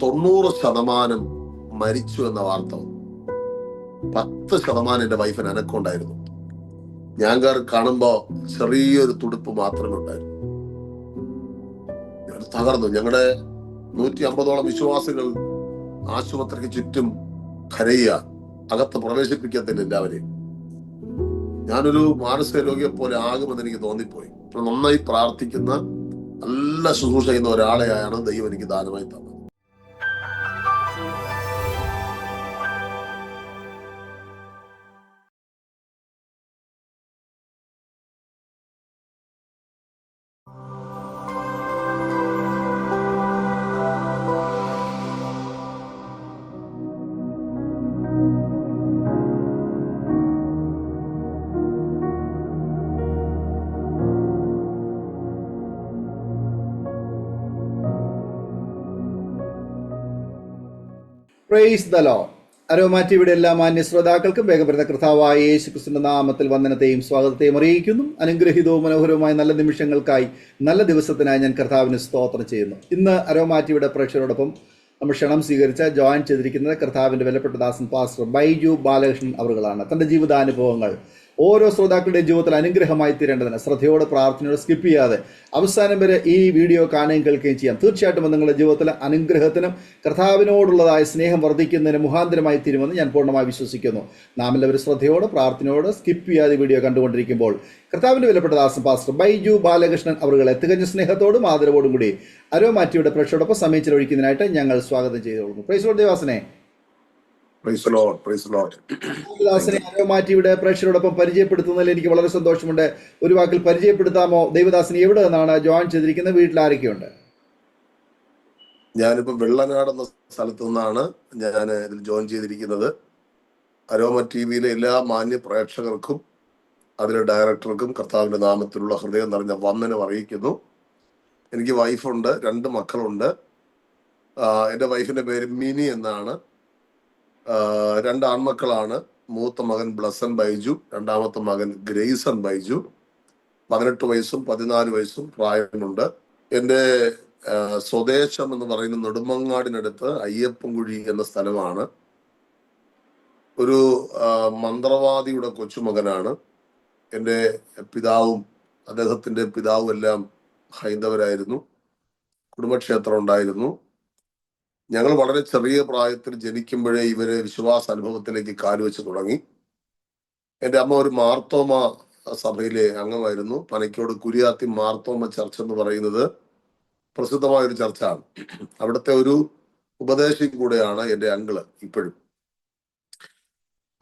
90% മരിച്ചു എന്ന വാർത്ത വന്നു. 10% എന്റെ വൈഫിന് അനക്കമുണ്ടായിരുന്നു. ഞാൻ കാണുമ്പോ ചെറിയൊരു തുടുപ്പ് മാത്രമേ ഉണ്ടായിരുന്നു. തകർന്നു. ഞങ്ങളുടെ 150ഓളം വിശ്വാസികൾ ആശുപത്രിക്ക് ചുറ്റും കരയുക, അകത്ത് പ്രവേശിപ്പിക്കത്തില്ല എല്ലാവരെയും. ഞാനൊരു മാനസിക രോഗിയെ പോലെ ആകുമെന്ന് എനിക്ക് തോന്നിപ്പോയി. നന്നായി പ്രാർത്ഥിക്കുന്ന, നല്ല ശുശ്രൂഷ ചെയ്യുന്ന ഒരാളെയാണ് ദൈവം എനിക്ക് ദാനമായി തന്നത്. Praise the Lord. അരോമ ടിവിയുടെ എല്ലാ മാന്യ ശ്രോതാക്കൾക്കും വേഗപ്പെടുന്ന കർത്താവായ യേശുക്രിസ്തുവിന്റെ നാമത്തിൽ വന്ദനത്തെയും സ്വാഗതത്തെയും അറിയിക്കുന്നു. അനുഗ്രഹീതവും മനോഹരവുമായ നല്ല നിമിഷങ്ങൾക്കായി, നല്ല ദിവസത്തിനായി ഞാൻ കർത്താവിന് സ്തോത്രം ചെയ്യുന്നു. ഇന്ന് അരോമ ടിവിയുടെ പ്രേക്ഷകരോടൊപ്പം നമ്മൾ ക്ഷണം സ്വീകരിച്ച ജോയിൻ ചെയ്തിരിക്കുന്നത് കർത്താവിന്റെ വിലപ്പെട്ട ദാസൻ പാസ്റ്റർ ബൈജു ബാലകൃഷ്ണൻ അവറുകളാണ്. തന്റെ ജീവിതാനുഭവങ്ങൾ ഓരോ ശ്രോതാക്കളുടെ ജീവിതത്തിൽ അനുഗ്രഹമായി തീരേണ്ടതിന് ശ്രദ്ധയോടെ പ്രാർത്ഥനയോടെ സ്കിപ്പ് ചെയ്യാതെ അവസാനം വരെ ഈ വീഡിയോ കാണുകയും കേൾക്കുകയും ചെയ്യാം. തീർച്ചയായിട്ടും നിങ്ങളുടെ ജീവിതത്തിൽ അനുഗ്രഹത്തിനും കർത്താവിനോടുള്ളതായ സ്നേഹം വർദ്ധിക്കുന്നതിന് മുഖാന്തരമായി തീരുമെന്ന് ഞാൻ പൂർണ്ണമായി വിശ്വസിക്കുന്നു. നാം എല്ലാവരും ശ്രദ്ധയോടെ പ്രാർത്ഥനയോടെ സ്കിപ്പ് ചെയ്യാതെ വീഡിയോ കണ്ടുകൊണ്ടിരിക്കുമ്പോൾ കർത്താവിന്റെ വിലപ്പെട്ട ദാസൻ പാസ്റ്റർ ബൈജു ബാലകൃഷ്ണൻ അവറുകളെ തികഞ്ഞ സ്നേഹത്തോടും ആദരവോടും കൂടി അരോമ ടിവിയുടെ പ്രേക്ഷകരോടൊപ്പം സമയം ചെലവഴിക്കുന്നതിനായിട്ട് ഞങ്ങൾ സ്വാഗതം ചെയ്തു. പ്രൈസ് ലോർഡ് ദേവാസനെ. ദാസനെ അരോമ ടിവിയുടെ പ്രേക്ഷകരോടൊപ്പം പരിചയപ്പെടുത്തുന്നതിൽ എനിക്ക് വളരെ സന്തോഷമുണ്ട്. ഒരു വാക്കിൽ പരിചയപ്പെടുത്താമോ? ദൈവദാസനെ എവിടെ നിന്നാണ് ജോയിൻ ചെയ്തിരിക്കുന്നത്? വീട്ടിൽ ആരൊക്കെയുണ്ട്? ഞാനിപ്പോ വെള്ളനാട് എന്ന സ്ഥലത്തു നിന്നാണ് ഞാൻ ഇതിൽ ജോയിൻ ചെയ്തിരിക്കുന്നത്. അരോമ ടിവിയിലെ എല്ലാ മാന്യ പ്രേക്ഷകർക്കും അതിലെ ഡയറക്ടർക്കും കർത്താവിന്റെ നാമത്തിലുള്ള ഹൃദയം നിറഞ്ഞ വന്ദനം അറിയിക്കുന്നു. എനിക്ക് വൈഫുണ്ട്, 2 മക്കളുണ്ട്. എൻ്റെ വൈഫിന്റെ പേര് മിനി എന്നാണ്. 2 ആൺമക്കളാണ്. മൂത്ത മകൻ ബ്ലസൻ ബൈജു, രണ്ടാമത്തെ മകൻ ഗ്രേസൺ ബൈജു. 18 വയസ്സും 14 വയസ്സും പ്രായമുണ്ട്. എൻ്റെ സ്വദേശം എന്ന് പറയുന്ന നെടുമങ്ങാടിനടുത്ത് അയ്യപ്പൻകുഴി എന്ന സ്ഥലമാണ്. ഒരു മന്ത്രവാദിയുടെ കൊച്ചുമകനാണ്. എൻ്റെ പിതാവും അദ്ദേഹത്തിന്റെ പിതാവും എല്ലാം ഹൈന്ദവരായിരുന്നു. കുടുംബക്ഷേത്രം ഉണ്ടായിരുന്നു. ഞങ്ങൾ വളരെ ചെറിയ പ്രായത്തിൽ ജനിക്കുമ്പോഴേ ഇവര് വിശ്വാസ അനുഭവത്തിലേക്ക് കാലുവെച്ച് തുടങ്ങി. എൻ്റെ അമ്മ ഒരു മാർത്തോമ സഭയിലെ അംഗമായിരുന്നു. പനക്കോട് കുരിയാത്തി മാർത്തോമ ചർച്ച് എന്ന് പറയുന്നത് പ്രസിദ്ധമായ ഒരു ചർച്ചാണ്. അവിടുത്തെ ഒരു ഉപദേശി കൂടെയാണ് എൻ്റെ അങ്കിള് ഇപ്പോഴും.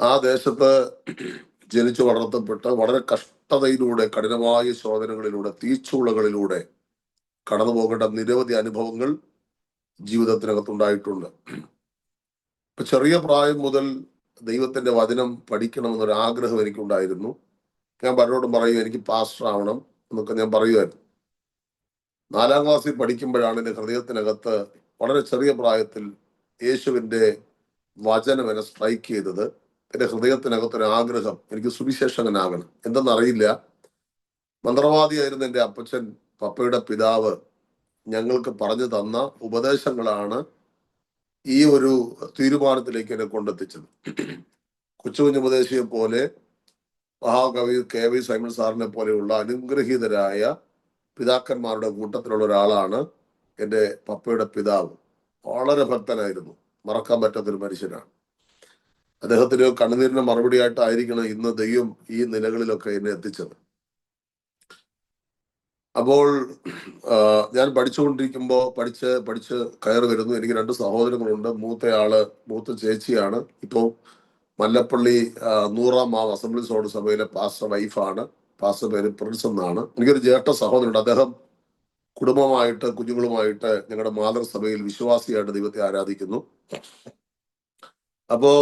ആ ദേശത്ത് ജനിച്ചു വളർത്തപ്പെട്ട് വളരെ കഷ്ടതയിലൂടെ, കഠിനമായ ശോധനകളിലൂടെ, തീച്ചുളകളിലൂടെ കടന്നു പോകേണ്ട നിരവധി അനുഭവങ്ങൾ ജീവിതത്തിനകത്തുണ്ടായിട്ടുണ്ട്. ഇപ്പൊ ചെറിയ പ്രായം മുതൽ ദൈവത്തിന്റെ വചനം പഠിക്കണമെന്നൊരു ആഗ്രഹം എനിക്കുണ്ടായിരുന്നു. ഞാൻ പലരോടും പറയും എനിക്ക് പാസ്റ്റർ ആവണം എന്നൊക്കെ ഞാൻ പറയുമായിരുന്നു. 4ാം ക്ലാസ്സിൽ പഠിക്കുമ്പോഴാണ് എൻ്റെ ഹൃദയത്തിനകത്ത് വളരെ ചെറിയ പ്രായത്തിൽ യേശുവിന്റെ വചനം എന്നെ സ്ട്രൈക്ക് ചെയ്തത്. എൻ്റെ ഹൃദയത്തിനകത്തൊരു ആഗ്രഹം, എനിക്ക് സുവിശേഷകനാകണം. എന്തെന്നറിയില്ല. മന്ത്രവാദിയായിരുന്ന എൻ്റെ അപ്പച്ചൻ, പപ്പയുടെ പിതാവ് ഞങ്ങൾക്ക് പറഞ്ഞു തന്ന ഉപദേശങ്ങളാണ് ഈ ഒരു തീരുമാനത്തിലേക്ക് എന്നെ കൊണ്ടെത്തിച്ചത്. കൊച്ചുകുഞ്ഞു ഉപദേശിയെ പോലെ, മഹാകവി KV സൈമൺ സാറിനെ പോലെയുള്ള അനുഗ്രഹീതരായ പിതാക്കന്മാരുടെ കൂട്ടത്തിലുള്ള ഒരാളാണ് എൻ്റെ പപ്പയുടെ പിതാവ്. വളരെ ഭക്തനായിരുന്നു, മറക്കാൻ പറ്റാത്തൊരു മനുഷ്യനാണ്. അദ്ദേഹത്തിന് കണ്ണുനീരിന് മറുപടിയായിട്ടായിരിക്കണം ഇന്ന് ദൈവം ഈ നിലകളിലൊക്കെ എന്നെ എത്തിച്ചത്. അപ്പോൾ ഞാൻ പഠിച്ചുകൊണ്ടിരിക്കുമ്പോൾ പഠിച്ച് കയറി വരുന്നു. എനിക്ക് 2 സഹോദരങ്ങളുണ്ട്. മൂത്ത ചേച്ചിയാണ്. ഇപ്പോൾ മല്ലപ്പള്ളി 100ാം മാവ് അസംബ്ലീസ് റോഡ് സഭയിലെ പാസ്റ്റർ വൈഫാണ്. പാസ്റ്റർ പേര് പ്രിൻസ് എന്നാണ്. എനിക്കൊരു ജ്യേഷ്ഠ സഹോദരനുണ്ട്. അദ്ദേഹം കുടുംബമായിട്ട്, കുഞ്ഞുങ്ങളുമായിട്ട് ഞങ്ങളുടെ മാതൃസഭയിൽ വിശ്വാസിയായിട്ട് ദൈവത്തെ ആരാധിക്കുന്നു. അപ്പോ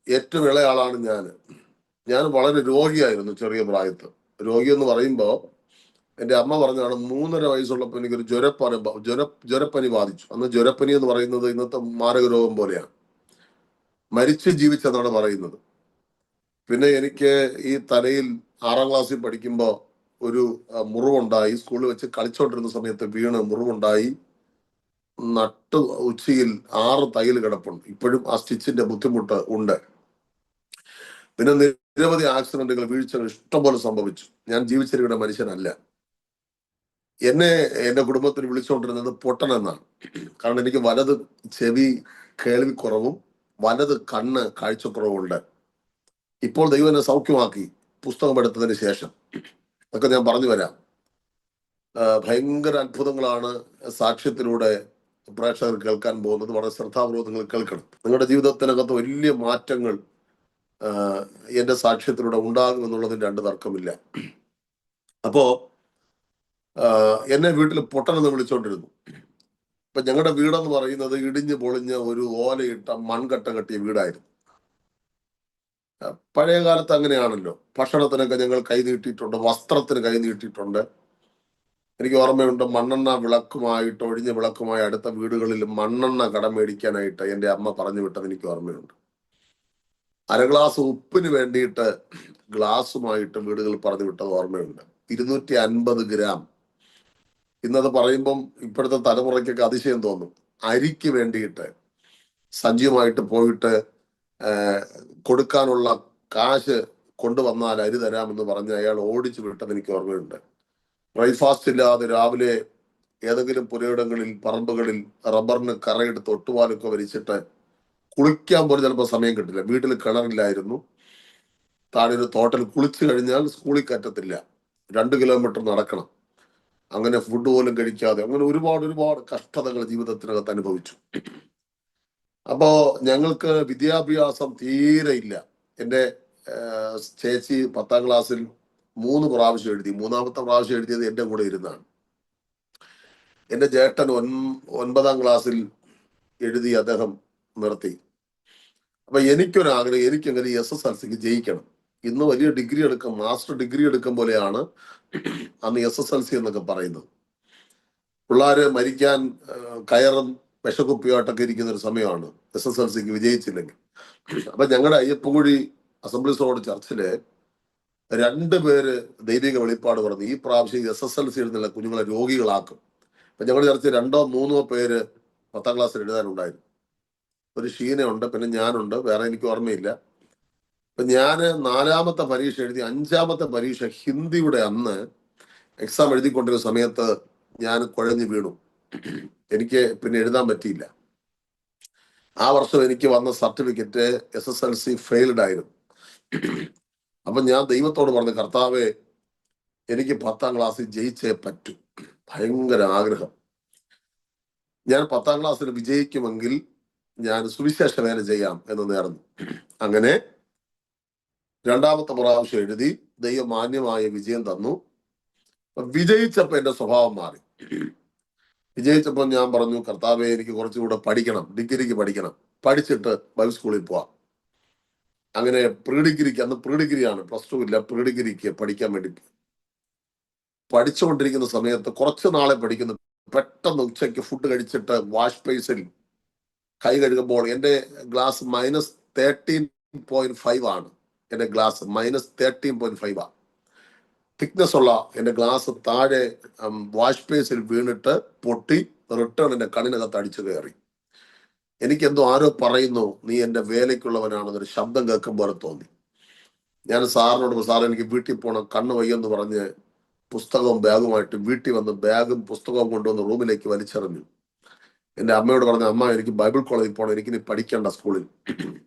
ഏറ്റവും ഇളയാളാണ് ഞാൻ വളരെ രോഗിയായിരുന്നു ചെറിയ പ്രായത്ത്. രോഗി എന്ന് പറയുമ്പോൾ എൻ്റെ അമ്മ പറഞ്ഞാണ് 3.5 വയസ്സുള്ളപ്പോൾ എനിക്കൊരു ജ്വരപ്പനി ബാധിച്ചു. അന്ന് ജ്വരപ്പനി എന്ന് പറയുന്നത് ഇന്നത്തെ മാരക രോഗം പോലെയാണ്. മരിച്ച് ജീവിച്ചെന്നാണ് പറയുന്നത്. പിന്നെ എനിക്ക് ഈ തലയിൽ 6ാം ക്ലാസ്സിൽ പഠിക്കുമ്പോൾ ഒരു മുറിവുണ്ടായി. സ്കൂളിൽ വെച്ച് കളിച്ചോണ്ടിരുന്ന സമയത്ത് വീണ് മുറിവുണ്ടായി. നട്ട് ഉച്ചിയിൽ 6 തയ്യൽ കിടപ്പുണ്ട്. ഇപ്പോഴും ആ സ്റ്റിച്ചിന്റെ ബുദ്ധിമുട്ട് ഉണ്ട്. പിന്നെ നിരവധി ആക്സിഡന്റുകൾ, വീഴ്ചകൾ ഇഷ്ടംപോലെ സംഭവിച്ചു. ഞാൻ ജീവിച്ചിരിക്കുന്ന മനുഷ്യനല്ല. എന്നെ എന്റെ കുടുംബത്തിൽ വിളിച്ചുകൊണ്ടിരുന്നത് പൊട്ടൻ എന്നാണ്. കാരണം എനിക്ക് വലത് ചെവി കേൾവിക്കുറവും വലത് കണ്ണ് കാഴ്ചക്കുറവുണ്ട്. ഇപ്പോൾ ദൈവം എന്നെ സൗഖ്യമാക്കി പുസ്തകം എടുത്തതിന് ശേഷം. അതൊക്കെ ഞാൻ പറഞ്ഞു വരാം. ഭയങ്കര അത്ഭുതങ്ങളാണ് സാക്ഷ്യത്തിലൂടെ പ്രേക്ഷകർ കേൾക്കാൻ പോകുന്നത്. വളരെ ശ്രദ്ധാപൂർവ്വം നിങ്ങൾ കേൾക്കണം. നിങ്ങളുടെ ജീവിതത്തിനകത്ത് വലിയ മാറ്റങ്ങൾ എന്റെ സാക്ഷ്യത്തിലൂടെ ഉണ്ടാകും എന്നുള്ളതിന് 2 തർക്കമില്ല. അപ്പോ എന്നെ വീട്ടിൽ പൊട്ടനെന്ന് വിളിച്ചോണ്ടിരുന്നു. ഇപ്പൊ ഞങ്ങളുടെ വീടെന്ന് പറയുന്നത് ഇടിഞ്ഞു പൊളിഞ്ഞ ഒരു ഓലയിട്ട മൺകട്ട കെട്ടിയ വീടായിരുന്നു. പഴയ കാലത്ത് അങ്ങനെയാണല്ലോ. ഭക്ഷണത്തിനൊക്കെ ഞങ്ങൾ കൈ നീട്ടിയിട്ടുണ്ട്, വസ്ത്രത്തിന് കൈ നീട്ടിയിട്ടുണ്ട്. എനിക്ക് ഓർമ്മയുണ്ട്, മണ്ണെണ്ണ വിളക്കുമായിട്ട്, ഒഴിഞ്ഞ വിളക്കുമായി അടുത്ത വീടുകളിൽ മണ്ണെണ്ണ കടം മേടിക്കാനായിട്ട് എൻ്റെ അമ്മ പറഞ്ഞു വിട്ടത് എനിക്ക് ഓർമ്മയുണ്ട്. 1/2 ഗ്ലാസ് ഉപ്പിന് വേണ്ടിയിട്ട് ഗ്ലാസുമായിട്ട് വീടുകളിൽ പറഞ്ഞു വിട്ടത് ഓർമ്മയുണ്ട്. 250 ഗ്രാം. ഇന്നത് പറയുമ്പം ഇപ്പോഴത്തെ തലമുറയ്ക്കൊക്കെ അതിശയം തോന്നും. അരിക്ക് വേണ്ടിയിട്ട് സഞ്ജയമായിട്ട് പോയിട്ട് കൊടുക്കാനുള്ള കാശ് കൊണ്ടുവന്നാൽ അരി തരാമെന്ന് പറഞ്ഞ് അയാൾ ഓടിച്ചു വിട്ടത് എനിക്ക് ഓർമ്മയുണ്ട്. ബ്രേക്ക്ഫാസ്റ്റ് ഇല്ലാതെ രാവിലെ ഏതെങ്കിലും പുരയിടങ്ങളിൽ, പറമ്പുകളിൽ റബ്ബറിന് കറയെടുത്ത് ഒട്ടുപാലൊക്കെ വലിച്ചിട്ട് കുളിക്കാൻ പോലും ചിലപ്പോൾ സമയം കിട്ടില്ല. വീട്ടിൽ കിണറില്ലായിരുന്നു. താഴെ ഒരു തോട്ടിൽ കുളിച്ചു കഴിഞ്ഞാൽ സ്കൂളിൽ കയറ്റത്തില്ല. 2 കിലോമീറ്റർ നടക്കണം. അങ്ങനെ ഫുഡ് പോലും കഴിക്കാതെ അങ്ങനെ ഒരുപാട് കഷ്ടതകൾ ജീവിതത്തിനകത്ത് അനുഭവിച്ചു. അപ്പോ ഞങ്ങൾക്ക് വിദ്യാഭ്യാസം തീരെ ഇല്ല. എൻ്റെ ചേച്ചി 10ാം ക്ലാസ്സിൽ 3 പ്രാവശ്യം എഴുതി. 3ാമത്തെ പ്രാവശ്യം എഴുതിയത് എൻ്റെ കൂടെ ഇരുന്നാണ്. എൻ്റെ ചേട്ടൻ 9ാം ക്ലാസ്സിൽ എഴുതി, അദ്ദേഹം നിർത്തി. അപ്പൊ എനിക്കൊരാഗ്രഹം, എനിക്കെങ്ങനെ SSLCക്ക് ജയിക്കണം. ഇന്ന് വലിയ ഡിഗ്രി എടുക്കും, മാസ്റ്റർ ഡിഗ്രി എടുക്കും പോലെയാണ് അന്ന് SSLC എന്നൊക്കെ പറയുന്നത്. പിള്ളേര് മരിക്കാൻ കയറും വിഷക്കുപ്പിയായിട്ടൊക്കെ ഇരിക്കുന്ന ഒരു സമയമാണ് SSLCക്ക് വിജയിച്ചില്ലെങ്കിൽ. അപ്പൊ ഞങ്ങളുടെ അയ്യപ്പൻകുഴി അസംബ്ലീസ് റോഡ് ചർച്ചില് 2 പേര് ദൈവിക വെളിപ്പാട് പറഞ്ഞു, ഈ പ്രാവശ്യം SSLC എഴുതുന്ന കുഞ്ഞുങ്ങളെ രോഗികളാക്കും. അപ്പൊ ഞങ്ങളുടെ ചർച്ചിൽ 2 or 3 പേര് 10ാം ക്ലാസ്സിൽ എഴുതാനുണ്ടായിരുന്നു. ഒരു ഷീനയുണ്ട്, പിന്നെ ഞാനുണ്ട്, വേറെ എനിക്ക് ഓർമ്മയില്ല. അപ്പൊ ഞാന് 4ാമത്തെ പരീക്ഷ എഴുതി. 5ാമത്തെ പരീക്ഷ ഹിന്ദിയുടെ അന്ന് എക്സാം എഴുതിക്കൊണ്ടിരുന്ന സമയത്ത് ഞാൻ കുഴഞ്ഞു വീണു. എനിക്ക് പിന്നെ എഴുതാൻ പറ്റിയില്ല. ആ വർഷം എനിക്ക് വന്ന സർട്ടിഫിക്കറ്റ് SSLC ഫെയിൽഡ് ആയിരുന്നു. അപ്പൊ ഞാൻ ദൈവത്തോട് പറഞ്ഞു, കർത്താവേ, എനിക്ക് 10ാം ക്ലാസ്സിൽ ജയിച്ചേ പറ്റൂ. ഭയങ്കര ആഗ്രഹം. ഞാൻ 10ാം ക്ലാസ്സിൽ വിജയിക്കുമെങ്കിൽ ഞാൻ സുവിശേഷ വേല ചെയ്യാം എന്ന് നേർന്നു. അങ്ങനെ 2ാമത്തെ പ്രാവശ്യം എഴുതി. ദൈവം മാന്യമായ വിജയം തന്നു. വിജയിച്ചപ്പോ എന്റെ സ്വഭാവം മാറി. വിജയിച്ചപ്പോൾ ഞാൻ പറഞ്ഞു, കർത്താവെ, എനിക്ക് കുറച്ചുകൂടെ പഠിക്കണം, ഡിഗ്രിക്ക് പഠിക്കണം, പഠിച്ചിട്ട് ബൈബിൾ സ്കൂളിൽ പോവാം. അങ്ങനെ പ്രീ ഡിഗ്രിക്ക്, അന്ന് പ്രീ ഡിഗ്രിയാണ്, +2 ഇല്ല, പ്രീ ഡിഗ്രിക്ക് പഠിക്കാൻ വേണ്ടി പഠിച്ചുകൊണ്ടിരിക്കുന്ന സമയത്ത് കുറച്ച് നാളെ പഠിക്കുന്നു. പെട്ടെന്ന് ഉച്ചയ്ക്ക് ഫുഡ് കഴിച്ചിട്ട് വാഷ് ബേസിൽ കൈ കഴുകുമ്പോൾ എൻ്റെ ഗ്ലാസ് -13.5 ആണ്. എൻ്റെ ഗ്ലാസ് -13.5 ആണ് തിക്നെസ് ഉള്ള എൻ്റെ ഗ്ലാസ്. താഴെ വാഷ് ബേസിൽ വീണിട്ട് പൊട്ടി റിട്ടേൺ എൻ്റെ കണ്ണിനകത്ത് അടിച്ചു കയറി. എനിക്കെന്തോ ആരോ പറയുന്നു, നീ എൻ്റെ വേലയ്ക്കുള്ളവനാണെന്നൊരു ശബ്ദം കേൾക്കുമ്പോൾ തോന്നി. ഞാൻ സാറിനോട്, സാർ എനിക്ക് വീട്ടിൽ പോകണം, കണ്ണ് വയ്യെന്ന് പറഞ്ഞ് പുസ്തകവും ബാഗുമായിട്ട് വീട്ടിൽ വന്ന് ബാഗും പുസ്തകവും കൊണ്ടുവന്ന് റൂമിലേക്ക് വലിച്ചെറിഞ്ഞു. എൻ്റെ അമ്മയോട് പറഞ്ഞു, അമ്മ, എനിക്ക് ബൈബിൾ കോളേജിൽ പോകണം, എനിക്കിനി പഠിക്കേണ്ട സ്കൂളിൽ.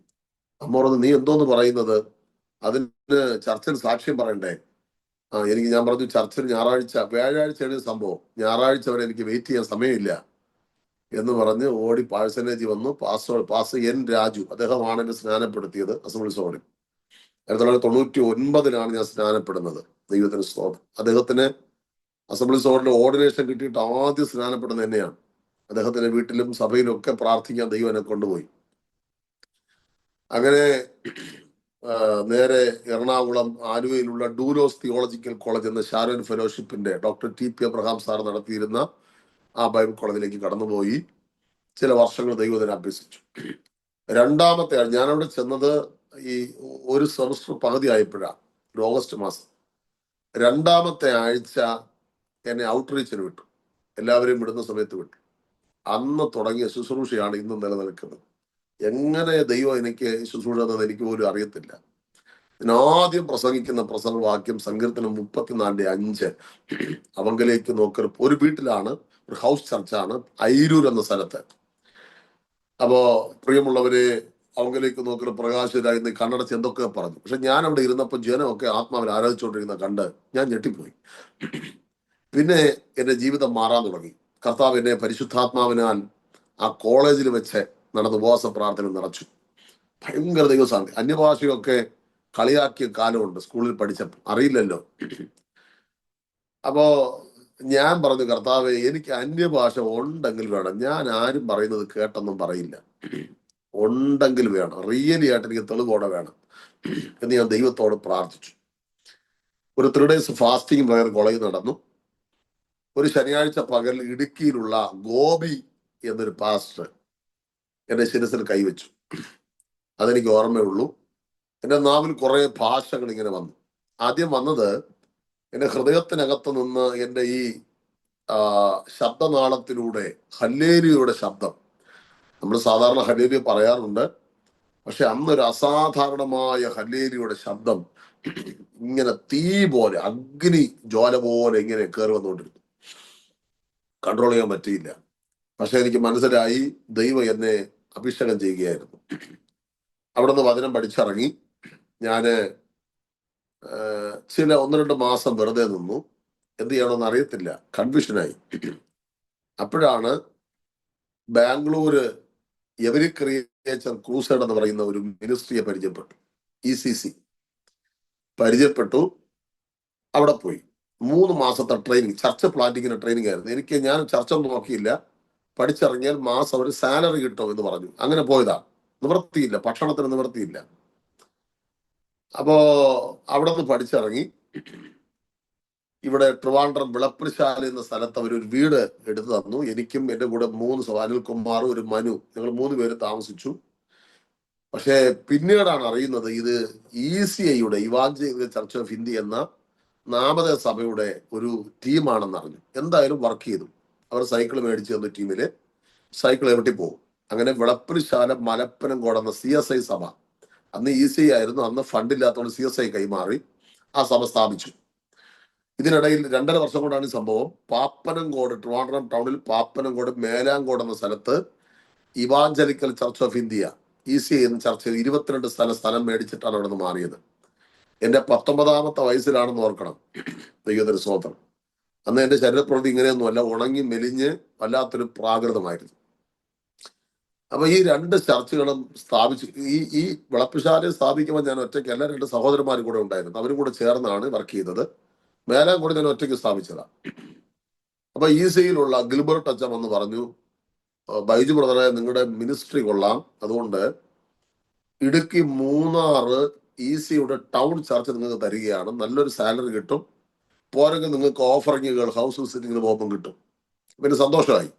അമ്മ പറഞ്ഞു, നീ എന്തോന്ന് പറയുന്നത്, അതിന് ചർച്ചിൽ സാക്ഷ്യം പറയണ്ടേ? ഞാൻ പറഞ്ഞു, ചർച്ചിൽ വ്യാഴാഴ്ച എഴുതിയ സംഭവം, ഞായറാഴ്ച വരെ എനിക്ക് വെയിറ്റ് ചെയ്യാൻ സമയമില്ല എന്ന് പറഞ്ഞ് ഓടി പാഴ്സനേജ് വന്നു. പാസ് N രാജു, അദ്ദേഹമാണ് എന്നെ സ്നാനപ്പെടുത്തിയത് അസംബ്ലീസ് റോഡിൽ. 1999 ഞാൻ സ്നാനപ്പെടുന്നത്. ദൈവത്തിന് സ്തോത്രം. അദ്ദേഹത്തിന് അസംബ്ലീസ് റോഡിൽ ഓർഡിനേഷൻ കിട്ടിയിട്ട് ആദ്യം സ്നാനപ്പെടുന്നത് തന്നെയാണ്. അദ്ദേഹത്തിന്റെ വീട്ടിലും സഭയിലും ഒക്കെ പ്രാർത്ഥിക്കാൻ ദൈവം എന്നെ കൊണ്ടുപോയി. അങ്ങനെ നേരെ എറണാകുളം ആലുവയിലുള്ള ഡൂലോസ് തിയോളജിക്കൽ കോളേജ് എന്ന ഷാരോൻ ഫെലോഷിപ്പിന്റെ ഡോക്ടർ TP അബ്രഹാം സാർ നടത്തിയിരുന്ന ആ ബൈബിൾ കോളേജിലേക്ക് കടന്നുപോയി. ചില വർഷങ്ങൾ ദൈവത്തിനെ അഭ്യസിച്ചു. 2ാമത്തെ ആഴ്ച ഞാനവിടെ ചെന്നത് ഈ ഒരു സെമസ്റ്റർ പകുതി ആയപ്പോഴാണ്, ഓഗസ്റ്റ് മാസം. 2ാമത്തെ ആഴ്ച എന്നെ ഔട്ട്റീച്ചിന് വിട്ടു. എല്ലാവരെയും വിടുന്ന സമയത്ത് വിട്ടു. അന്ന് തുടങ്ങിയ ശുശ്രൂഷയാണ് ഇന്ന് നിലനിൽക്കുന്നത്. എങ്ങനെ ദൈവം എനിക്ക് ശുശ്രൂഷ തന്നത് എനിക്ക് പോലും അറിയത്തില്ല. ആദ്യം പ്രസംഗിക്കുന്ന പ്രസംഗവാക്യം സങ്കീർത്തനം 34:5. അവങ്കലേക്ക് നോക്കൽ ഒരു വീട്ടിലാണ്, ഒരു ഹൗസ് ചർച്ചാണ്, ഐരൂർ എന്ന സ്ഥലത്ത്. അപ്പോ പ്രിയമുള്ളവരെ, അവങ്കലേക്ക് നോക്കൽ പ്രകാശരായി കണ്ണടച്ച് എന്തൊക്കെ പറഞ്ഞു. പക്ഷെ ഞാൻ അവിടെ ഇരുന്നപ്പോൾ ജനമൊക്കെ ആത്മാവിൽ ആരാധിച്ചുകൊണ്ടിരുന്ന കണ്ട് ഞാൻ ഞെട്ടിപ്പോയി. പിന്നെ എന്റെ ജീവിതം മാറാൻ തുടങ്ങി. കർത്താവ് എന്നെ പരിശുദ്ധാത്മാവിനാൽ ആ കോളേജിൽ വെച്ച് നടന്ന ഉപവാസ പ്രാർത്ഥന നിറച്ചു. ഭയങ്കര ദൈവസാന്തി. അന്യഭാഷയൊക്കെ കളിയാക്കിയ കാലമുണ്ട് സ്കൂളിൽ പഠിച്ചപ്പോൾ, അറിയില്ലല്ലോ. അപ്പോ ഞാൻ പറഞ്ഞു, കർത്താവെ എനിക്ക് അന്യഭാഷ ഉണ്ടെങ്കിൽ വേണം, ഞാൻ ആരും പറയുന്നത് കേട്ടൊന്നും പറയില്ല, ഉണ്ടെങ്കിൽ വേണം, റിയലി ആയിട്ട് എനിക്ക് തെളിവോടെ വേണം എന്ന് ഞാൻ ദൈവത്തോട് പ്രാർത്ഥിച്ചു. ഒരു 3 days ഫാസ്റ്റിംഗ് പ്രയർ കോളേജ് നടന്നു. ഒരു ശനിയാഴ്ച പകൽ ഇടുക്കിയിലുള്ള ഗോപി എന്നൊരു പാസ്റ്റർ എന്റെ ശിരസിൽ കൈവച്ചു. അതെനിക്ക് ഓർമ്മയുള്ളൂ. എന്റെ നാവിൽ കുറെ ഭാഷകൾ ഇങ്ങനെ വന്നു. ആദ്യം വന്നത് എന്റെ ഹൃദയത്തിനകത്ത് നിന്ന് എന്റെ ഈ ശബ്ദനാളത്തിലൂടെ ഹല്ലേലൂയയുടെ ശബ്ദം. നമ്മൾ സാധാരണ ഹല്ലേലൂയ പറയാറുണ്ട്, പക്ഷെ അന്നൊരു അസാധാരണമായ ഹല്ലേലൂയയുടെ ശബ്ദം ഇങ്ങനെ തീ പോലെ, അഗ്നി ജ്വാല പോലെ ഇങ്ങനെ കയറി വന്നുകൊണ്ടിരുന്നു. കൺട്രോൾ ചെയ്യാൻ പറ്റിയില്ല. പക്ഷെ എനിക്ക് മനസ്സിലായി ദൈവം എന്നെ അഭിഷേകം ചെയ്യുകയായിരുന്നു. അവിടെ നിന്ന് വചനം പഠിച്ചിറങ്ങി. ഞാന് ചില 1-2 മാസം വെറുതെ നിന്നു. എന്ത് ചെയ്യണമെന്ന് അറിയത്തില്ല, കൺഫ്യൂഷനായി. അപ്പോഴാണ് ബാംഗ്ലൂര് എവരി ക്രിയേച്ചർ ക്രൂസൈഡ് എന്ന് പറയുന്ന ഒരു മിനിസ്ട്രിയെ പരിചയപ്പെട്ടു. ECC പരിചയപ്പെട്ടു. അവിടെ പോയി 3 മാസത്തെ ട്രെയിനിങ്, ചർച്ച് പ്ലാന്റിങ്ങിന്റെ ട്രെയിനിങ് ആയിരുന്നു. ഞാൻ ചർച്ച ഒന്നും നോക്കിയില്ല. പഠിച്ചിറങ്ങിയാൽ മാസം ഒരു സാലറി കിട്ടും എന്ന് പറഞ്ഞു. അങ്ങനെ പോയതാ. നിവൃത്തിയില്ല, ഭക്ഷണത്തിന് നിവൃത്തിയില്ല. അപ്പോ അവിടെ നിന്ന് പഠിച്ചിറങ്ങി. ഇവിടെ ട്രിവാൻഡ്രം വിളപ്പിൽശാല എന്ന സ്ഥലത്ത് അവരൊരു വീട് എടുത്തു തന്നു. എനിക്കും എന്റെ കൂടെ 3 അനിൽകുമാറും ഒരു മനു, ഞങ്ങൾ 3 പേര് താമസിച്ചു. പക്ഷെ പിന്നീടാണ് അറിയുന്നത് ഇത് ECIയുടെ ഇവാഞ്ചലിക്കൽ ചർച്ച് ഓഫ് ഇന്ത്യ എന്ന നാമധേയ സഭയുടെ ഒരു ടീമാണെന്ന് അറിഞ്ഞു. എന്തായാലും വർക്ക് ചെയ്തു. അവർ സൈക്കിൾ മേടിച്ചു തന്നു. ടീമില് സൈക്കിൾ എവിട്ടി പോകും. അങ്ങനെ വിളപ്പിൽശാല മലപ്പനംകോട് എന്ന CSI സഭ, അന്ന് ECI ആയിരുന്നു, അന്ന് ഫണ്ടില്ലാത്തതുകൊണ്ട് CSI കൈമാറി ആ സഭ സ്ഥാപിച്ചു. ഇതിനിടയിൽ 2.5 വർഷം കൊണ്ടാണ് ഈ സംഭവം. പാപ്പനംകോട്, ട്രിവാൻഡ്രം ടൗണിൽ പാപ്പനംകോട് മേലാങ്കോട് എന്ന സ്ഥലത്ത് evangelical church of India ECI എന്ന ചർച്ചയിൽ 22 സ്ഥലം മേടിച്ചിട്ടാണ് അവിടെ നിന്ന് മാറിയത്. എന്റെ 19ാമത്തെ വയസ്സിലാണെന്ന് ഓർക്കണം. ദൈവത്തിന് സ്തോത്രം. അന്ന് എന്റെ ശരീരപ്രവൃത്തി ഇങ്ങനെയൊന്നുമല്ല, ഉണങ്ങി മെലിഞ്ഞ് വല്ലാത്തൊരു പ്രാകൃതമായിരുന്നു. അപ്പൊ ഈ 2 ചർച്ചുകളും സ്ഥാപിച്ചു. ഈ വിളപ്പിൽശാലയെ സ്ഥാപിക്കുമ്പോൾ ഞാൻ ഒറ്റയ്ക്കല്ല, 2 സഹോദരന്മാർ കൂടെ ഉണ്ടായിരുന്നു. അവരും കൂടെ ചേർന്നാണ് വർക്ക് ചെയ്തത്. മേലാൻ കൂടെ ഞാൻ ഒറ്റയ്ക്ക് സ്ഥാപിച്ചതാ. അപ്പൊ ECIയിലുള്ള ഗിൽബർട്ട് അച്ഛൻ വന്ന് പറഞ്ഞു, ബൈജു ബ്രദറെ, നിങ്ങളുടെ മിനിസ്ട്രി കൊള്ളാം, അതുകൊണ്ട് ഇടുക്കി മൂന്നാറ് ECIയുടെ ടൗൺ ചർച്ച് നിങ്ങൾക്ക് തരികയാണ്, നല്ലൊരു സാലറി കിട്ടും, പോരെങ്കിൽ നിങ്ങൾക്ക് ഓഫറിങ്ങുകൾ ഹൗസ് വിസിറ്റിങ്ങിന് പോകുമ്പോൾ കിട്ടും. പിന്നെ സന്തോഷമായി.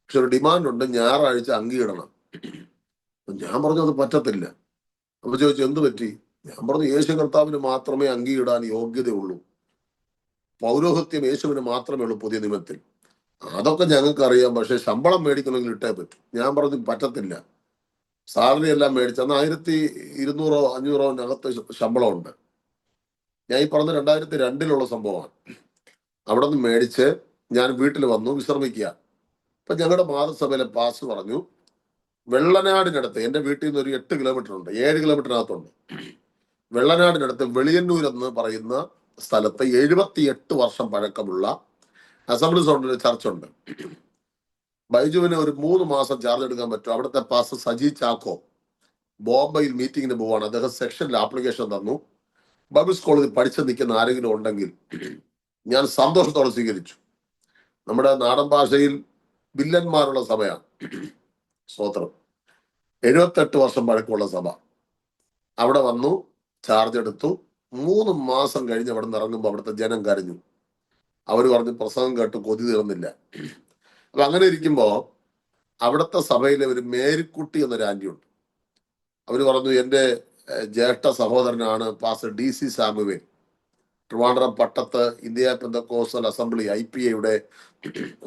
പക്ഷെ ഒരു ഡിമാൻഡ് ഉണ്ട്, ഞായറാഴ്ച അങ്കി ഇടണം. ഞാൻ പറഞ്ഞു അത് പറ്റത്തില്ല. അപ്പൊ ചോദിച്ചു എന്ത് പറ്റി? ഞാൻ പറഞ്ഞു യേശു കർത്താവിന് മാത്രമേ അങ്കി ഇടാൻ യോഗ്യതയുള്ളൂ, പൗരോഹിത്യം യേശുവിന് മാത്രമേ ഉള്ളൂ പുതിയ നിയമത്തിൽ. അതൊക്കെ ഞങ്ങൾക്ക് അറിയാം, പക്ഷെ ശമ്പളം മേടിക്കണമെങ്കിൽ ഇട്ടേ പറ്റും. ഞാൻ പറഞ്ഞു പറ്റത്തില്ല, സാലറി എല്ലാം മേടിച്ച അന്ന് 1200-500 ശമ്പളം ഉണ്ട്. ഞാൻ ഈ പറഞ്ഞ 2002 സംഭവമാണ്. അവിടെ നിന്ന് മേടിച്ച് ഞാൻ വീട്ടിൽ വന്നു വിശ്രമിക്കുക. അപ്പൊ ഞങ്ങളുടെ മാതൃസഭയിലെ പാസ് പറഞ്ഞു, വെള്ളനാടിനടുത്ത്, എന്റെ വീട്ടിൽ നിന്ന് ഒരു 8 കിലോമീറ്റർ ഉണ്ട്, 7 കിലോമീറ്ററിനകത്തുണ്ട്, വെള്ളനാടിനടുത്ത് വെളിയന്നൂർ എന്ന് പറയുന്ന സ്ഥലത്ത് 78 വർഷം പഴക്കമുള്ള അസംബ്ലീസ് ഒരു ചർച്ചുണ്ട്. ബൈജുവിന് ഒരു 3 മാസം ചാർജ് എടുക്കാൻ പറ്റും. അവിടുത്തെ പാസ്റ്റർ സജി ചാക്കോ ബോംബെയിൽ മീറ്റിങ്ങിന് പോവാണ്. അദ്ദേഹം സെക്ഷനിൽ ആപ്ലിക്കേഷൻ തന്നു. ബൈബിൾസ് കോളേജിൽ പഠിച്ചു നിൽക്കുന്ന ആരെങ്കിലും ഉണ്ടെങ്കിൽ ഞാൻ സന്തോഷത്തോടെ സ്വീകരിച്ചു. നമ്മുടെ നാടൻ ഭാഷയിൽ വില്ലന്മാരുള്ള സഭയാണ്. സ്തോത്രം. 78 വർഷം പഴക്കമുള്ള സഭ. അവിടെ വന്നു, ചാർജ് എടുത്തു. 3 മാസം കഴിഞ്ഞ് അവിടെ നിന്ന് ഇറങ്ങുമ്പോൾ അവിടുത്തെ ജനം കരഞ്ഞു. അവര് പറഞ്ഞു പ്രസംഗം കേട്ട് കൊതി തീർന്നില്ല. അപ്പൊ അങ്ങനെ ഇരിക്കുമ്പോ അവിടുത്തെ സഭയിലെ ഒരു മേരിക്കുട്ടി എന്നൊരു ആന്റി ഉണ്ട്. അവര് പറഞ്ഞു എന്റെ ജ്യേഷ്ഠ സഹോദരനാണ് പാസ്റ്റർ DC സാമുവേൽ. ട്രിവാൻഡ്രം പട്ടത്ത് ഇന്ത്യ പെന്തക്കോസ്റ്റൽ അസംബ്ലി IPAയുടെ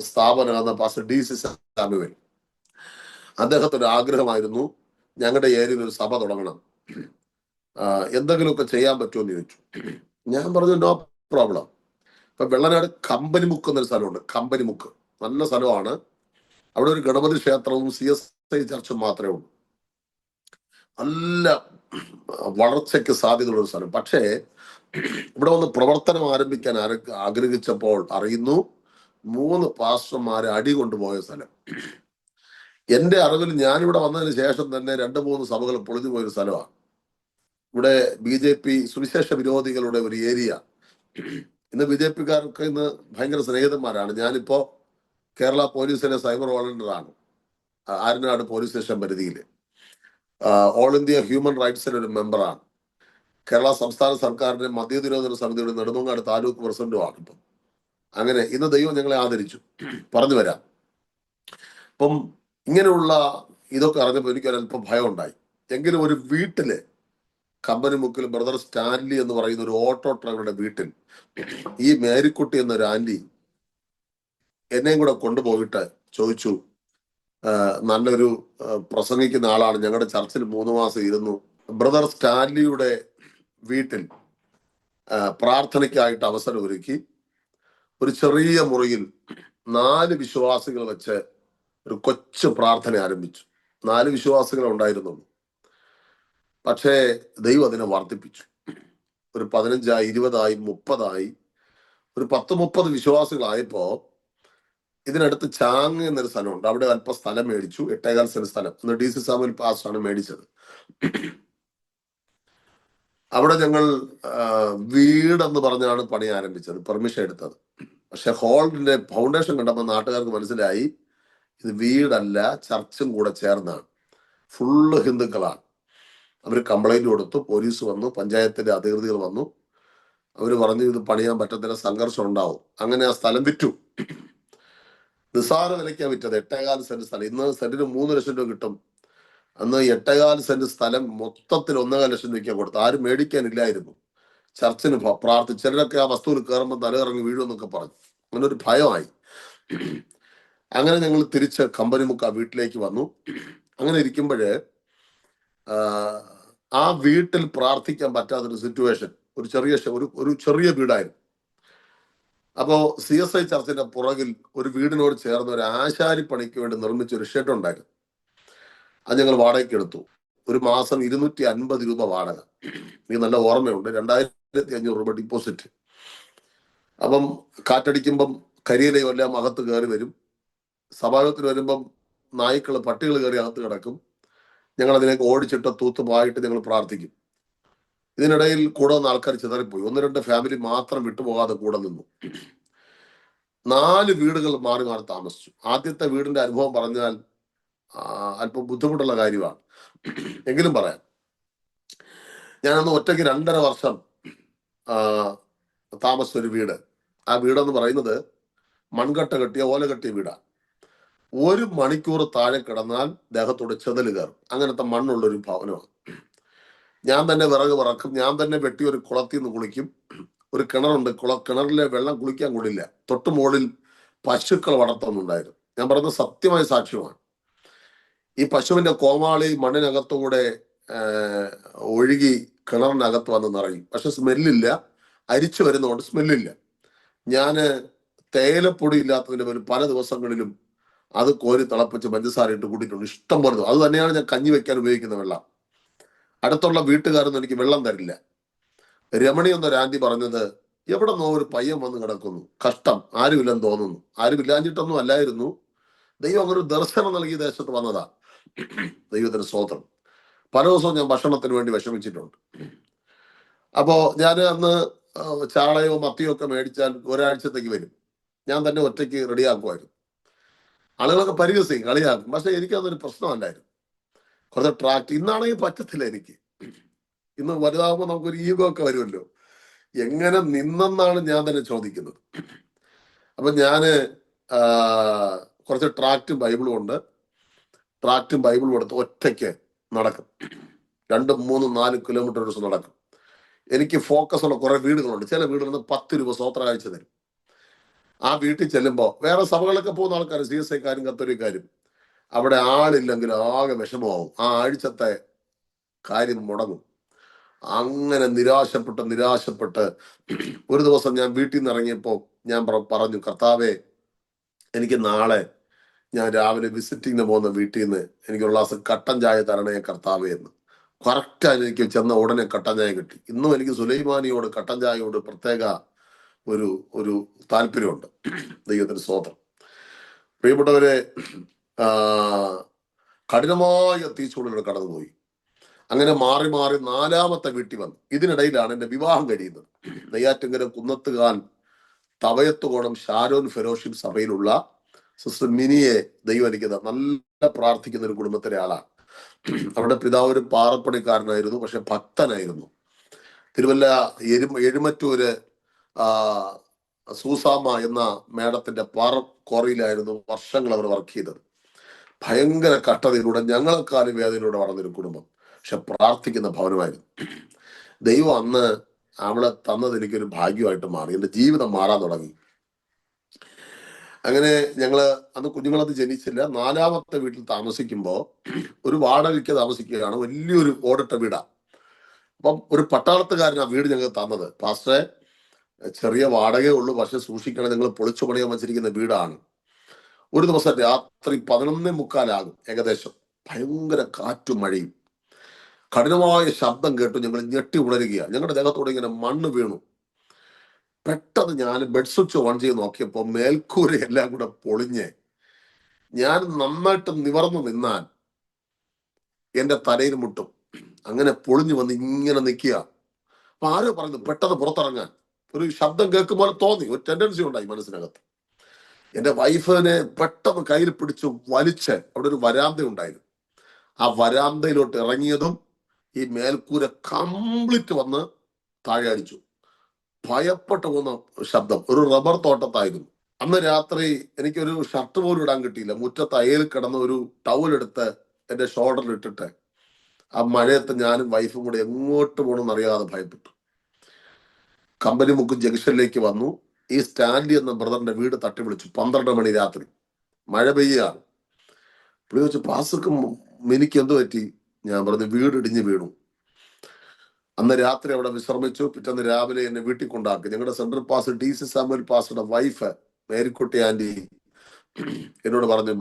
സ്ഥാപനമെന്ന പാസ്റ്റർ DC സാമുവേൽ. അദ്ദേഹത്തിന് ആഗ്രഹമായിരുന്നു ഞങ്ങളുടെ ഏരിയയിൽ ഒരു സഭ തുടങ്ങണം, എന്തെങ്കിലുമൊക്കെ ചെയ്യാൻ പറ്റുമോ എന്ന് ചോദിച്ചു. ഞാൻ പറഞ്ഞു നോ പ്രോബ്ലം. ഇപ്പൊ വെള്ളനാട് കമ്പനിമുക്ക് എന്നൊരു സ്ഥലമുണ്ട്. കമ്പനിമുക്ക് നല്ല സ്ഥലമാണ്. അവിടെ ഒരു ഗണപതി ക്ഷേത്രവും CSI ചർച്ചും മാത്രമേ ഉള്ളൂ. നല്ല വളർച്ചയ്ക്ക് സാധ്യതയുള്ള ഒരു സ്ഥലം. പക്ഷേ ഇവിടെ വന്ന് പ്രവർത്തനം ആരംഭിക്കാൻ ആഗ്രഹിച്ചപ്പോൾ അറിയുന്നു 3 പാസ്റ്റർമാരെ അടി കൊണ്ടുപോയ സ്ഥലം. എന്റെ അറിവിൽ ഞാനിവിടെ വന്നതിന് ശേഷം തന്നെ 2-3 സഭകൾ പൊളിഞ്ഞു പോയൊരു സ്ഥലമാണ്. ഇവിടെ BJP സുവിശേഷ വിരോധികളുടെ ഒരു ഏരിയ. ഇന്ന് BJPക്കാർക്ക് ഇന്ന് ഭയങ്കര സ്നേഹിതന്മാരാണ്. ഞാനിപ്പോ കേരള പോലീസിലെ സൈബർ വോളണ്ടിയറാണ്, ആരനാട് പോലീസ് സ്റ്റേഷൻ പരിധിയിൽ. ഓൾ ഇന്ത്യ ഹ്യൂമൻ റൈറ്റ്സിന്റെ ഒരു മെമ്പറാണ്. കേരള സംസ്ഥാന സർക്കാരിന്റെ മദ്യനിരോധന സമിതിയുടെ നെടുമങ്ങാട് താലൂക്ക് പ്രസിഡന്റുമാണ് ഇപ്പം. അങ്ങനെ ഇന്ന് ദൈവം ഞങ്ങളെ ആദരിച്ചു. പറഞ്ഞു വരാം. അപ്പം ഇങ്ങനെയുള്ള ഇതൊക്കെ അറിഞ്ഞപ്പോൾ എനിക്കൊരല്പം ഭയം ഉണ്ടായി. എങ്കിലും ഒരു വീട്ടില് കമ്പനിമുക്കിൽ ബ്രദർ സ്റ്റാൻലി എന്ന് പറയുന്ന ഒരു ഓട്ടോ ഡ്രൈവറുടെ വീട്ടിൽ ഈ മേരിക്കുട്ടി എന്നൊരു ആന്റി എന്നെയും കൂടെ കൊണ്ടുപോയിട്ട് ചോദിച്ചു, നല്ലൊരു പ്രസംഗിക്കുന്ന ആളാണ്, ഞങ്ങളുടെ ചർച്ചിൽ 3 മാസം ഇരുന്നു. ബ്രദർ സ്റ്റാൻലിയുടെ വീട്ടിൽ പ്രാർത്ഥനയ്ക്കായിട്ട് അവസരം ഒരുക്കി. ഒരു ചെറിയ മുറിയിൽ 4 വിശ്വാസികൾ വെച്ച് ഒരു കൊച്ചു പ്രാർത്ഥന ആരംഭിച്ചു. 4 വിശ്വാസികൾ ഉണ്ടായിരുന്നുള്ളൂ. പക്ഷേ ദൈവം അതിനെ വർദ്ധിപ്പിച്ചു. ഒരു 15-ആയി, 20-ആയി, 30-ആയി, ഒരു 10-30 വിശ്വാസികളായപ്പോ ഇതിനടുത്ത് ചാങ് എന്നൊരു സ്ഥലമുണ്ട്. അവിടെ അല്പം സ്ഥലം മേടിച്ചു. 8.25 സെന്റ് സ്ഥലം. ഇന്ന് DC സാമുവേൽ പാസ്റ്ററാണ് മേടിച്ചത്. അവിടെ ഞങ്ങൾ വീടെന്ന് പറഞ്ഞാണ് പണി ആരംഭിച്ചത്, പെർമിഷൻ എടുത്തത്. പക്ഷെ ഹോളിന്റെ ഫൗണ്ടേഷൻ കണ്ടപ്പോൾ നാട്ടുകാർക്ക് മനസ്സിലായി ഇത് വീടല്ല, ചർച്ചും കൂടെ ചേർന്നാണ്. ഫുള്ള് ഹിന്ദുക്കളാണ്. അവർ കംപ്ലൈന്റ് കൊടുത്തു. പോലീസ് വന്നു, പഞ്ചായത്തിന്റെ അധികൃതർ വന്നു. അവർ പറഞ്ഞു ഇത് പണിയാൻ പറ്റത്തില്ല, സംഘർഷം ഉണ്ടാവും. അങ്ങനെ ആ സ്ഥലം വിറ്റു. നിസാര വിലയ്ക്കാണ് വിറ്റത്. 8.25 സെന്റ് സ്ഥലം. ഇന്ന് സെന്റിന് 3 ലക്ഷം രൂപ കിട്ടും. അന്ന് 8.25 സെന്റ് സ്ഥലം മൊത്തത്തിൽ 1.25 ലക്ഷം രൂപയ്ക്ക് കൊടുത്തു. ആരും മേടിക്കാനില്ലായിരുന്നു. ചർച്ചിന് പ്രാർത്ഥിച്ചു. ചിലരൊക്കെ ആ വസ്തുവിൽ കയറുമ്പോൾ തലയിറങ്ങി വീഴുമെന്നൊക്കെ പറഞ്ഞു. അങ്ങനെ ഒരു ഭയമായി. അങ്ങനെ ഞങ്ങൾ തിരിച്ച് കമ്പനിമുക്ക് ആ വീട്ടിലേക്ക് വന്നു. അങ്ങനെ ഇരിക്കുമ്പോഴേ ആ വീട്ടിൽ പ്രാർത്ഥിക്കാൻ പറ്റാത്തൊരു സിറ്റുവേഷൻ. ഒരു ചെറിയ വീടായിരുന്നു. അപ്പോ CSI ചർച്ചിന്റെ പുറകിൽ ഒരു വീടിനോട് ചേർന്ന് ഒരു ആശാരിപ്പണിക്ക് വേണ്ടി നിർമ്മിച്ച ഒരു ഷെഡ് ഉണ്ടായിരുന്നു. അത് ഞങ്ങൾ വാടകയ്ക്ക് എടുത്തു. ഒരു മാസം 250 രൂപ വാടക. എനിക്ക് നല്ല ഓർമ്മയുണ്ട്. 2500 രൂപ ഡിപ്പോസിറ്റ്. അപ്പം കാറ്റടിക്കുമ്പം കരിയിലയും എല്ലാം അകത്ത് കയറി വരും. സഭാഗത്തിന് വരുമ്പം നായ്ക്കള്, പട്ടികൾ കയറി അകത്ത് കിടക്കും. ഞങ്ങൾ അതിനേക്ക് ഓടിച്ചിട്ട് തൂത്തുമായിട്ട് ഞങ്ങൾ പ്രാർത്ഥിക്കും. ഇതിനിടയിൽ കൂടെ വന്ന ആൾക്കാർ ചിതറിപ്പോയി. 1-2 ഫാമിലി മാത്രം വിട്ടുപോകാതെ കൂടെ നിന്നു. 4 വീടുകൾ മാറി മാറി താമസിച്ചു. ആദ്യത്തെ വീടിന്റെ അനുഭവം പറഞ്ഞാൽ അല്പം ബുദ്ധിമുട്ടുള്ള കാര്യമാണ്, എങ്കിലും പറയാം. ഞാനന്ന് ഒറ്റയ്ക്ക് 2.5 വർഷം താമസിച്ച ഒരു വീട്. ആ വീടെന്ന് പറയുന്നത് മൺകട്ട കെട്ടിയ, ഓല കെട്ടിയ വീടാണ്. 1 മണിക്കൂർ താഴെ കിടന്നാൽ ദേഹത്തോട് ചെതല് കയറും. അങ്ങനത്തെ മണ്ണുള്ളൊരു ഭവനമാണ്. ഞാൻ തന്നെ വിറക് പറക്കും. ഞാൻ തന്നെ വെട്ടി ഒരു കുളത്തിൽ നിന്ന് കുളിക്കും. ഒരു കിണറുണ്ട്. കിണറിലെ വെള്ളം കുളിക്കാൻ കൊള്ളില്ല. തൊട്ട് മുകളിൽ പശുക്കൾ വളർത്തുന്നുണ്ടായിരുന്നു. ഞാൻ പറയുന്നത് സത്യമായ സാക്ഷ്യമാണ്. ഈ പശുവിന്റെ കോമാളി മണ്ണിനകത്തുകൂടെ ഒഴുകി കിണറിനകത്ത് വന്ന് നിറയും. പക്ഷെ സ്മെല്ലില്ല. അരിച്ചു വരുന്നതുകൊണ്ട് സ്മെല്ലില്ല. ഞാന് തേയിലപ്പൊടി ഇല്ലാത്തതിന്റെ പേരിൽ പല ദിവസങ്ങളിലും അത് കോരി തിളപ്പിച്ച് പഞ്ചസാര ഇട്ട് കൂട്ടിയിട്ടുണ്ട്. ഇഷ്ടം പോലെ. അത് തന്നെയാണ് ഞാൻ കഞ്ഞി വെക്കാൻ ഉപയോഗിക്കുന്ന വെള്ളം. അടുത്തുള്ള വീട്ടുകാരൊന്നും എനിക്ക് വെള്ളം തരില്ല. രമണി എന്നൊരു ആന്റി പറഞ്ഞത്, എവിടെ നിന്നോ ഒരു പയ്യൻ വന്ന് കിടക്കുന്നു, കഷ്ടം, ആരുമില്ലെന്ന് തോന്നുന്നു. ആരുമില്ലാഞ്ഞിട്ടൊന്നും അല്ലായിരുന്നു. ദൈവം അങ്ങനെ ഒരു ദർശനം നൽകിയ ദേശത്ത് വന്നതാ. ദൈവത്തിന് സ്തോത്രം. പല ദിവസവും ഞാൻ ഭക്ഷണത്തിന് വേണ്ടി വിഷമിച്ചിട്ടുണ്ട്. അപ്പോ ഞാൻ അന്ന് ചാളയോ മത്തിയോ ഒക്കെ മേടിച്ചാൽ ഒരാഴ്ചത്തേക്ക് വരും. ഞാൻ തന്നെ ഒറ്റയ്ക്ക് റെഡിയാക്കുമായിരുന്നു. ആളുകളൊക്കെ പരിഹസിക്കും, കളിയാക്കും. പക്ഷെ എനിക്കതൊരു പ്രശ്നമല്ലായിരുന്നു. കുറച്ച് ട്രാക്ട്. ഇന്നാണെങ്കിൽ പറ്റത്തില്ല എനിക്ക്. ഇന്ന് വലുതാകുമ്പോൾ നമുക്കൊരു ഈഗോ ഒക്കെ വരുമല്ലോ. എങ്ങനെ നിന്നെന്നാണ് ഞാൻ തന്നെ ചോദിക്കുന്നത്. അപ്പൊ ഞാന് കുറച്ച് ട്രാക്റ്റും ബൈബിളും ഉണ്ട്. ട്രാക്റ്റും ബൈബിളും എടുത്ത് ഒറ്റയ്ക്ക് നടക്കും. 2, 3, 4 കിലോമീറ്റർ ഒരു ദിവസം നടക്കും. എനിക്ക് ഫോക്കസ് ഉള്ള കുറെ വീടുകളുണ്ട്. ചില വീടുകളിൽ നിന്ന് 10 രൂപ സ്വോത്ര കാഴ്ച തരും. ആ വീട്ടിൽ ചെല്ലുമ്പോൾ വേറെ സഭകളൊക്കെ പോകുന്ന ആൾക്കാർ, CSIക്കാരും കത്തോലിക്കാരും, അവിടെ ആളില്ലെങ്കിൽ ആകെ വിഷമമാവും. ആ ആഴ്ചത്തെ കാര്യം മുടങ്ങും. അങ്ങനെ നിരാശപ്പെട്ട് ഒരു ദിവസം ഞാൻ വീട്ടിൽ നിന്ന് ഇറങ്ങിയപ്പോൾ ഞാൻ പറഞ്ഞു, കർത്താവേ, എനിക്ക് നാളെ ഞാൻ രാവിലെ വിസിറ്റിങ്ങിന് പോകുന്ന വീട്ടിൽ നിന്ന് എനിക്കുള്ള ഗ്ലാസ് കട്ടൻ ചായ തരണേ കർത്താവേ എന്ന്. കറക്റ്റായി എനിക്ക് ചെന്ന ഉടനെ കട്ടൻ ചായ കിട്ടി. ഇന്നും എനിക്ക് സുലൈമാനിയോട് കട്ടൻ ചായയോട് പ്രത്യേക ഒരു ഒരു താല്പര്യമുണ്ട്. ദൈവത്തിന് സ്തോത്രം. പ്രിയപ്പെട്ടവരെ, കഠിനമായ തീച്ചൂടിലൂടെ കടന്നുപോയി. അങ്ങനെ മാറി 4ാമത്തെ വീട്ടിൽ വന്നു. ഇതിനിടയിലാണ് എന്റെ വിവാഹം കഴിയുന്നത്. നെയ്യാറ്റിങ്കര കുന്നത്തുകാൽ തവയത്തുകോണം ഷാരോൻ ഫെലോഷിപ്പ് സഭയിലുള്ള സിസ്റ്റർ മിനിയെ ദൈവം എനിക്ക് നല്ല പ്രാർത്ഥിക്കുന്ന ഒരു കുടുംബത്തിലെ ആളാണ്. അവരുടെ പിതാവ് ഒരു പാറപ്പണിക്കാരനായിരുന്നു, പക്ഷെ ഭക്തനായിരുന്നു. തിരുവല്ല എഴുമറ്റൂര് സൂസാമ എന്ന മേഡത്തിന്റെ പാറ ക്വാറിയിലായിരുന്നു വർഷങ്ങൾ അവർ വർക്ക് ചെയ്തത്. ഭയങ്കര കഷ്ടതയിലൂടെ, ഞങ്ങളെക്കാളും വേദനയിലൂടെ വളർന്നൊരു കുടുംബം, പക്ഷെ പ്രാർത്ഥിക്കുന്ന ഭവനമായിരുന്നു. ദൈവം അന്ന് അവളെ തന്നത് എനിക്കൊരു ഭാഗ്യമായിട്ട് മാറി. എന്റെ ജീവിതം മാറാൻ തുടങ്ങി. അങ്ങനെ ഞങ്ങള് അന്ന് കുഞ്ഞുങ്ങളത് ജനിച്ചില്ല. 4ാമത്തെ വീട്ടിൽ താമസിക്കുമ്പോ ഒരു വാടകയ്ക്ക് താമസിക്കുകയാണ്. വലിയൊരു ഓടിട്ട വീടാ. അപ്പം ഒരു പട്ടാളത്തുകാരൻ ആ വീട് ഞങ്ങൾക്ക് തന്നത്. പാസ്റ്ററെ, ചെറിയ വാടകയേ ഉള്ളൂ, പക്ഷെ സൂക്ഷിക്കണം, ഞങ്ങൾ പൊളിച്ചു പണിയാൻ വെച്ചിരിക്കുന്ന വീടാണ്. ഒരു ദിവസം രാത്രി 11:45 ഏകദേശം, ഭയങ്കര കാറ്റും മഴയും, കഠിനമായ ശബ്ദം കേട്ടു. ഞങ്ങൾ ഞെട്ടി ഉണരുകയാണ്. ഞങ്ങളുടെ ദേഹത്തോടെ ഇങ്ങനെ മണ്ണ് വീണു. പെട്ടെന്ന് ഞാൻ ബെഡ് സ്വിച്ച് ഓൺ ചെയ്ത് നോക്കിയപ്പോൾ മേൽക്കൂര എല്ലാം കൂടെ പൊളിഞ്ഞ് ഞാൻ നന്നായിട്ട് നിവർന്നു നിന്നാൽ എന്റെ തലയിൽ മുട്ടും. അങ്ങനെ പൊളിഞ്ഞു വന്ന് ഇങ്ങനെ നിൽക്കുക. അപ്പൊ ആരോ പറയുന്നു പെട്ടെന്ന് പുറത്തിറങ്ങാൻ. ഒരു ശബ്ദം കേൾക്കുമ്പോൾ തോന്നി, ഒരു ടെൻഡൻസി ഉണ്ടായി മനസ്സിനകത്ത്. എന്റെ വൈഫിനെ പെട്ടെന്ന് കയ്യിൽ പിടിച്ച് വലിച്ച്, അവിടെ ഒരു വരാന്ത ഉണ്ടായിരുന്നു, ആ വരാന്തയിലോട്ട് ഇറങ്ങിയതും ഈ മേൽക്കൂര കംപ്ലീറ്റ് വന്ന് താഴെ അടിച്ചു. ഭയപ്പെട്ടു പോകുന്ന ശബ്ദം. ഒരു റബ്ബർ തോട്ടത്തായിരുന്നു. അന്ന് രാത്രി എനിക്കൊരു ഷർട്ട് പോലും ഇടാൻ കിട്ടിയില്ല. മുറ്റത്ത് അയൽ കിടന്ന ഒരു ടവൽ എടുത്ത് എന്റെ ഷോൾഡറിൽ ഇട്ടിട്ട് ആ മഴയത്ത് ഞാനും വൈഫും കൂടെ എങ്ങോട്ട് പോകണമെന്ന് അറിയാതെ ഭയപ്പെട്ടു. കമ്പനി മുക്ക് ജംഗ്ഷനിലേക്ക് വന്നു. ഈ സ്റ്റാൻലി എന്ന ബ്രദറിന്റെ വീട് തട്ടി വിളിച്ചു. 12 മണി രാത്രി, മഴ പെയ്യുകയാണ്. പുള്ളി വെച്ച്, പാസ്റ്റർക്ക് മിനിക്ക് എന്ത് പറ്റി? ഞാൻ പറഞ്ഞു, വീട് ഇടിഞ്ഞു വീണു. അന്ന് രാത്രി അവിടെ വിശ്രമിച്ചു. പിറ്റേന്ന് രാവിലെ എന്നെ വീട്ടിൽ കൊണ്ടാക്കി. ഞങ്ങളുടെ സെൻട്രൽ പാസ്റ്റർ DC സാമുവൽ പാസ്റ്ററുടെ വൈഫ് മേരിക്കുട്ടി ആന്റി എന്നോട് പറഞ്ഞു,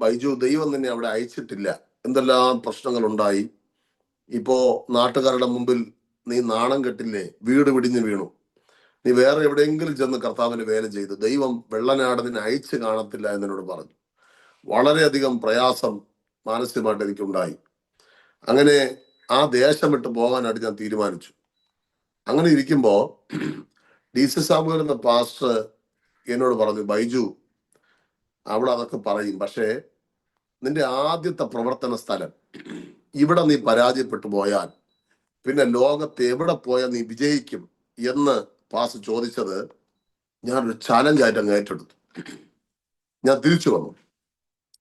ബൈജു ദൈവം നിന്നെ അവിടെ അയച്ചിട്ടില്ല, എന്തെല്ലാം പ്രശ്നങ്ങൾ ഉണ്ടായി. ഇപ്പോ നാട്ടുകാരുടെ മുമ്പിൽ നീ നാണം കെട്ടില്ലേ, വീട് പിടിഞ്ഞു വീണു, നീ വേറെ എവിടെയെങ്കിലും ചെന്ന് കർത്താവിന് വേല ചെയ്തു, ദൈവം വെള്ളനാട് നിന്നെ അയച്ചു കാണത്തില്ല എന്നോട് പറഞ്ഞു. വളരെയധികം പ്രയാസം മാനസികമായിട്ട് എനിക്കുണ്ടായി. അങ്ങനെ ആ ദേശം വിട്ട് പോകാനായിട്ട് ഞാൻ തീരുമാനിച്ചു. അങ്ങനെ ഇരിക്കുമ്പോ DC സാമുവൽ എന്ന പാസ്റ്റർ എന്നോട് പറഞ്ഞു, ബൈജു, അവിടെ അതൊക്കെ പറയും, പക്ഷേ നിന്റെ ആദ്യത്തെ പ്രവർത്തന സ്ഥലം ഇവിടെ നീ പരാജയപ്പെട്ടു പോയാൽ പിന്നെ ലോകത്ത് എവിടെ പോയാൽ നീ വിജയിക്കും എന്ന് പാസ്റ്റർ ചോദിച്ചത് ഞാനൊരു ചാലഞ്ചായിട്ട് അങ്ങ് ഏറ്റെടുത്തു. ഞാൻ തിരിച്ചു വന്നു.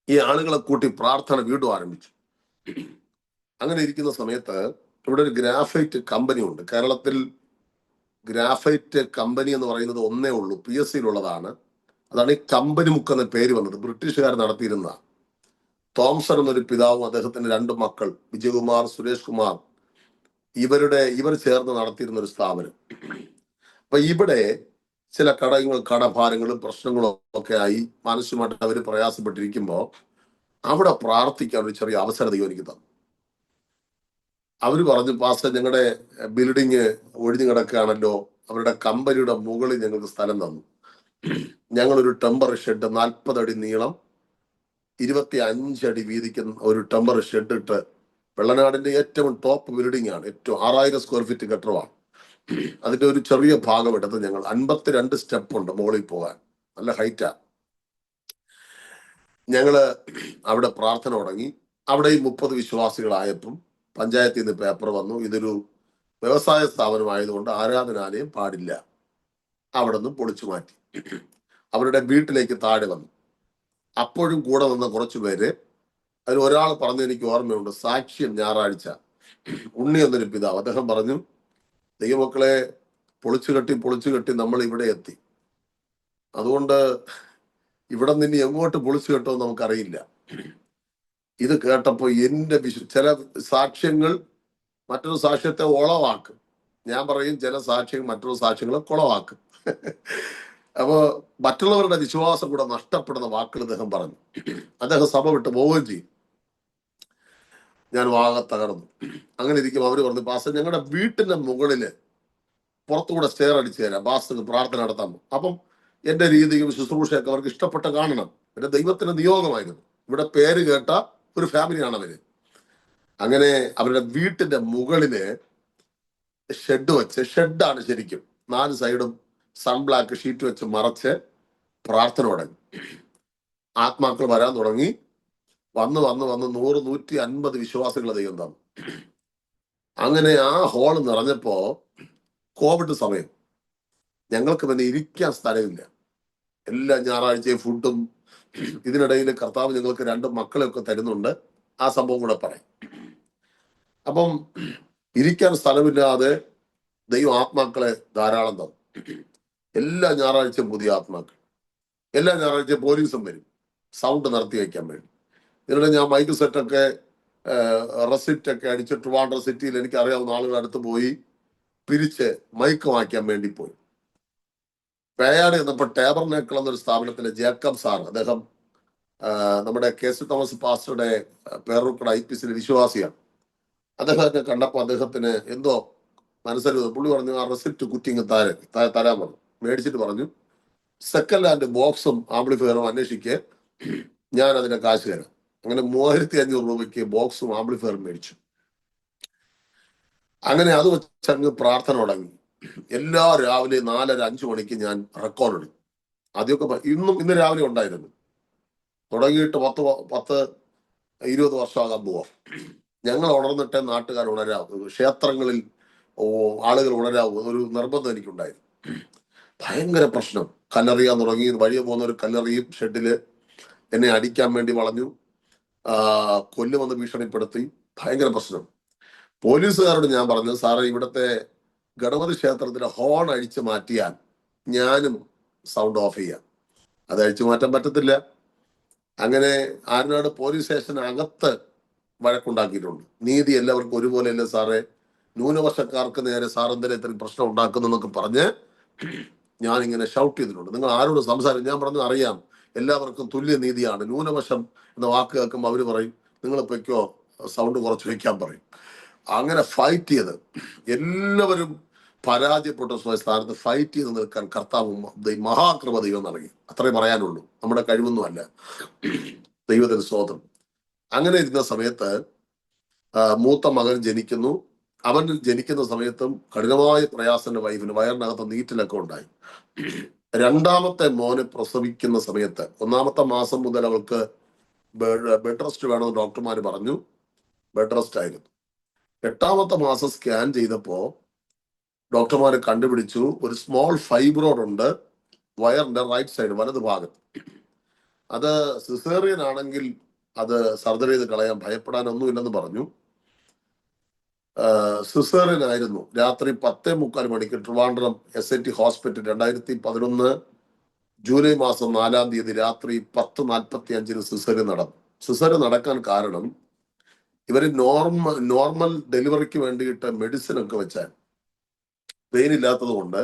ഈ ആളുകളെ കൂട്ടി പ്രാർത്ഥന വീണ്ടും ആരംഭിച്ചു. അങ്ങനെ ഇരിക്കുന്ന സമയത്ത് ഇവിടെ ഒരു ഗ്രാഫൈറ്റ് കമ്പനി ഉണ്ട്. കേരളത്തിൽ ഗ്രാഫൈറ്റ് കമ്പനി എന്ന് പറയുന്നത് ഒന്നേ ഉള്ളൂ, PSCയിലുള്ളതാണ്. അതാണ് ഈ കമ്പനി മുക്ക് എന്ന പേര് വന്നത്. ബ്രിട്ടീഷുകാർ നടത്തിയിരുന്ന തോംസൺ എന്നൊരു പിതാവും അദ്ദേഹത്തിന്റെ 2 മക്കൾ വിജയകുമാർ, സുരേഷ് കുമാർ, ഇവർ ചേർന്ന് നടത്തിയിരുന്ന ഒരു സ്ഥാപനം. അപ്പൊ ഇവിടെ ചില കടഭാരങ്ങളും പ്രശ്നങ്ങളും ഒക്കെ ആയി മാനസികമായിട്ട് അവർ പ്രയാസപ്പെട്ടിരിക്കുമ്പോൾ അവിടെ പ്രാർത്ഥിക്കാൻ ഒരു ചെറിയ അവസരം ദൈവം എനിക്ക് തന്നു. അവര് പറഞ്ഞു, പാസ്റ്റർ, ഞങ്ങളുടെ ബിൽഡിങ് ഒഴിഞ്ഞു കിടക്കുകയാണല്ലോ, അവരുടെ കമ്പനിയുടെ മുകളിൽ ഞങ്ങൾക്ക് സ്ഥലം തന്നു. ഞങ്ങളൊരു ടെമ്പററി ഷെഡ് 40 അടി നീളം 25 അടി വീതിക്കുന്ന ഒരു ടെമ്പററി ഷെഡ് ഇട്ട്, വെള്ളനാടിന്റെ ഏറ്റവും ടോപ്പ് ബിൽഡിംഗ് ആണ്, ഏറ്റവും 6000 സ്ക്വയർ ഫീറ്റ് കെട്ടിടമാണ്. അതിന്റെ ഒരു ചെറിയ ഭാഗം എടുത്ത് ഞങ്ങൾ 52 സ്റ്റെപ്പ് ഉണ്ട് മുകളിൽ പോകാൻ, നല്ല ഹൈറ്റാ. ഞങ്ങള് അവിടെ പ്രാർത്ഥന തുടങ്ങി. അവിടെ 30 വിശ്വാസികളായപ്പം പഞ്ചായത്തിൽ നിന്ന് പേപ്പർ വന്നു, ഇതൊരു വ്യവസായ സ്ഥാപനമായതുകൊണ്ട് ആരാധനാലയം പാടില്ല, അവിടെ നിന്ന് പൊളിച്ചു മാറ്റി. അവരുടെ വീട്ടിലേക്ക് താഴെ വന്നു. അപ്പോഴും കൂടെ നിന്ന കുറച്ചു പേര്, അതിൽ ഒരാൾ പറഞ്ഞു, എനിക്ക് ഓർമ്മയുണ്ട്, സാക്ഷ്യം ഞായറാഴ്ച, ഉണ്ണി എന്നൊരു പിതാവ്, അദ്ദേഹം പറഞ്ഞു, ദൈവമക്കളെ, പൊളിച്ചു കെട്ടി നമ്മൾ ഇവിടെ എത്തി. അതുകൊണ്ട് ഇവിടെ നിന്ന് എങ്ങോട്ട് പൊളിച്ചു കെട്ടോ നമുക്കറിയില്ല. ഇത് കേട്ടപ്പോ എന്റെ ചില സാക്ഷ്യങ്ങൾ മറ്റൊരു സാക്ഷ്യത്തെ ഉളവാക്കും. ഞാൻ പറയും, ചില സാക്ഷ്യങ്ങൾ മറ്റൊരു സാക്ഷ്യങ്ങളെ കുളവാക്കും. അപ്പോ മറ്റുള്ളവരുടെ വിശ്വാസം കൂടെ നഷ്ടപ്പെടുന്ന വാക്കുകൾ അദ്ദേഹം പറഞ്ഞു. അദ്ദേഹം സഭ വിട്ട് പോവുകയും ചെയ്യും. ഞാൻ വാഗ തകർന്നു. അങ്ങനെ ഇരിക്കും അവര് പറഞ്ഞു, പാസ്റ്റർ ഞങ്ങളുടെ വീട്ടിന്റെ മുകളില് പുറത്തുകൂടെ സ്റ്റെയർ അടിച്ചു തരാം, പാസ്റ്റർക്ക് പ്രാർത്ഥന നടത്താൻ. അപ്പം എന്റെ രീതിയും ശുശ്രൂഷയൊക്കെ അവർക്ക് ഇഷ്ടപ്പെട്ട് കാണണം. എന്റെ ദൈവത്തിന്റെ നിയോഗമായിരുന്നു. ഇവിടെ പേര് കേട്ട ഒരു ഫാമിലിയാണ് അവര്. അങ്ങനെ അവരുടെ വീട്ടിന്റെ മുകളില് ഷെഡ് വെച്ച്, ഷെഡാണ് ശരിക്കും, 4 സൈഡും സൺബ്ലാക്ക് ഷീറ്റ് വെച്ച് മറച്ച് പ്രാർത്ഥന തുടങ്ങി. ആത്മാക്കൾ വരാൻ തുടങ്ങി. വന്ന് 100-150 വിശ്വാസികളെ ദൈവം തന്നു. അങ്ങനെ ആ ഹോള് നിറഞ്ഞപ്പോ കോവിഡ് സമയം, ഞങ്ങൾക്ക് പിന്നെ ഇരിക്കാൻ സ്ഥലമില്ല. എല്ലാ ഞായറാഴ്ചയും ഫുഡും, ഇതിനിടയിൽ കർത്താവ് ഞങ്ങൾക്ക് 2 മക്കളെയൊക്കെ തരുന്നുണ്ട്. ആ സംഭവം കൂടെ പറയും. അപ്പം ഇരിക്കാൻ സ്ഥലമില്ലാതെ ദൈവം ആത്മാക്കളെ ധാരാളം തന്നു. എല്ലാ ഞായറാഴ്ചയും പുതിയ ആത്മാക്കൾ. എല്ലാ ഞായറാഴ്ചയും പോലീസും വരും സൗണ്ട് നിർത്തി വയ്ക്കാൻ വേണ്ടി. ഇതിനിടെ ഞാൻ മൈക്ക് സെറ്റൊക്കെ റെസിപ്റ്റ് ഒക്കെ അടിച്ച് ട്രിവാൻഡ്രം സിറ്റിയിൽ എനിക്ക് അറിയാവുന്ന ആളുകളുടെ അടുത്ത് പോയി പിരിച്ച് മൈക്ക് വാങ്ങിക്കാൻ വേണ്ടി പോയി. പേയാട് എന്നപ്പോൾ ടേബർനേക്കിൾ എന്നൊരു സ്ഥാപനത്തിലെ ജേക്കബ് സാർ, അദ്ദേഹം നമ്മുടെ KC തോമസ് പാസ്റ്ററുടെ പേരൂർക്കട IPCയിലെ വിശ്വാസിയാണ്. അദ്ദേഹത്തെ കണ്ടപ്പോൾ അദ്ദേഹത്തിന് എന്തോ മനസ്സിലായത്. പുള്ളി പറഞ്ഞു, ആ റെസിപ്റ്റ് കുറ്റിങ് തരാൻ പറഞ്ഞു. മേടിച്ചിട്ട് പറഞ്ഞു, സെക്കൻഡ് ഹാൻഡ് ബോക്സും ആംപ്ലിഫയറും അന്വേഷിക്ക്, ഞാൻ അതിന്റെ കാശ് തരാം. അങ്ങനെ 3500 രൂപയ്ക്ക് ബോക്സും ആംപ്ലിഫയറും മേടിച്ചു. അങ്ങനെ അത് വെച്ചങ്ങ് പ്രാർത്ഥന തുടങ്ങി. എല്ലാ രാവിലെ 4:30-5 മണിക്ക് ഞാൻ റെക്കോർഡ് എടുക്കും. ആദ്യമൊക്കെ ഇന്ന് രാവിലെ ഉണ്ടായിരുന്നു. തുടങ്ങിയിട്ട് 10-20 വർഷമാകാൻ പോവാം. ഞങ്ങൾ ഉണർന്നിട്ട് നാട്ടുകാർ ഉണരാവൂ, ക്ഷേത്രങ്ങളിൽ ആളുകൾ ഉണരാവൂ, ഒരു നിർബന്ധം എനിക്കുണ്ടായിരുന്നു. ഭയങ്കര പ്രശ്നം. കല്ലെറിയാൻ തുടങ്ങി. വഴിയെ പോകുന്ന ഒരു കല്ലെറിയും ഷെഡില് എന്നെ അടിക്കാൻ വേണ്ടി വളഞ്ഞു, കൊല്ലുമെന്ന് ഭീഷണിപ്പെടുത്തി. ഭയങ്കര പ്രശ്നം. പോലീസുകാരോട് ഞാൻ പറഞ്ഞു, സാറേ ഇവിടുത്തെ ഗണപതി ക്ഷേത്രത്തിലെ ഹോൺ അഴിച്ചു മാറ്റിയാൽ ഞാനും സൗണ്ട് ഓഫ് ചെയ്യാം. അത് അഴിച്ചു മാറ്റാൻ പറ്റത്തില്ല. അങ്ങനെ ആരനാട് പോലീസ് സ്റ്റേഷനകത്ത് വഴക്കുണ്ടാക്കിയിട്ടുണ്ട്. നീതി എല്ലാവർക്കും ഒരുപോലെയല്ലേ സാറേ, ന്യൂനപക്ഷക്കാർക്ക് നേരെ സാറെന്തിനെ ഇത്രയും പ്രശ്നം ഉണ്ടാക്കുന്നു എന്നൊക്കെ പറഞ്ഞ് ഞാനിങ്ങനെ ഷൗട്ട് ചെയ്തിട്ടുണ്ട്. നിങ്ങൾ ആരോട് സംസാരിക്കും? ഞാൻ പറഞ്ഞു, അറിയാം, എല്ലാവർക്കും തുല്യ നീതിയാണ്. ന്യൂനപക്ഷം എന്ന വാക്ക് കേൾക്കുമ്പോൾ അവര് പറയും, നിങ്ങൾ പൊയ്ക്കോ, സൗണ്ട് കുറച്ച് വയ്ക്കാൻ പറയും. അങ്ങനെ ഫൈറ്റ് ചെയ്ത് എല്ലാവരും പരാജയപ്പെട്ട സ്ഥാനത്ത് ഫൈറ്റ് ചെയ്ത് നിൽക്കാൻ കർത്താവ് മഹാകൃപ ദൈവം നൽകി. അത്രേ പറയാനുള്ളൂ. നമ്മുടെ കഴിവൊന്നുമല്ല, ദൈവത്തിന് സ്തോത്രം. അങ്ങനെ ഇരുന്ന സമയത്ത് മൂത്ത മകൻ ജനിക്കുന്നു. അവൻ ജനിക്കുന്ന സമയത്തും കഠിനമായ പ്രയാസന്റെ വൈഫിന് വയറിനകത്ത് നീറ്റിലൊക്കെ ഉണ്ടായി. രണ്ടാമത്തെ മോനെ പ്രസവിക്കുന്ന സമയത്ത് 1-ാമത്തെ മാസം മുതൽ അവൾക്ക് ബെഡ് റെസ്റ്റ് വേണമെന്ന് ഡോക്ടർമാർ പറഞ്ഞു. ബെഡ് റെസ്റ്റ് ആയിരുന്നു. 8-ാമത്തെ മാസം സ്കാൻ ചെയ്തപ്പോ ഡോക്ടർമാർ കണ്ടുപിടിച്ചു, ഒരു സ്മോൾ ഫൈബ്രോഡ് ഉണ്ട് വയറിന്റെ റൈറ്റ് സൈഡ്, വലത് ഭാഗത്ത്. അത് സിസേറിയൻ ആണെങ്കിൽ അത് സർജറി ചെയ്ത് കളയാൻ ഭയപ്പെടാനൊന്നുമില്ലെന്ന് പറഞ്ഞു. സിസേറിയൻ ആയിരുന്നു. രാത്രി 10:45 മണിക്ക് ട്രിവാൻഡ്രം SIT ഹോസ്പിറ്റൽ 2011 ജൂലൈ മാസം 4-ാം തീയതി രാത്രി 10:45 സിസേറിയൻ നടന്നു. സിസേറിയൻ നടക്കാൻ കാരണം ഇവര് നോർമൽ ഡെലിവറിക്ക് വേണ്ടിയിട്ട് മെഡിസിൻ ഒക്കെ വെച്ചാൽ പെയിൻ ഇല്ലാത്തത് കൊണ്ട്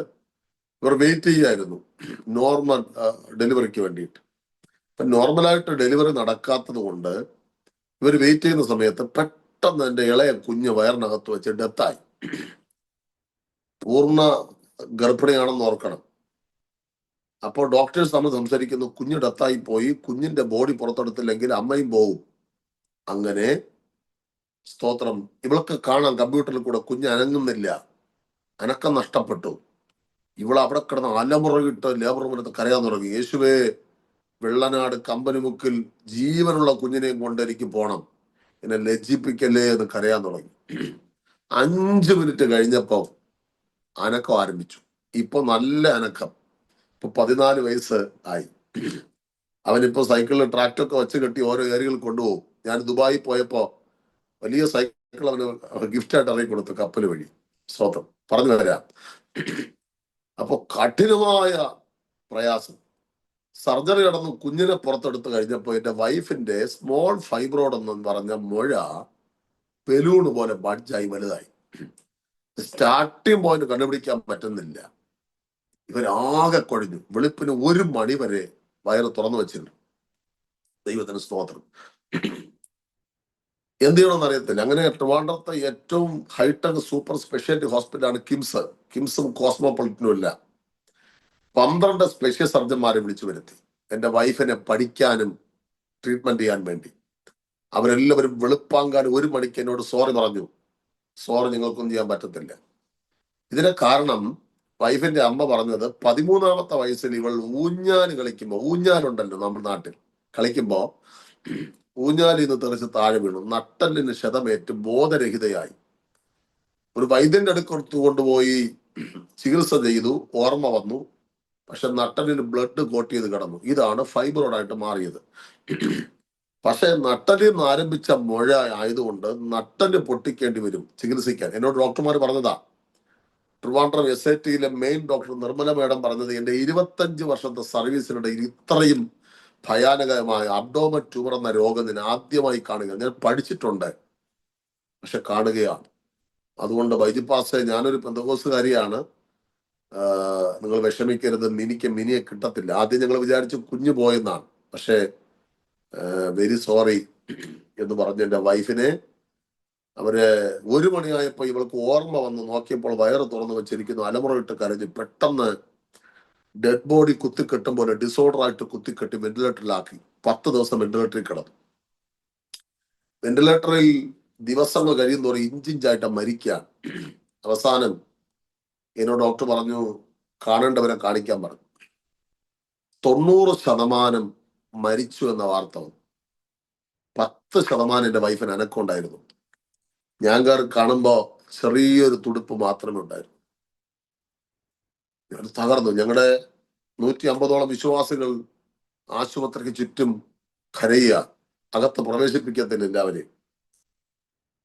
ഇവർ വെയിറ്റ് ചെയ്യായിരുന്നു നോർമൽ ഡെലിവറിക്ക് വേണ്ടിയിട്ട്. ഇപ്പൊ നോർമലായിട്ട് ഡെലിവറി നടക്കാത്തത് കൊണ്ട് ഇവർ വെയിറ്റ് ചെയ്യുന്ന സമയത്ത് പെട്ടെന്ന് എൻ്റെ ഇളയ കുഞ്ഞ് വയറിനകത്ത് വെച്ച് ഡെത്തായി. പൂർണ്ണ ഗർഭിണിയാണെന്ന് ഓർക്കണം. അപ്പോൾ ഡോക്ടേഴ്സ് നമ്മൾ സംസാരിക്കുന്നു, കുഞ്ഞ് ഡെത്തായി പോയി, കുഞ്ഞിന്റെ ബോഡി പുറത്തെടുത്തില്ലെങ്കിൽ അമ്മയും പോവും. അങ്ങനെ സ്തോത്രം, ഇവൾക്ക് കാണാം കമ്പ്യൂട്ടറിൽ കൂടെ കുഞ്ഞ് അനങ്ങുന്നില്ല, അനക്കം നഷ്ടപ്പെട്ടു. ഇവൾ അവിടെ കിടന്ന് അലമുറയിട്ട് ലേബർ റൂമിനകത്ത് കരയാൻ തുടങ്ങി. യേശുവേ, വെള്ളനാട് കമ്പനിമുക്കിൽ ജീവനുള്ള കുഞ്ഞിനെയും കൊണ്ട് എനിക്ക് പോണം, എന്നെ ലജ്ജിപ്പിക്കല്ലേ എന്ന് കരയാൻ തുടങ്ങി. 5 മിനിറ്റ് കഴിഞ്ഞപ്പോ അനക്കം ആരംഭിച്ചു. ഇപ്പൊ നല്ല അനക്കം. ഇപ്പൊ 14 വയസ്സ് ആയി. അവനിപ്പോ സൈക്കിളിൽ ട്രാക്ടറൊക്കെ വെച്ച് കെട്ടി ഓരോ ഏരിയകൾ കൊണ്ടുപോകും. ഞാൻ ദുബായി പോയപ്പോ വലിയ സൈക്കിൾ അവന് ഗിഫ്റ്റായിട്ട് ഇറങ്ങി കൊടുത്തു, കപ്പൽ വഴി. സ്വതം പറഞ്ഞു വരാം. അപ്പൊ കഠിനമായ പ്രയാസം. സർജറി നടന്നു കുഞ്ഞിനെ പുറത്തെടുത്ത് കഴിഞ്ഞപ്പോൾ എന്റെ വൈഫിന്റെ സ്മോൾ ഫൈബ്രോഡ് എന്ന് പറഞ്ഞ മുഴ ബലൂണ് പോലെ ബഡ്ജായി വലുതായി. സ്റ്റാർട്ടിംഗ് പോയിന്റ് കണ്ടുപിടിക്കാൻ പറ്റുന്നില്ല. ഇവരാകെ കൊഴിഞ്ഞു. വെളുപ്പിന് 1 മണി വരെ വയറ് തുറന്നു വെച്ചിരുന്നു. ദൈവത്തിന് സ്തോത്രം. എന്ത് ചെയ്യണമെന്ന് അറിയത്തില്ല. അങ്ങനെ ട്രിവാൻഡ്രത്തെ ഏറ്റവും ഹൈടെക് സൂപ്പർ സ്പെഷ്യാലിറ്റി ഹോസ്പിറ്റലാണ് കിംസും കോസ്മോപൊളിറ്റനും ഇല്ല. 12 സ്പെഷ്യൽ സർജന്മാരെ വിളിച്ചു വരുത്തി എന്റെ വൈഫിനെ പഠിക്കാനും ട്രീറ്റ്മെന്റ് ചെയ്യാൻ വേണ്ടി. അവരെല്ലാവരും വെളുപ്പാങ്കാലം 1 മണിക്ക് എന്നോട് സോറി പറഞ്ഞു. സോറി, നിങ്ങൾക്കൊന്നും ചെയ്യാൻ പറ്റത്തില്ല. ഇതിന് കാരണം വൈഫിന്റെ അമ്മ പറഞ്ഞത് 13ാമത്തെ വയസ്സിൽ ഇവൾ ഊഞ്ഞാല് കളിക്കുമ്പോ, ഊഞ്ഞാലുണ്ടല്ലോ നമ്മുടെ നാട്ടിൽ, കളിക്കുമ്പോ ഊഞ്ഞാലിൽ നിന്ന് തെറിച്ച് താഴെ വീണു. നട്ടലിന് ക്ഷതമേറ്റ് ബോധരഹിതയായി. ഒരു വൈദ്യന്റെ അടുക്കടുത്ത് കൊണ്ടുപോയി ചികിത്സ ചെയ്തു. ഓർമ്മ വന്നു. പക്ഷെ നട്ടലിന് ബ്ലഡ് കോട്ട് ചെയ്ത് കിടന്നു. ഇതാണ് ഫൈബ്രോയിഡായിട്ട് മാറിയത്. പക്ഷെ നട്ടലിൽ നിന്ന് ആരംഭിച്ച മുഴ ആയതുകൊണ്ട് നട്ടല് പൊട്ടിക്കേണ്ടി വരും ചികിത്സിക്കാൻ. എന്നോട് ഡോക്ടർമാർ പറഞ്ഞതാ. ട്രിവാൻഡ്രം SITയിലെ മെയിൻ ഡോക്ടർ നിർമ്മല മേഡം പറഞ്ഞത്, എന്റെ 25 വർഷത്തെ സർവീസിനിടയിൽ ഇത്രയും ഭയാനകമായ അബ്ഡോമൻ ട്യൂമർ എന്ന രോഗം ഞാൻ ആദ്യമായി കാണുക. ഞാൻ പഠിച്ചിട്ടുണ്ട്, പക്ഷെ കാണുകയാണ്. അതുകൊണ്ട് ബൈജിപ്പാസെ, ഞാനൊരു പെന്തക്കോസ്തുകാരിയാണ്, നിങ്ങൾ വിഷമിക്കരുത്, മിനിയെ കിട്ടത്തില്ല. ആദ്യം ഞങ്ങൾ വിചാരിച്ചു കുഞ്ഞു പോയെന്നാണ്. പക്ഷെ വെരി സോറി എന്ന് പറഞ്ഞ് എന്റെ വൈഫിനെ അവര് 1 മണിയായപ്പോ ഇവൾക്ക് ഓർമ്മ വന്ന് നോക്കിയപ്പോൾ വയറ് തുറന്നു വെച്ചിരിക്കുന്നു. അലമുറയിട്ട് കരഞ്ഞ് പെട്ടെന്ന് ഡെഡ് ബോഡി കുത്തിക്കെട്ടും പോലെ ഡിസോർഡർ ആയിട്ട് കുത്തിക്കെട്ടി വെന്റിലേറ്ററിലാക്കി. 10 ദിവസം വെന്റിലേറ്ററിൽ കിടന്നു. വെന്റിലേറ്ററിൽ ദിവസങ്ങൾ കഴിയുന്നതോറും ഇഞ്ചിഞ്ചായിട്ട് മരിക്കുകയാണ്. അവസാനം എന്നോട് ഡോക്ടർ പറഞ്ഞു, കാണേണ്ടവരെ കാണിക്കാൻ പറഞ്ഞു. 90% മരിച്ചു എന്ന വാർത്ത വന്നു. 10% എന്റെ വൈഫിന് അനക്കമുണ്ടായിരുന്നു. ഞാൻ കാണുമ്പോ ചെറിയൊരു തുടുപ്പ് മാത്രമേ ഉണ്ടായിരുന്നു. ഞാൻ തകർന്നു. ഞങ്ങളുടെ 150ഓളം വിശ്വാസികൾ ആശുപത്രിക്ക് ചുറ്റും കരയുക. അകത്ത് പ്രവേശിപ്പിക്കത്തില്ല എല്ലാവരെയും.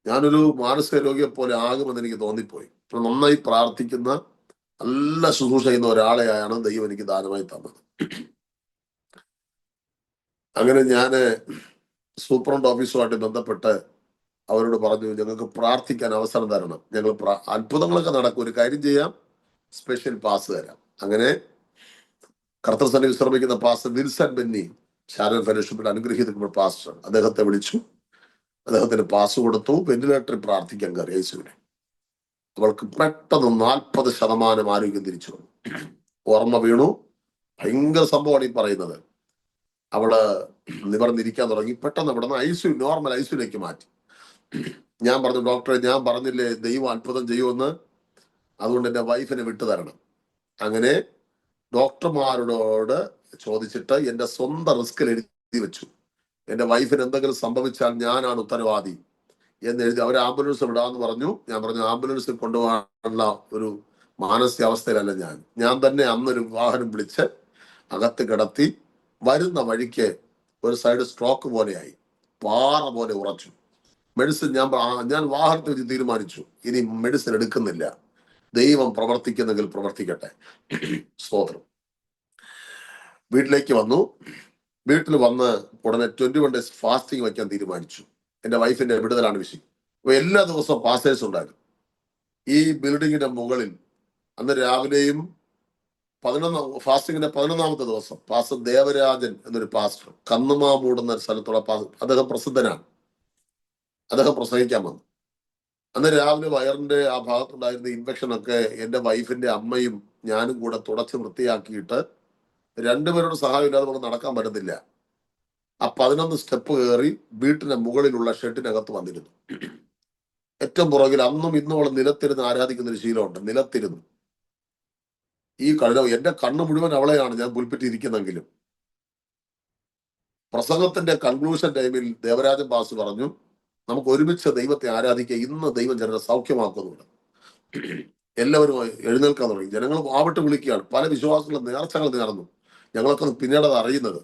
ഞാനൊരു മാനസിക രോഗിയെ പോലെ ആകുമെന്ന് എനിക്ക് തോന്നിപ്പോയി. നന്നായി പ്രാർത്ഥിക്കുന്ന, നല്ല ശുശ്രൂഷ ചെയ്യുന്ന ഒരാളെയാണ് ദൈവം എനിക്ക് ദാനമായി തന്നത്. അങ്ങനെ ഞാന് സൂപ്രണ്ട് ഓഫീസുമായിട്ട് ബന്ധപ്പെട്ട് അവരോട് പറഞ്ഞു, ഞങ്ങൾക്ക് പ്രാർത്ഥിക്കാൻ അവസരം തരണം. ഞങ്ങൾ അത്ഭുതങ്ങളൊക്കെ നടക്കും, ഒരു കാര്യം ചെയ്യാം, സ്പെഷ്യൽ പാസ് തരാം. അങ്ങനെ കർത്തൃസന്നിധിയിൽ വിശ്രമിക്കുന്ന പാസ്റ്റർ വിൽസൺ ബെന്നി, ഷാരോൺ ഫെലോഷിപ്പിൽ അനുഗ്രഹിക്കുന്ന പാസ്റ്റർ, അദ്ദേഹത്തെ വിളിച്ചു. അദ്ദേഹത്തിന് പാസ് കൊടുത്തു. വെന്റിലേറ്ററിൽ പ്രാർത്ഥിക്കാൻ കയറി യേശുവിനെ. അവൾക്ക് പെട്ടെന്ന് 40% ആരോഗ്യം തിരിച്ചു വന്നു. ഓർമ്മ വീണു. ഭയങ്കര സംഭവമാണ് ഈ പറയുന്നത്. അവള് നിവർന്നിരിക്കാൻ തുടങ്ങി. പെട്ടെന്ന് അവിടെ നിന്ന് നോർമൽ ഐസിയുലേക്ക് മാറ്റി. ഞാൻ പറഞ്ഞു, ഡോക്ടറെ, ഞാൻ പറഞ്ഞില്ലേ ദൈവം അത്ഭുതം ചെയ്യുമെന്ന്, അതുകൊണ്ട് എന്റെ വൈഫിനെ വിട്ടുതരണം. അങ്ങനെ ഡോക്ടർമാരോട് ചോദിച്ചിട്ട് എന്റെ സ്വന്തം റിസ്കിൽ എഴുതി വെച്ചു. എന്റെ വൈഫിന് എന്തെങ്കിലും സംഭവിച്ചാൽ ഞാനാണ് ഉത്തരവാദി എന്ന് എഴുതി. അവർ ആംബുലൻസ് വിടാന്ന് പറഞ്ഞു. ഞാൻ പറഞ്ഞു, ആംബുലൻസിൽ കൊണ്ടുപോകാനുള്ള ഒരു മാനസികാവസ്ഥയിലല്ല ഞാൻ തന്നെ അന്നൊരു വാഹനം വിളിച്ച് അകത്ത് കിടത്തി. വരുന്ന വഴിക്ക് ഒരു സൈഡ് സ്ട്രോക്ക് പോലെയായി, പാറ പോലെ ഉറച്ചു. മെഡിസിൻ ഞാൻ വാഹനത്തിൽ വെച്ച് തീരുമാനിച്ചു, ഇനി മെഡിസിൻ എടുക്കുന്നില്ല. ദൈവം പ്രവർത്തിക്കുന്നെങ്കിൽ പ്രവർത്തിക്കട്ടെ. സ്തോത്രം. വീട്ടിലേക്ക് വന്നു. വീട്ടിൽ വന്ന് ഉടനെ 21 days ഫാസ്റ്റിംഗ് വയ്ക്കാൻ തീരുമാനിച്ചു. എന്റെ വൈഫിന്റെ വിടുതലാണ് വിഷയം. അപ്പൊ എല്ലാ ദിവസവും പാസ്റ്റേഴ്സ് ഉണ്ടായിരുന്നു ഈ ബിൽഡിങ്ങിന്റെ മുകളിൽ. അന്ന് രാവിലെയും ഫാസ്റ്റിങ്ങിന്റെ 11ാമത്തെ ദിവസം പാസ്റ്റർ ദേവരാജൻ എന്നൊരു പാസ്റ്റർ, കന്നുമാമൂട് എന്ന സ്ഥലത്തുള്ള പാസ്റ്റർ, അദ്ദേഹം പ്രസിദ്ധനാണ്. അദ്ദേഹം പ്രസംഗിക്കാൻ വന്നു. അന്ന് രാവിലെ വയറിന്റെ ആ ഭാഗത്തുണ്ടായിരുന്ന ഇൻഫെക്ഷൻ ഒക്കെ എന്റെ വൈഫിന്റെ അമ്മയും ഞാനും കൂടെ തുടച്ച് വൃത്തിയാക്കിയിട്ട്, രണ്ടുപേരുടെ സഹായം ഇല്ലാതെ നമുക്ക് നടക്കാൻ പറ്റത്തില്ല. ആ 11 സ്റ്റെപ്പ് കയറി വീട്ടിന്റെ മുകളിലുള്ള ഷെഡിനകത്ത് വന്നിരുന്നു. ഏറ്റവും പുറകിൽ അന്നും ഇന്നും അവൾ നിലത്തിരുന്ന് ആരാധിക്കുന്ന ഒരു ശീലമുണ്ട്. നിലത്തിരുന്നു ഈ എന്റെ കണ്ണ് മുഴുവൻ അവളെയാണ് ഞാൻ പുൽപ്പിറ്റിരിക്കുന്നെങ്കിലും. പ്രസംഗത്തിന്റെ കൺക്ലൂഷൻ ടൈമിൽ ദേവരാജൻ പാസ് പറഞ്ഞു, നമുക്ക് ഒരുമിച്ച് ദൈവത്തെ ആരാധിക്കുക, ഇന്ന് ദൈവം ജനങ്ങളെ സൗഖ്യമാക്കുന്നുണ്ട്. എല്ലാവരും എഴുന്നേൽക്കാൻ തുടങ്ങി. ജനങ്ങൾ ആവട്ട് വിളിക്കുകയാണ്. പല വിശ്വാസങ്ങളും നേർച്ചകൾ നേർന്നു. ഞങ്ങളൊക്കെ പിന്നീട് അത് അറിയുന്നത്.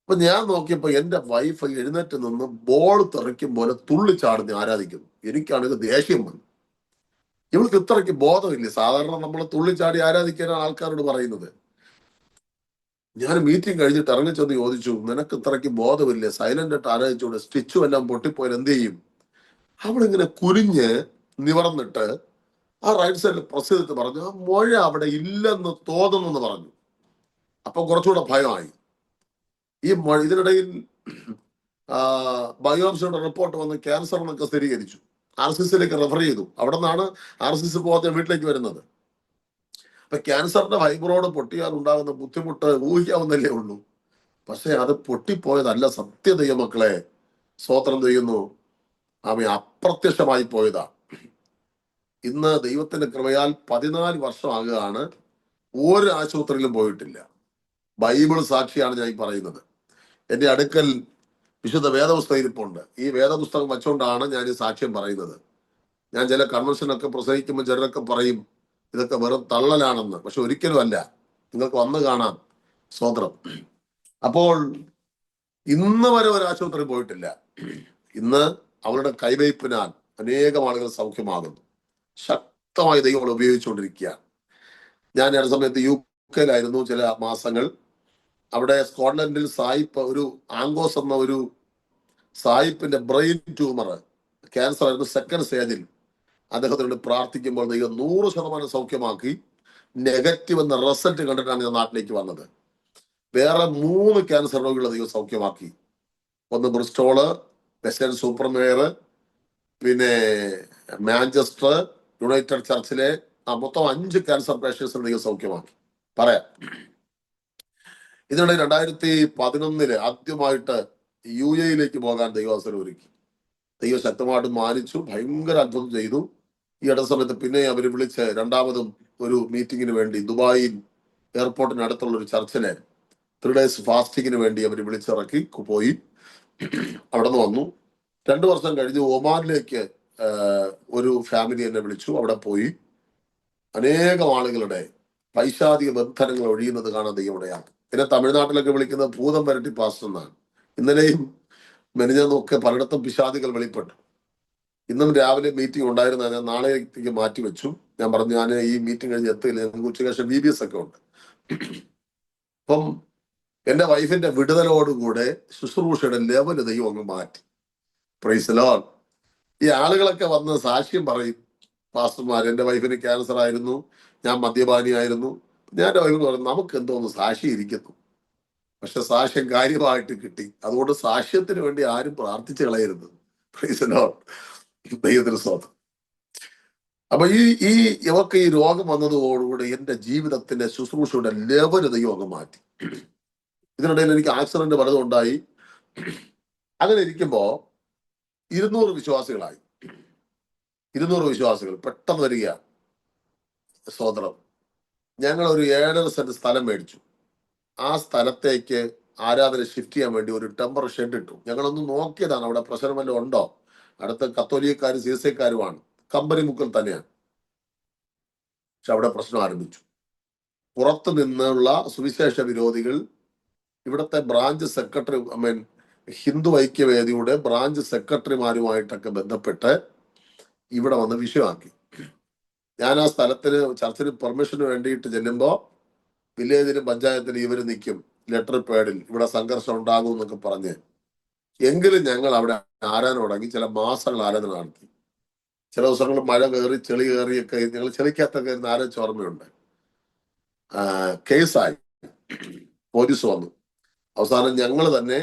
അപ്പൊ ഞാൻ നോക്കിയപ്പോ എന്റെ വൈഫ് എഴുന്നേറ്റ് നിന്ന് ബോൾ തെറിക്കും പോലെ തുള്ളിച്ചാടുന്ന ആരാധിക്കുന്നു. എനിക്കാണെങ്കിൽ ദേഷ്യം വന്നു. ഇവൾക്ക് ഇത്രയ്ക്ക് ബോധമില്ലേ. സാധാരണ നമ്മൾ തുള്ളിച്ചാടി ആരാധിക്കാനാണ് ആൾക്കാരോട് പറയുന്നത്. ഞാൻ മീറ്റിംഗ് കഴിഞ്ഞിട്ട് ഇറങ്ങിച്ചെന്ന് ചോദിച്ചു, നിനക്ക് ഇത്രയ്ക്ക് ബോധമില്ലേ, സൈലന്റ് ആയിട്ട് ആരാധിച്ചോണ്ട് സ്റ്റിച്ചും എല്ലാം പൊട്ടിപ്പോയാൽ എന്ത് ചെയ്യും? അവളിങ്ങനെ കുനിഞ്ഞ് നിവർന്നിട്ട് ആ റൈറ്റ് സൈഡിൽ പ്രസ് ചെയ്തിട്ട് പറഞ്ഞു, ആ മുഴ അവിടെ ഇല്ലെന്ന് തോന്നുന്നു പറഞ്ഞു. അപ്പൊ കുറച്ചുകൂടെ ഭയമായി. ഈ ഇതിനിടയിൽ ബയോപ്സിയുടെ റിപ്പോർട്ട് വന്ന് ക്യാൻസർ എന്നൊക്കെ സ്ഥിരീകരിച്ചു. RCCയിലേക്ക് റെഫർ ചെയ്തു. അവിടെ നിന്നാണ് RCC പോകാതെ വീട്ടിലേക്ക് വരുന്നത്. അപ്പൊ ക്യാൻസറിന്റെ ഫൈബ്രോഡ് പൊട്ടിയാൽ ഉണ്ടാകുന്ന ബുദ്ധിമുട്ട് ഊഹിക്കാവുന്നല്ലേ ഉള്ളൂ. പക്ഷെ അത് പൊട്ടിപ്പോയതല്ല, സത്യദൈവ മക്കളെ, സ്തോത്രം ചെയ്യുന്നു. ആമേ, അപ്രത്യക്ഷമായി പോയതാ. ഇന്ന് ദൈവത്തിന്റെ കൃപയാൽ 14 വർഷമാകുകയാണ്, ഒരു ആശുപത്രിയിലും പോയിട്ടില്ല. ബൈബിൾ സാക്ഷിയാണ് ഞാൻ ഈ പറയുന്നത്. എന്റെ അടുക്കൽ വിശുദ്ധ വേദപുസ്തകം ഇരിപ്പുണ്ട്. ഈ വേദപുസ്തകം വെച്ചുകൊണ്ടാണ് ഞാൻ ഈ സാക്ഷ്യം പറയുന്നത്. ഞാൻ ചില കൺവെൻഷനൊക്കെ പ്രസംഗിക്കുമ്പോൾ ചിലരൊക്കെ പറയും ഇതൊക്കെ വെറും തള്ളലാണെന്ന്. പക്ഷെ ഒരിക്കലും അല്ല. നിങ്ങൾക്ക് വന്ന് കാണാം. സ്തോത്രം. അപ്പോൾ ഇന്ന് വരെ ഒരു ആശുപത്രി പോയിട്ടില്ല. ഇന്ന് അവരുടെ കൈവയ്പിനാൽ അനേകം ആളുകൾ സൗഖ്യമാകുന്നു. ശക്തമായി ദൈവം ഉപയോഗിച്ചുകൊണ്ടിരിക്കുകയാണ്. ഞാൻ ആ സമയത്ത് UK-യിലായിരുന്നു ചില മാസങ്ങൾ. അവിടെ സ്കോട്ട്ലൻഡിൽ സായിപ്പ്, ഒരു ആംഗോസ് എന്ന ഒരു സായിപ്പിന്റെ ബ്രെയിൻ ട്യൂമർ ക്യാൻസർ ആയിരുന്നു, സെക്കൻഡ് സ്റ്റേജിൽ. അദ്ദേഹത്തിനോട് പ്രാർത്ഥിക്കുമ്പോൾ ദൈവം 100% സൗഖ്യമാക്കി. നെഗറ്റീവ് എന്ന റിസൾട്ട് കണ്ടിട്ടാണ് ഞാൻ നാട്ടിലേക്ക് വന്നത്. വേറെ 3 ക്യാൻസർ രോഗികളെ ദൈവം സൗഖ്യമാക്കി. ഒന്ന് ബ്രിസ്റ്റോള്, വെസ്റ്റേൺ സൂപ്പർമെയർ, പിന്നെ മാഞ്ചസ്റ്റർ യുണൈറ്റഡ് ചർച്ചിലെ മൊത്തം 5 ക്യാൻസർ പേഷ്യൻസിനെ ദൈവം സൗഖ്യമാക്കി. പറയാം. ഇതിനിടെ 2011 ആദ്യമായിട്ട് UAE-യിലേക്ക് പോകാൻ ദൈവാവസരം ഒരുക്കി. ദൈവം ശക്തമായിട്ട് മാനിച്ചു, ഭയങ്കര അത്ഭുതം ചെയ്തു. ഈ അടുത്ത സമയത്ത് പിന്നെ അവർ വിളിച്ച് രണ്ടാമതും ഒരു മീറ്റിങ്ങിന് വേണ്ടി ദുബായിൽ എയർപോർട്ടിന് അടുത്തുള്ള ഒരു ചർച്ചിലെ 3 days ഫാസ്റ്റിങ്ങിന് വേണ്ടി അവർ വിളിച്ചിറക്കി പോയി. അവിടെ നിന്ന് വന്നു. 2 വർഷം കഴിഞ്ഞ് ഒമാനിലേക്ക് ഒരു ഫാമിലി എന്നെ വിളിച്ചു. അവിടെ പോയി അനേകം ആളുകളുടെ പൈശാചിക ബന്ധനങ്ങൾ ഒഴിയുന്നത് കാണാൻ ദൈവമുടെയാണ്. പിന്നെ തമിഴ്നാട്ടിലൊക്കെ വിളിക്കുന്നത് ഭൂതം വരട്ടി പാസ്റ്റർ എന്നാണ്. ഇന്നലെയും മെനിഞ്ഞൊക്കെ പലയിടത്തും പിശാചികൾ വെളിപ്പെട്ടു. ഇന്നും രാവിലെ മീറ്റിംഗ് ഉണ്ടായിരുന്ന ഞാൻ നാളേക്ക് മാറ്റി വെച്ചു. ഞാൻ പറഞ്ഞു ഞാൻ ഈ മീറ്റിംഗ് കഴിഞ്ഞ് എത്തില്ല, ഞങ്ങൾക്ക് ഉച്ചയ്ക്ക് VBS ഒക്കെ ഉണ്ട്. അപ്പം എന്റെ വൈഫിന്റെ വിടുതലോടുകൂടെ ശുശ്രൂഷയുടെ ലെവല് ദൈവം അങ്ങ് മാറ്റി. Praise the Lord. ഈ ആളുകളൊക്കെ വന്ന് സാക്ഷ്യം പറയും, പാസ്റ്റർമാർ എന്റെ വൈഫിന് ക്യാൻസർ ആയിരുന്നു, ഞാൻ മദ്യപാനിയായിരുന്നു. ഞാൻ എന്റെ വൈഫിന് പറഞ്ഞു നമുക്ക് എന്തോന്ന് സാക്ഷി ഇരിക്കുന്നു. പക്ഷെ സാക്ഷ്യം കാര്യമായിട്ട് കിട്ടി. അതുകൊണ്ട് സാക്ഷ്യത്തിന് വേണ്ടി ആരും പ്രാർത്ഥിച്ചു കളയരുത്. Praise the Lord. ദൈവത്തിന് സ്തോത്രം. അപ്പൊ ഇവർക്ക് ഈ രോഗം വന്നതോടുകൂടി എന്റെ ജീവിതത്തിന്റെ ശുശ്രൂഷയുടെ ലെവല് ദൈവം അങ്ങ് മാറ്റി. ഇതിനിടയിൽ എനിക്ക് ആക്സിഡന്റ് പലതും ഉണ്ടായി. അങ്ങനെ ഇരിക്കുമ്പോ 200 വിശ്വാസികളായി. 200 വിശ്വാസികൾ പെട്ടെന്ന് വരിക. സ്തോത്രം. ഞങ്ങൾ ഒരു 7.5 സെന്റ് സ്ഥലം മേടിച്ചു. ആ സ്ഥലത്തേക്ക് ആരാധന ഷിഫ്റ്റ് ചെയ്യാൻ വേണ്ടി ഒരു ടെമ്പർ ഷെഡ് ഇട്ടു. ഞങ്ങളൊന്ന് നോക്കിയതാണ് അവിടെ പ്രശ്നം വല്ലതും ഉണ്ടോ. അടുത്ത കത്തോലിക്കക്കാരും CSIക്കാരുമാണ്, കമ്പനി മുക്കിൽ തന്നെയാണ്. പക്ഷെ അവിടെ പ്രശ്നം ആരംഭിച്ചു. പുറത്തു നിന്നുള്ള സുവിശേഷ വിരോധികൾ ഇവിടുത്തെ ബ്രാഞ്ച് സെക്രട്ടറി, ഹിന്ദു ഐക്യവേദിയുടെ ബ്രാഞ്ച് സെക്രട്ടറിമാരുമായിട്ടൊക്കെ ബന്ധപ്പെട്ട് ഇവിടെ വന്ന് വിഷയമാക്കി. ഞാൻ ആ സ്ഥലത്തിന് ചർച്ചിന് പെർമിഷന് വേണ്ടിയിട്ട് ചെല്ലുമ്പോ വില്ലേജിലും പഞ്ചായത്തിലും ഇവർ നിൽക്കും ലെറ്റർ പേഡിൽ, ഇവിടെ സംഘർഷം ഉണ്ടാകും എന്നൊക്കെ പറഞ്ഞ്. എങ്കിലും ഞങ്ങൾ അവിടെ ആരാധന തുടങ്ങി. ചില മാസങ്ങൾ ആരാധന നടത്തി. ചില ദിവസങ്ങൾ മഴ കയറി ചെളി കയറിയൊക്കെ ഞങ്ങൾ ചെളിക്കകത്തൊക്കെ ഇരുന്ന് ആലോചിച്ച ഓർമ്മയുണ്ട്. കേസായി, പോലീസ് വന്നു. അവസാനം ഞങ്ങൾ തന്നെ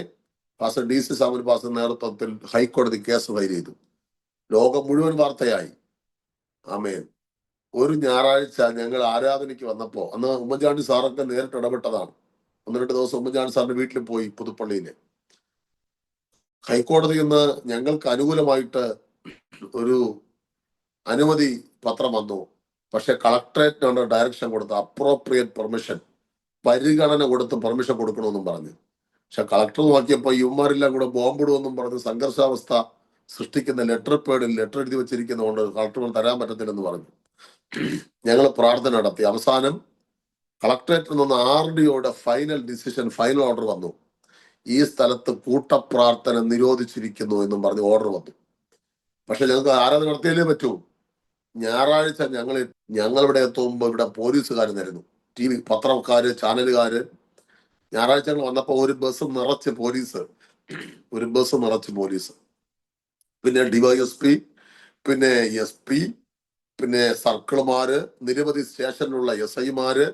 പാസ്റ്റർ DC സാമുൽ പാസ്റ്റർ നേതൃത്വത്തിൽ ഹൈക്കോടതി കേസ് ഫയൽ ചെയ്തു. ലോകം മുഴുവൻ വാർത്തയായി. ആമേൻ. ഒരു ഞായറാഴ്ച ഞങ്ങൾ ആരാധനയ്ക്ക് വന്നപ്പോ, അന്ന് ഉമ്മൻചാണ്ടി സാറൊക്കെ നേരിട്ട് ഇടപെട്ടതാണ്. 1-2 ദിവസം ഉമ്മൻചാണ്ടി സാറിന്റെ വീട്ടിൽ പോയി പുതുപ്പള്ളിയില്. ഹൈക്കോടതിയിൽ നിന്ന് ഞങ്ങൾക്ക് അനുകൂലമായിട്ട് ഒരു അനുമതി പത്രം വന്നു. പക്ഷെ കളക്ടറേറ്റിനാണ് ഡയറക്ഷൻ കൊടുത്ത അപ്രോപ്രിയേറ്റ് പെർമിഷൻ, പരിഗണന കൊടുത്ത് പെർമിഷൻ കൊടുക്കണമെന്നും പറഞ്ഞു. പക്ഷെ കളക്ടർ നോക്കിയപ്പോ യുവമാരെല്ലാം കൂടെ ബോംബിടുമെന്നും പറഞ്ഞ് സംഘർഷാവസ്ഥ സൃഷ്ടിക്കുന്ന ലെറ്റർ പേഡിൽ ലെറ്റർ എഴുതി വെച്ചിരിക്കുന്നതുകൊണ്ട് കളക്ടർ തരാൻ പറ്റത്തില്ലെന്ന് പറഞ്ഞു. ഞങ്ങൾ പ്രാർത്ഥന നടത്തി. അവസാനം കളക്ടറേറ്റിൽ നിന്ന് RDOയുടെ ഫൈനൽ ഡിസിഷൻ, ഫൈനൽ ഓർഡർ വന്നു. ഈ സ്ഥലത്ത് കൂട്ടപ്രാർത്ഥന നിരോധിച്ചിരിക്കുന്നു എന്നും പറഞ്ഞ് ഓർഡർ വന്നു. പക്ഷെ ഞങ്ങൾക്ക് ആരാധന നടത്തിയാലേ പറ്റൂ. ഞായറാഴ്ച ഞങ്ങളിവിടെ എത്തുമ്പോൾ ഇവിടെ പോലീസുകാർ നിരന്നു. TV പത്രക്കാര്, ചാനലുകാര്. ഞായറാഴ്ച വന്നപ്പോ ഒരു ബസ് നിറച്ച് പോലീസ്, ഒരു ബസ് നിറച്ച് പോലീസ്. പിന്നെ DYSP, പിന്നെ SP, പിന്നെ സർക്കിളുമാര്, നിരവധി സ്റ്റേഷനിലുള്ള SI മാര്,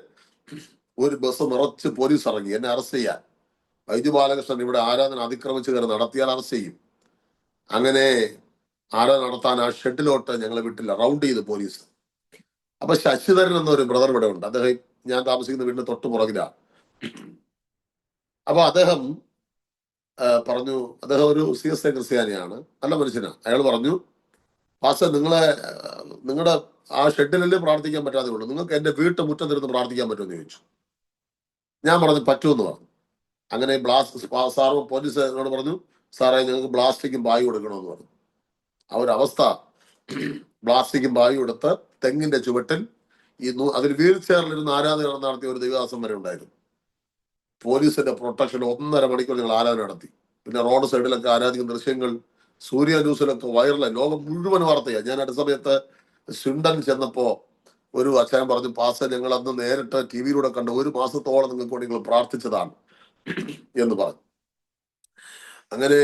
ഒരു ബസ് നിറച്ച് പോലീസ് ഇറങ്ങി എന്നെ അറസ്റ്റ് ചെയ്യാൻ. വൈദ്യു ബാലകൃഷ്ണൻ ഇവിടെ ആരാധന അതിക്രമിച്ച് കയറി നടത്തിയാൽ അറസ്റ്റ് ചെയ്യും. അങ്ങനെ ആരാധന നടത്താൻ ആ ഷെഡിലോട്ട് ഞങ്ങളെ വിട്ടില്ല, റൗണ്ട് ചെയ്ത് പോലീസ്. അപ്പൊ ശശിധരൻ എന്നൊരു ബ്രദർ ഇവിടെ ഉണ്ട്. അദ്ദേഹം ഞാൻ താമസിക്കുന്ന വീടിന് തൊട്ട് പുറകിലാണ്. അപ്പൊ അദ്ദേഹം പറഞ്ഞു, അദ്ദേഹം ഒരു CSA ക്രിസ്ത്യാനിയാണ്, നല്ല മനുഷ്യനാണ്. അയാൾ പറഞ്ഞു, പാസ്റ്റർ നിങ്ങളുടെ ആ ഷെഡിലല്ലേ പ്രാർത്ഥിക്കാൻ പറ്റാതെ ഉള്ളൂ, നിങ്ങൾക്ക് എന്റെ വീട്ടു മുറ്റത്തിരുന്ന് പ്രാർത്ഥിക്കാൻ പറ്റുമെന്ന് ചോദിച്ചു. ഞാൻ പറഞ്ഞു പറ്റുമെന്ന് പറഞ്ഞു. അങ്ങനെ സാറ് പോലീസ് എന്നോട് പറഞ്ഞു, സാറേ ഞങ്ങൾക്ക് പ്ലാസ്റ്റിക്കും ബാഗ് കൊടുക്കണമെന്ന് പറഞ്ഞു. ആ ഒരു അവസ്ഥ, പ്ലാസ്റ്റിക്കും ബാഗ് കൊടുത്ത് തെങ്ങിന്റെ ചുവട്ടിൽ അതിൽ വീൽ ചെയറിലിരുന്ന് ആരാധന നടത്തിയ ഒരു ദൈവദാസം വരെ ഉണ്ടായിരുന്നു. പോലീസിന്റെ പ്രൊട്ടക്ഷൻ 1.5 മണിക്കൂർ ഞങ്ങൾ ആരാധന നടത്തി. പിന്നെ റോഡ് സൈഡിലൊക്കെ ആരാധിക്കുന്ന ദൃശ്യങ്ങൾ സൂര്യ ന്യൂസിലൊക്കെ വൈറലായി, ലോകം മുഴുവൻ വാർത്തയാണ്. ഞാൻ അടുത്ത സമയത്ത് സ്വിൻഡൻ ചെന്നപ്പോ ഒരു അച്ഛൻ പറഞ്ഞു, പാസ്റ്റർ ഞങ്ങൾ അന്ന് നേരിട്ട് TV-യിലൂടെ കണ്ട് 1 മാസത്തോളം നിങ്ങൾക്ക് വേണ്ടി നിങ്ങൾ പ്രാർത്ഥിച്ചതാണ് എന്ന് പറഞ്ഞു. അങ്ങനെ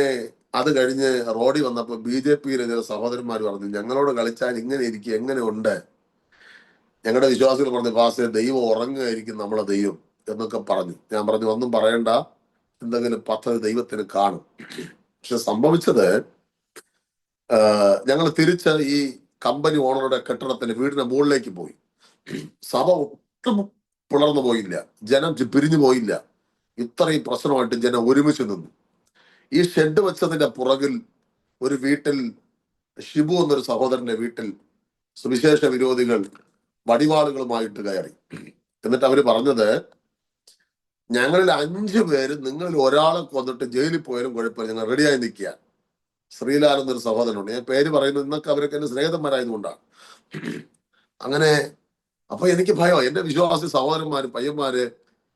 അത് കഴിഞ്ഞ് റോഡിൽ വന്നപ്പോൾ BJP-യിലെ ചില സഹോദരന്മാർ പറഞ്ഞു, ഞങ്ങളോട് കളിച്ചാൽ ഇങ്ങനെ ഇരിക്കും, എങ്ങനെ ഉണ്ട്? ഞങ്ങളുടെ വിശ്വാസികൾ പറഞ്ഞു, പാസ്റ്റർ ദൈവം ഉറങ്ങുകയായിരിക്കും, നമ്മളെ ദൈവം എന്നൊക്കെ പറഞ്ഞു. ഞാൻ പറഞ്ഞു, ഒന്നും പറയണ്ട, എന്തെങ്കിലും പദ്ധതി ദൈവത്തിന് കാണും. പക്ഷെ സംഭവിച്ചത്, ഞങ്ങൾ തിരിച്ച് ഈ കമ്പനി ഓണറുടെ കെട്ടിടത്തിന്റെ വീടിന്റെ മുകളിലേക്ക് പോയി. സഭ ഒട്ടും പിളർന്നു പോയില്ല, ജനം പിരിഞ്ഞു പോയില്ല. ഇത്രയും പ്രശ്നമായിട്ട് ജനം ഒരുമിച്ച് നിന്നു. ഈ ഷെഡ് വെച്ചതിന്റെ പുറകിൽ ഒരു വീട്ടിൽ, ഷിബു എന്നൊരു സഹോദരന്റെ വീട്ടിൽ സുവിശേഷ വിരോധികൾ വടിവാളുകളുമായിട്ട് കയറി. എന്നിട്ട് അവര് പറഞ്ഞത്, ഞങ്ങളിൽ 5 പേര് നിങ്ങളിൽ ഒരാളെ കൊന്നിട്ട് ജയിലിൽ പോയാലും കുഴപ്പമില്ല, ഞങ്ങൾ റെഡിയായി നിൽക്കുക. ശ്രീലാൽ എന്നൊരു സഹോദരനുണ്ട്, ഞാൻ പേര് പറയുന്നത് ഇന്നൊക്കെ അവരൊക്കെ എന്റെ സ്നേഹിതന്മാരായതുകൊണ്ടാണ്. അങ്ങനെ അപ്പൊ എനിക്ക് ഭയം. എന്റെ വിശ്വാസി സഹോദരന്മാര്, പയ്യന്മാര്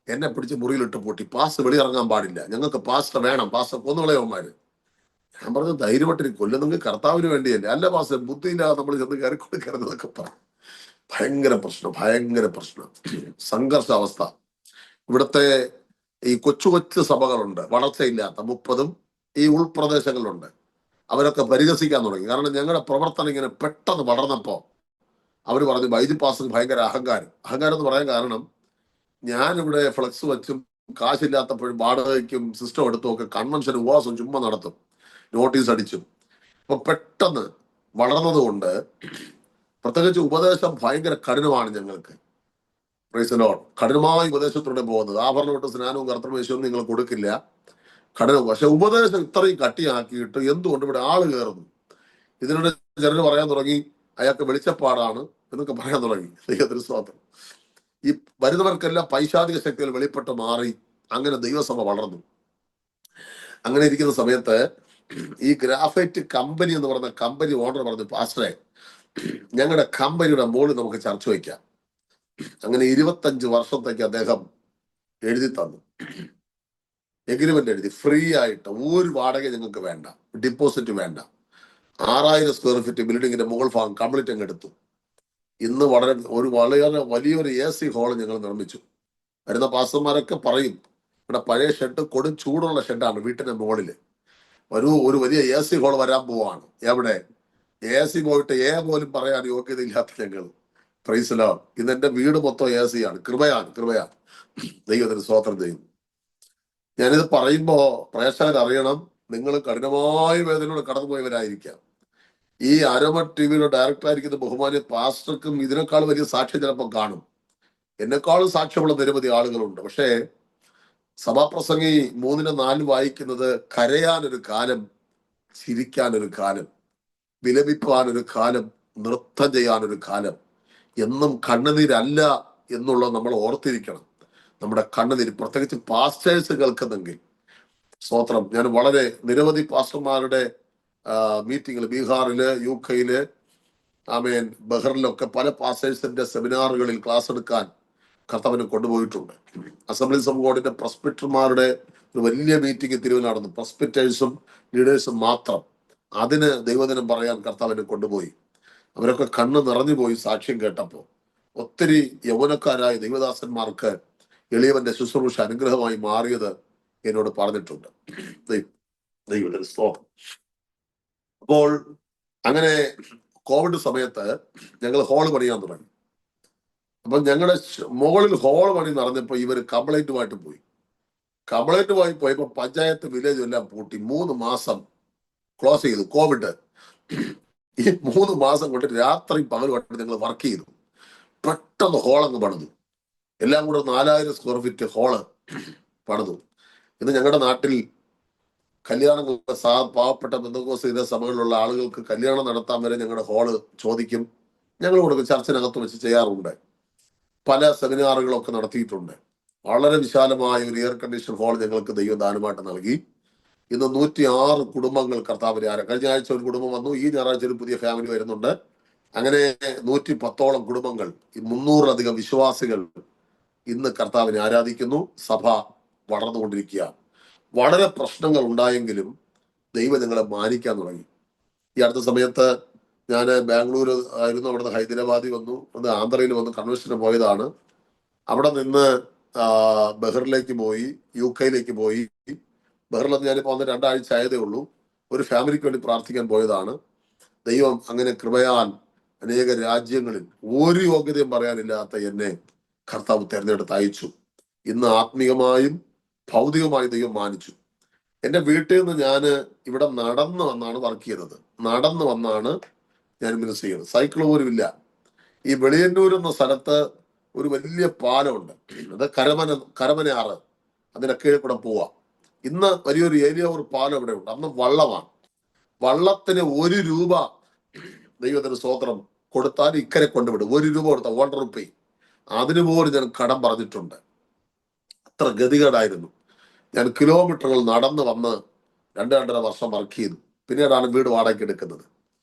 എന്നെ പിടിച്ച് മുറിയിലിട്ട് പൂട്ടി. പാസ്റ്റർ വെളിയിറങ്ങാൻ പാടില്ല, ഞങ്ങൾക്ക് പാസ്റ്റർ വേണം, പാസ്റ്റർ കൊന്നുകളയവന്മാര്. ഞാൻ പറഞ്ഞു, ധൈര്യമായിട്ട് കൊല്ലുന്നെങ്കിൽ കർത്താവിന് വേണ്ടിയല്ലേ. അല്ല പാസ്റ്റർ, ബുദ്ധിയില്ലാതെ നമ്മൾ ചെന്ന് കയറി കൊടുക്കരുതെന്നൊക്കെ പറഞ്ഞു. ഭയങ്കര പ്രശ്നം, സംഘർഷാവസ്ഥ. ഇവിടുത്തെ ഈ കൊച്ചു കൊച്ചു സഭകളുണ്ട്, വളർച്ചയില്ലാത്ത 30 ഈ ഉൾപ്രദേശങ്ങളിലുണ്ട്. അവരൊക്കെ പരിഹസിക്കാൻ തുടങ്ങി. കാരണം ഞങ്ങളുടെ പ്രവർത്തനം ഇങ്ങനെ പെട്ടെന്ന് വളർന്നപ്പോ അവർ പറഞ്ഞു, വൈദ്യു പാസ്റ്റർ ഭയങ്കര അഹങ്കാരം എന്ന് പറയാൻ കാരണം, ഞാനിവിടെ ഫ്ലക്സ് വെച്ചും കാശില്ലാത്തപ്പോഴും വാടകയ്ക്കും സിസ്റ്റം എടുത്തും ഒക്കെ കൺവെൻഷൻ ഉപവാസം ചുമ്മാ നടത്തും, നോട്ടീസ് അടിച്ചും. അപ്പൊ പെട്ടെന്ന് വളർന്നതുകൊണ്ട്, പ്രത്യേകിച്ച് ഉപദേശം ഭയങ്കര കഠിനമാണ് ഞങ്ങൾക്ക്. Praise the Lord. കഠിനമായ ഉപദേശത്തിലൂടെ പോകുന്നത്. ആഭരണം വിട്ട് സ്നാനവും കർത്തൃമേശവും നിങ്ങൾ കൊടുക്കില്ല, കഠിനം. പക്ഷെ ഉപദേശം ഇത്രയും കട്ടിയാക്കിയിട്ട് എന്തുകൊണ്ട് ഇവിടെ ആള് കയറുന്നു? ഇതിനോട് ചിലർ പറയാൻ തുടങ്ങി, അയാൾക്ക് വെളിച്ചപ്പാടാണ് എന്നൊക്കെ പറയാൻ തുടങ്ങി. ദൈവത്തിന് സ്തോത്രം. ഈ വരുന്നവർക്കെല്ലാം പൈശാചിക ശക്തികൾ വെളിപ്പെട്ട് മാറി. അങ്ങനെ ദൈവസഭ വളർന്നു. അങ്ങനെ ഇരിക്കുന്ന സമയത്ത് ഈ ഗ്രാഫൈറ്റ് കമ്പനി എന്ന് പറഞ്ഞ കമ്പനി ഓണർ പറഞ്ഞു, പാസ്റ്ററെ ഞങ്ങളുടെ കമ്പനിയുടെ മുകളിൽ നമുക്ക് ചർച്ച വയ്ക്കാം. അങ്ങനെ 25 വർഷത്തേക്ക് അദ്ദേഹം എഴുതി തന്നു, എഗ്രിമെന്റ് എഴുതി, ഫ്രീ ആയിട്ട്. ഒരു വാടക ഞങ്ങൾക്ക് വേണ്ട, ഡിപ്പോസിറ്റ് വേണ്ട. 6000 സ്ക്വയർ ഫീറ്റ് ബിൽഡിങ്ങിന്റെ മുകൾ ഭാഗം കംപ്ലീറ്റ് അങ്ങ് എടുത്തു. ഇന്ന് വളരെ വലിയൊരു AC ഹോള് ഞങ്ങൾ നിർമ്മിച്ചു. വരുന്ന പാസ്റ്റർമാരൊക്കെ പറയും, ഇവിടെ പഴയ ഷെഡ് കൊടും ചൂടുള്ള ഷെഡാണ് വീട്ടിന്റെ മുകളിൽ. ഒരു വലിയ AC ഹോൾ വരാൻ പോവാണ്. എവിടെ? AC പോയിട്ട് പോലും പറയാൻ യോഗ്യതയില്ലാത്ത ഞങ്ങൾ. Praise the Lord. ഇന്ന് എന്റെ വീട് മൊത്തം AC ആണ്. കൃപയാണ്. ദൈവത്തിന് സ്തോത്രം ചെയ്യുന്നു. ഞാനിത് പറയുമ്പോ പ്രേക്ഷകർ അറിയണം, നിങ്ങൾ കഠിനമായ വേദനയോടെ കടന്നുപോയവരായിരിക്കാം. ഈ അരോമ TV-യുടെ ഡയറക്ടറായിരിക്കുന്ന ബഹുമാന്യ പാസ്റ്റർക്കും ഇതിനേക്കാൾ വലിയ സാക്ഷ്യം ചിലപ്പോൾ കാണും. എന്നെക്കാളും സാക്ഷ്യമുള്ള നിരവധി ആളുകളുണ്ട്. പക്ഷേ സഭാപ്രസംഗി 3-4 വായിക്കുന്നത്, കരയാനൊരു കാലം, ചിരിക്കാനൊരു കാലം, വിലപിപ്പാനൊരു കാലം, നൃത്തം ചെയ്യാനൊരു കാലം. എന്നും കണ്ണുനീരല്ല എന്നുള്ളത് നമ്മൾ ഓർത്തിരിക്കണം. നമ്മുടെ കണ്ണുനീര്, പ്രത്യേകിച്ച് പാസ്റ്റേഴ്സ് കേൾക്കുന്നെങ്കിൽ സ്തോത്രം. ഞാൻ വളരെ നിരവധി പാസ്റ്റർമാരുടെ മീറ്റിങ്ങിൽ, ബീഹാറില്, UK-യില്, ബഹ്റിലൊക്കെ പല പാസ്റ്റേഴ്സിന്റെ സെമിനാറുകളിൽ ക്ലാസ് എടുക്കാൻ കർത്താവിനെ കൊണ്ടുപോയിട്ടുണ്ട്. അസംബ്ലീസ് ഓഫ് ഗോഡിന്റെ പ്രസ്പിറ്റർമാരുടെ ഒരു വലിയ മീറ്റിംഗ് തിരുവല്ല നടന്നു. പ്രസ്പിറ്റേഴ്സും ലീഡേഴ്സും മാത്രം. അതിന് ദൈവദിനം പറയാൻ കർത്താവിനെ കൊണ്ടുപോയി. അവരൊക്കെ കണ്ണ് നിറഞ്ഞു പോയി സാക്ഷ്യം കേട്ടപ്പോൾ. ഒത്തിരി യൗവനക്കാരായ ദൈവദാസന്മാർക്ക് എളിയവന്റെ ശുശ്രൂഷ അനുഗ്രഹമായി മാറിയത് എന്നോട് പറഞ്ഞിട്ടുണ്ട്. ദൈവത്തിന്റെ സ്തോത്രം. അപ്പോൾ അങ്ങനെ കോവിഡ് സമയത്ത് ഞങ്ങൾ ഹോള് പണിയാൻ തുടങ്ങി. അപ്പൊ ഞങ്ങളുടെ മുകളിൽ ഹോള് പണി നടന്നപ്പോ ഇവര് കംപ്ലൈന്റുമായിട്ട് പോയി. കംപ്ലൈന്റുമായി പോയപ്പോ പഞ്ചായത്ത് വില്ലേജ് എല്ലാം പൂട്ടി 3 മാസം ക്ലോസ് ചെയ്തു. കോവിഡ് ഈ 3 മാസം കൊണ്ട് രാത്രി പകലുമായിട്ട് ഞങ്ങൾ വർക്ക് ചെയ്തു. പെട്ടെന്ന് ഹോളങ്ങ് പണിതു. എല്ലാം കൂടെ 4000 സ്ക്വയർ ഫീറ്റ് ഹോള് പണിതു. ഇന്ന് ഞങ്ങളുടെ നാട്ടിൽ കല്യാണങ്ങൾ പാവപ്പെട്ട ബന്ധുക്കോസ് സഭകളിലുള്ള ആളുകൾക്ക് കല്യാണം നടത്താൻ വരെ ഞങ്ങളുടെ ഹോള് ചോദിക്കും. ഞങ്ങൾ കൊടുക്കും, ചർച്ചിനകത്ത് വെച്ച് ചെയ്യാറുണ്ട്. പല സെമിനാറുകളൊക്കെ നടത്തിയിട്ടുണ്ട്. വളരെ വിശാലമായ ഒരു എയർ കണ്ടീഷൻ ഹോൾ ഞങ്ങൾക്ക് ദൈവം ദാനമായിട്ട് നൽകി. ഇന്ന് 106 കുടുംബങ്ങൾ കർത്താവിനെ കഴിഞ്ഞ ആഴ്ച ഒരു കുടുംബം വന്നു, ഈ ഞായറാഴ്ച ഒരു പുതിയ ഫാമിലി വരുന്നുണ്ട്. അങ്ങനെ 110ഓളം കുടുംബങ്ങൾ, 300-ലധികം വിശ്വാസികൾ ഇന്ന് കർത്താവിനെ ആരാധിക്കുന്നു. സഭ വളർന്നുകൊണ്ടിരിക്കുക. വളരെ പ്രശ്നങ്ങൾ ഉണ്ടായെങ്കിലും ദൈവം ഞങ്ങളെ മാനിക്കാൻ തുടങ്ങി. ഈ അടുത്ത സമയത്ത് ഞാൻ ബാംഗ്ലൂർ ആയിരുന്നു, അവിടുന്ന് ഹൈദരാബാദിൽ വന്നു, അത് ആന്ധ്രയിൽ വന്ന് കൺവെൻഷന് പോയതാണ്. അവിടെ നിന്ന് ബഹറിലേക്ക് പോയി, UK പോയി. ബഹറിൽ ഞാനിപ്പോൾ വന്ന് 2 ആഴ്ച ആയതേ ഉള്ളൂ. ഒരു ഫാമിലിക്ക് വേണ്ടി പ്രാർത്ഥിക്കാൻ പോയതാണ്. ദൈവം അങ്ങനെ കൃപയാൽ അനേക രാജ്യങ്ങളിൽ ഒരു യോഗ്യതയും പറയാനില്ലാത്ത എന്നെ കർത്താവ് തെരഞ്ഞെടുത്ത് അയച്ചു. ഇന്ന് ആത്മീയമായും ഭൗതികമായും ദൈവം മാനിച്ചു. എൻ്റെ വീട്ടിൽ നിന്ന് ഞാൻ ഇവിടെ നടന്നു വന്നാണ് വർക്ക് ചെയ്തത്. നടന്നു വന്നാണ് ഞാൻ മിനിസ്റ്റർ ചെയ്യുന്നത്. സൈക്കിൾ പോലും ഇല്ല. ഈ വെളിയന്നൂർ എന്ന സ്ഥലത്ത് ഒരു വലിയ പാലമുണ്ട്, അത് കരമനയാറ്, അതിന്റെ കീഴിൽ കൂടെ പോവാം. ഇന്ന് വലിയൊരു ഏരിയ ഒരു പാലം ഇവിടെ ഉണ്ട്. അന്ന് വള്ളമാണ്. വള്ളത്തിന് 1 രൂപ ദൈവത്തിന് സ്തോത്രം കൊടുത്താൽ ഇക്കരെ കൊണ്ടുവിടും. 1 രൂപ കൊടുത്താൽ 1 റുപ്പി. അതിനു പോലും ഞാൻ കടം പറഞ്ഞിട്ടുണ്ട്. അത്ര ഗതികേടായിരുന്നു. ഞാൻ കിലോമീറ്ററുകൾ നടന്നു വന്ന് 2-2.5 വർഷം വർക്ക് ചെയ്തു. പിന്നീടാണ് വീട് വാടകയ്ക്ക് എടുക്കുന്നത്.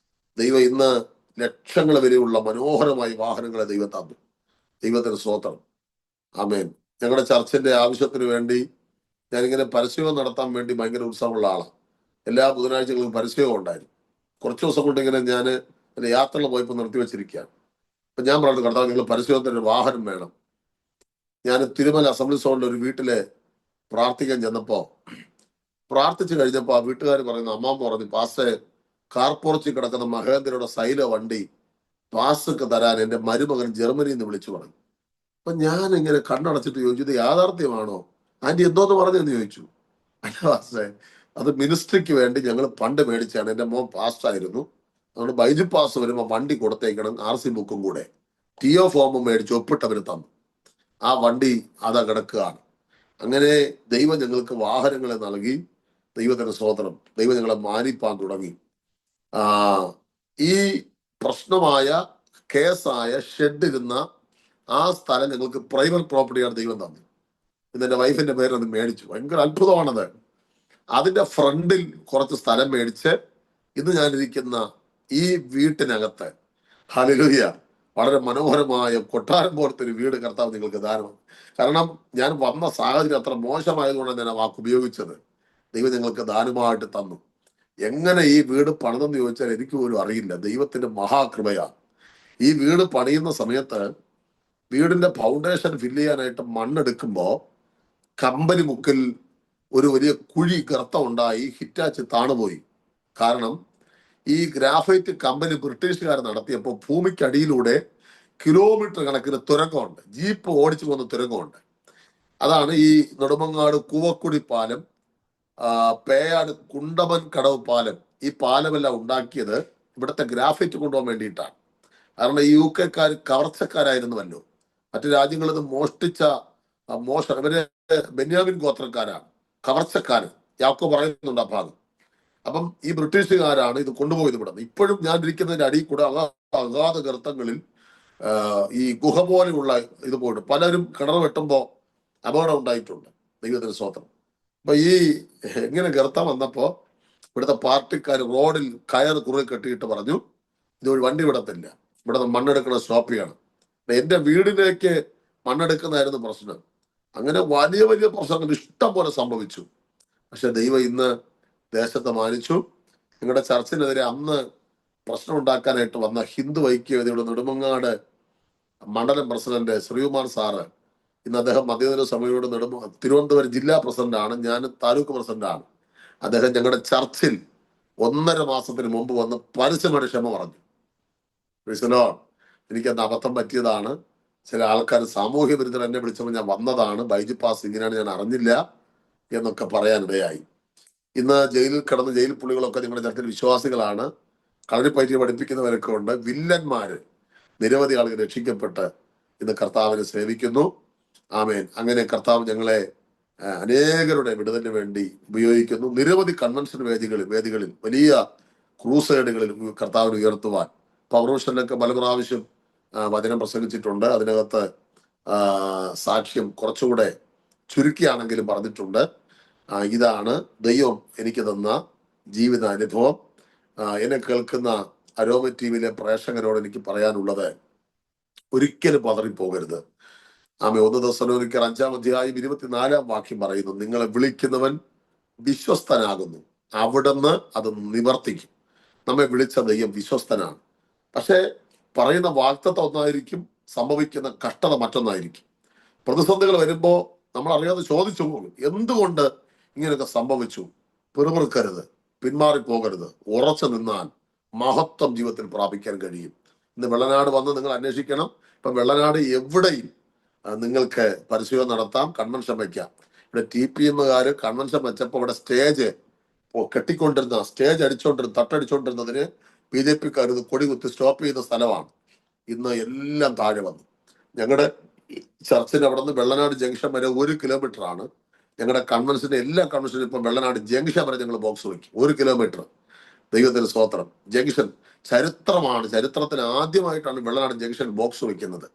ദൈവം ഇന്ന് ലക്ഷങ്ങൾ വരെയുള്ള മനോഹരമായ വാഹനങ്ങളെ ദൈവം തന്നു. ദൈവത്തിന് സ്തോത്രം. ആമേൻ. ഞങ്ങളുടെ ചർച്ചിന്റെ ആവശ്യത്തിന് വേണ്ടി ഞാനിങ്ങനെ പരസ്യവും നടത്താൻ വേണ്ടി ഭയങ്കര ഉത്സാഹമുള്ള ആളാണ്. എല്ലാ ബുധനാഴ്ചകളും പരസ്യവും ഉണ്ടായിരുന്നു. കുറച്ച് ദിവസം കൊണ്ട് ഇങ്ങനെ ഞാൻ എൻ്റെ യാത്രകൾ പോയപ്പോൾ നിർത്തിവെച്ചിരിക്കുകയാണ്. അപ്പൊ ഞാൻ പറഞ്ഞു, കർത്താവ് നിങ്ങൾ പരസ്യത്തിന് ഒരു വാഹനം വേണം. ഞാൻ തിരുമല അസംബ്ലി സോണിൽ ഒരു വീട്ടിലെ പ്രാർത്ഥിക്കാൻ ചെന്നപ്പോ പ്രാർത്ഥിച്ചു കഴിഞ്ഞപ്പോ ആ വീട്ടുകാർ പറയുന്ന അമ്മാമ്മ പറഞ്ഞു, പാസ്റ്റേ കാർപോർച്ചിൽ കിടക്കുന്ന മഹേന്ദ്രയുടെ സൈല വണ്ടി പാസ്ക്ക് തരാൻ എൻ്റെ മരുമകൻ ജർമ്മനിയിൽ നിന്ന് വിളിച്ചു പറഞ്ഞു. അപ്പൊ ഞാൻ ഇങ്ങനെ കണ്ണടച്ചിട്ട് ചോദിച്ചു, ഇത് യാഥാർത്ഥ്യമാണോ ആന്റി, എന്തോന്ന് പറഞ്ഞെന്ന് ചോദിച്ചു. അല്ല പാസ്റ്റേ, അത് മിനിസ്ട്രിക്ക് വേണ്ടി ഞങ്ങൾ പണ്ട് മേടിച്ചാണ്. എൻ്റെ മോൻ പാസ്റ്റ് ആയിരുന്നു, അതുകൊണ്ട് ബൈജു പാസ് വരുമ്പോൾ വണ്ടി കൊടുത്തേക്കണം, RC ബുക്കും കൂടെ TO ഫോമും മേടിച്ച് ഒപ്പിട്ടവർ തന്നു. ആ വണ്ടി അതാ കിടക്കുകയാണ്. അങ്ങനെ ദൈവം ഞങ്ങൾക്ക് വാഹനങ്ങളെ നൽകി. ദൈവത്തിന് സ്തോത്രം. ദൈവം ഞങ്ങളെ മാനിപ്പാൻ തുടങ്ങി. ഈ പ്രശ്നമായ കേസായ ഷെഡിരുന്ന ആ സ്ഥലം ഞങ്ങൾക്ക് പ്രൈവറ്റ് പ്രോപ്പർട്ടിയാണ് ദൈവം തന്നു. ഇന്ന് എൻ്റെ വൈഫിന്റെ പേര് അത് മേടിച്ചു. ഭയങ്കര അത്ഭുതമാണത്. അതിന്റെ ഫ്രണ്ടിൽ കുറച്ച് സ്ഥലം മേടിച്ച് ഇന്ന് ഞാനിരിക്കുന്ന ഈ വീട്ടിനകത്ത്, ഹല്ലേലൂയ, വളരെ മനോഹരമായ കൊട്ടാരം പോലത്തെ ഒരു വീട് കർത്താവ് നിങ്ങൾക്ക് ദാനമാണ്. കാരണം ഞാൻ വന്ന സാഹചര്യം അത്ര മോശമായതുകൊണ്ടാണ് ഞാൻ ആ വാക്ക് ഉപയോഗിച്ചത്. ദൈവം ഞങ്ങൾക്ക് ദാനമായിട്ട് തന്നു. എങ്ങനെ ഈ വീട് പണിതെന്ന് ചോദിച്ചാൽ എനിക്ക് പോലും അറിയില്ല. ദൈവത്തിന്റെ മഹാകൃപയാണ്. ഈ വീട് പണിയുന്ന സമയത്ത് വീടിന്റെ ഫൗണ്ടേഷൻ ഫില്ല് ചെയ്യാനായിട്ട് മണ്ണെടുക്കുമ്പോൾ കമ്പനി മുക്കിൽ ഒരു വലിയ കുഴി ഗർത്തം ഉണ്ടായി, ഹിറ്റാച്ച് താണുപോയി. കാരണം ഈ ഗ്രാഫൈറ്റ് കമ്പനി ബ്രിട്ടീഷുകാർ നടത്തിയപ്പോൾ ഭൂമിക്കടിയിലൂടെ കിലോമീറ്റർ കണക്കിന് തുരങ്കമുണ്ട്, ജീപ്പ് ഓടിച്ചു പോകുന്ന തുരങ്കമുണ്ട്. അതാണ് ഈ നെടുമങ്ങാട് കൂവക്കുടി പാലം, പേയാട് കുണ്ടമൻ കടവ് പാലം. ഈ പാലമെല്ലാം ഉണ്ടാക്കിയത് ഇവിടുത്തെ ഗ്രാഫൈറ്റ് കൊണ്ടുപോകാൻ വേണ്ടിയിട്ടാണ്. കാരണം ഈ UK കവർച്ചക്കാരായിരുന്നുവല്ലോ. മറ്റു രാജ്യങ്ങളിൽ നിന്ന് മോഷ്ടിച്ച ഇവര് ബെന്യാമിൻ ഗോത്രക്കാരാണ്, കവർച്ചക്കാര്. യാക്കോബ് പറയുന്നുണ്ട് ആ ഭാഗം. അപ്പം ഈ ബ്രിട്ടീഷുകാരാണ് ഇത് കൊണ്ടുപോയത് ഇവിടെ. ഇപ്പോഴും ഞാൻ ഇരിക്കുന്നതിന്റെ അടിയിൽ കൂടെ അഗാധ ഗർത്തങ്ങളിൽ ഈ ഗുഹ പോലെയുള്ള ഇത് പോയിട്ട് പലരും കിണർ വെട്ടുമ്പോൾ അപകടം ഉണ്ടായിട്ടുണ്ട്. ദൈവത്തിന് സ്തോത്രം. അപ്പൊ ഈ ഇങ്ങനെ ഗർത്തം വന്നപ്പോ ഇവിടുത്തെ പാർട്ടിക്കാർ റോഡിൽ കയർ കുറെ കെട്ടിയിട്ട് പറഞ്ഞു, ഇതൊരു വണ്ടി വിടത്തില്ല, ഇവിടെ മണ്ണെടുക്കണ സ്റ്റോപ്പ് ചെയ്യണം. എന്റെ വീടിലേക്ക് മണ്ണെടുക്കുന്നതായിരുന്നു പ്രശ്നം. അങ്ങനെ വലിയ വലിയ പ്രശ്നങ്ങൾ ഇഷ്ടം പോലെ സംഭവിച്ചു. പക്ഷെ ദൈവം ഇന്ന് ദേശത്തെ മാനിച്ചു. നിങ്ങളുടെ ചർച്ചിനെതിരെ അന്ന് പ്രശ്നം ഉണ്ടാക്കാനായിട്ട് വന്ന ഹിന്ദു ഐക്യവേദിയുടെ നെടുമങ്ങാട് മണ്ഡലം പ്രസിഡന്റ് ശ്രീകുമാർ സാറ്, ഇന്ന് അദ്ദേഹം മധ്യനിര സഭയുടെ തിരുവനന്തപുരം ജില്ലാ പ്രസിഡന്റാണ്, ഞാൻ താലൂക്ക് പ്രസിഡന്റാണ്. അദ്ദേഹം ഞങ്ങളുടെ ചർച്ചിൽ 1.5 മാസത്തിന് മുമ്പ് വന്ന് പരസ്യമായിട്ട് ക്ഷമ പറഞ്ഞു. എനിക്കന്ന് അബദ്ധം പറ്റിയതാണ്, ചില ആൾക്കാർ സാമൂഹ്യ വിരുദ്ധർ എന്നെ വിളിച്ചപ്പോൾ ഞാൻ വന്നതാണ്, ബൈജിപ്പാസ് ഇങ്ങനെയാണ്, ഞാൻ അറിഞ്ഞില്ല എന്നൊക്കെ പറയാനിടയായി. ഇന്ന് ജയിലിൽ കിടന്ന് ജയിൽ പുള്ളികളൊക്കെ ഞങ്ങളുടെ ചർച്ചിൽ വിശ്വാസികളാണ്, കളരിപ്പയറ്റി പഠിപ്പിക്കുന്നവരൊക്കെ ഉണ്ട്. വില്ലന്മാര് നിരവധി ആളുകൾ രക്ഷിക്കപ്പെട്ട് ഇന്ന് കർത്താവിനെ സേവിക്കുന്നു. ആമേൻ. അങ്ങനെ കർത്താവ് ഞങ്ങളെ അനേകരുടെ വിടുതലിന് വേണ്ടി ഉപയോഗിക്കുന്നു. നിരവധി കൺവെൻഷൻ വേദികളിൽ വലിയ ക്രൂസൈഡുകളിൽ കർത്താവിനെ ഉയർത്തുവാൻ പൗർണമിഷനിലൊക്കെ പല പ്രാവശ്യം വചനം പ്രസംഗിച്ചിട്ടുണ്ട്. അതിനകത്ത് സാക്ഷ്യം കുറച്ചുകൂടെ ചുരുക്കിയാണെങ്കിലും പറഞ്ഞിട്ടുണ്ട്. ഇതാണ് ദൈവം എനിക്ക് തന്ന ജീവിതാനുഭവം. എന്നെ കേൾക്കുന്ന അരോമ ടിവിയിലെ പ്രേക്ഷകരോട് എനിക്ക് പറയാനുള്ളത്, ഒരിക്കലും പതറിപ്പോകരുത്. 1 തെസ്സലോനിക്കർ 5-ാം അധ്യായം 24-ാം വാക്യം പറയുന്നു, നിങ്ങളെ വിളിക്കുന്നവൻ വിശ്വസ്തനാകുന്നു, അവിടുന്ന് അത് നിവർത്തിക്കും. നമ്മെ വിളിച്ച ദൈവം വിശ്വസ്തനാണ്. പക്ഷെ പറയുന്ന വാഗ്ദത്തം ഒന്നായിരിക്കും, സംഭവിക്കുന്ന കഷ്ടത മറ്റൊന്നായിരിക്കും. പ്രതിസന്ധികൾ വരുമ്പോ നമ്മൾ അറിയാതെ ചോദിച്ചു പോകും, എന്തുകൊണ്ട് ഇങ്ങനെയൊക്കെ സംഭവിച്ചു? പിറുപിറുക്കരുത്, പിന്മാറിപ്പോകരുത്, ഉറച്ചു നിന്നാൽ മഹത്വം ജീവിതത്തിൽ പ്രാപിക്കാൻ കഴിയും. ഇന്ന് വെള്ളനാട് വന്ന് നിങ്ങൾ അന്വേഷിക്കണം. ഇപ്പൊ വെള്ളനാട് എവിടെയും നിങ്ങൾക്ക് പരിശോധന നടത്താം, കൺവെൻഷൻ വയ്ക്കാം. ഇവിടെ TPM-കാര് കൺവെൻഷൻ വെച്ചപ്പോൾ ഇവിടെ സ്റ്റേജ് തട്ടടിച്ചോണ്ടിരുന്നതിന് BJP-ക്കാർ ഇത് കൊടി കുത്തി സ്റ്റോപ്പ് ചെയ്യുന്ന സ്ഥലമാണ്. ഇന്ന് എല്ലാം താഴെ വന്നു. ഞങ്ങളുടെ ചർച്ചിന് അവിടെ നിന്ന് വെള്ളനാട് ജംഗ്ഷൻ വരെ 1 കിലോമീറ്ററാണ്. ഞങ്ങളുടെ കൺവെൻഷന്റെ എല്ലാ കൺവെൻഷനും ഇപ്പം വെള്ളനാട് ജംഗ്ഷൻ വരെ ഞങ്ങൾ ബോക്സ് വയ്ക്കും. 1 കിലോമീറ്റർ. ദൈവത്തിന് സ്തോത്രം. ജംഗ്ഷൻ ചരിത്രമാണ്. ചരിത്രത്തിന് ആദ്യമായിട്ടാണ് വെള്ളനാട് ജംഗ്ഷൻ ബോക്സ് വയ്ക്കുന്നത്.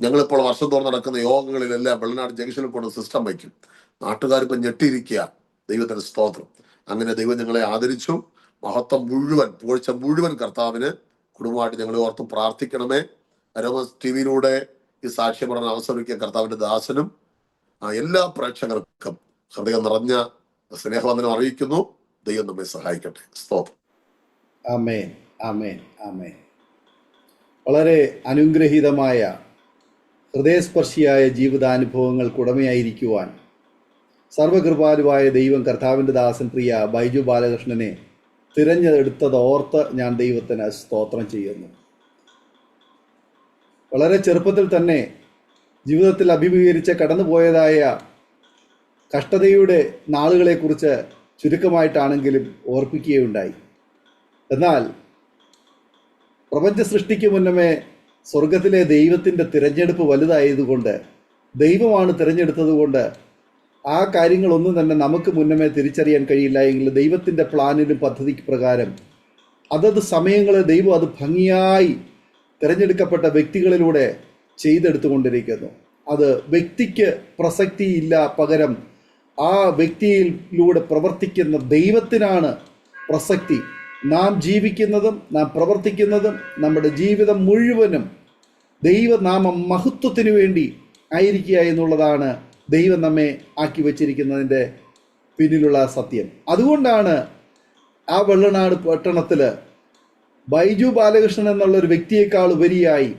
ഞങ്ങളിപ്പോൾ വർഷം തോറും നടക്കുന്ന യോഗങ്ങളിലെല്ലാം വെള്ളനാട് ജംഗ്ഷനിൽ കൊണ്ട് സിസ്റ്റം വയ്ക്കും. നാട്ടുകാരിപ്പം ഞെട്ടിയിരിക്കുക. ദൈവത്തിന് സ്തോത്രം. അങ്ങനെ ദൈവം ഞങ്ങളെ ആദരിച്ചു. മഹത്വം മുഴുവൻ, പുകഴ്ച മുഴുവൻ കർത്താവിന്. കുടുംബമായിട്ട് ഞങ്ങളെ ഓർത്ത് പ്രാർത്ഥിക്കണമേ. അരോമ ടിവിയിലൂടെ ഈ സാക്ഷ്യം പറഞ്ഞ അവസരിക്കുക കർത്താവിന്റെ ദാസനും എല്ലാ പ്രേക്ഷകർക്കും ഹൃദയം നിറഞ്ഞ സ്നേഹവന്ദനം അറിയിക്കുന്നു. ദൈവം നമ്മെ സഹായിക്കട്ടെ. സ്തോത്രം. ആമേൻ, ആമേൻ, ആമേൻ. വളരെ അനുഗ്രഹീതമായ ഹൃദയസ്പർശിയായ ജീവിതാനുഭവങ്ങൾക്ക് ഉടമയായിരിക്കുവാൻ സർവകൃപാലുവായ ദൈവം കർത്താവിൻ്റെ ദാസൻ പ്രിയ ബൈജു ബാലകൃഷ്ണനെ തിരഞ്ഞെടുത്തതോർത്ത് ഞാൻ ദൈവത്തിന് സ്തോത്രം ചെയ്യുന്നു. വളരെ ചെറുപ്പത്തിൽ തന്നെ ജീവിതത്തിൽ അഭിമുഖീകരിച്ച് കടന്നുപോയതായ കഷ്ടതയുടെ നാളുകളെക്കുറിച്ച് ചുരുക്കമായിട്ടാണെങ്കിലും ഓർപ്പിക്കുകയുണ്ടായി. എന്നാൽ പ്രപഞ്ച സൃഷ്ടിക്ക് മുന്നമേ സ്വർഗത്തിലെ ദൈവത്തിൻ്റെ തിരഞ്ഞെടുപ്പ് വലുതായതുകൊണ്ട്, ദൈവമാണ് തിരഞ്ഞെടുത്തതുകൊണ്ട് ആ കാര്യങ്ങളൊന്നും തന്നെ നമുക്ക് മുന്നമേ തിരിച്ചറിയാൻ കഴിയില്ല. എങ്കിൽ ദൈവത്തിൻ്റെ പ്ലാനിലും പദ്ധതിക്ക് പ്രകാരം അതത് സമയങ്ങളിൽ ദൈവം അത് ഭംഗിയായി തിരഞ്ഞെടുക്കപ്പെട്ട വ്യക്തികളിലൂടെ ചെയ്തെടുത്തുകൊണ്ടിരിക്കുന്നു. അത് വ്യക്തിക്ക് പ്രസക്തിയില്ല, പകരം ആ വ്യക്തിയിലൂടെ പ്രവർത്തിക്കുന്ന ദൈവത്തിനാണ് പ്രസക്തി. നാം ജീവിക്കുന്നതും നാം പ്രവർത്തിക്കുന്നതും നമ്മുടെ ജീവിതം മുഴുവനും ദൈവനാമ മഹത്വത്തിനു വേണ്ടി ആയിരിക്കുക എന്നുള്ളതാണ് ദൈവം നമ്മെ ആക്കി വച്ചിരിക്കുന്നതിൻ്റെ പിന്നിലുള്ള സത്യം. അതുകൊണ്ടാണ് ആ വെള്ളനാട് പട്ടണത്തിൽ ബൈജു ബാലകൃഷ്ണൻ എന്നുള്ളൊരു വ്യക്തിയേക്കാൾ ഉപരിയായി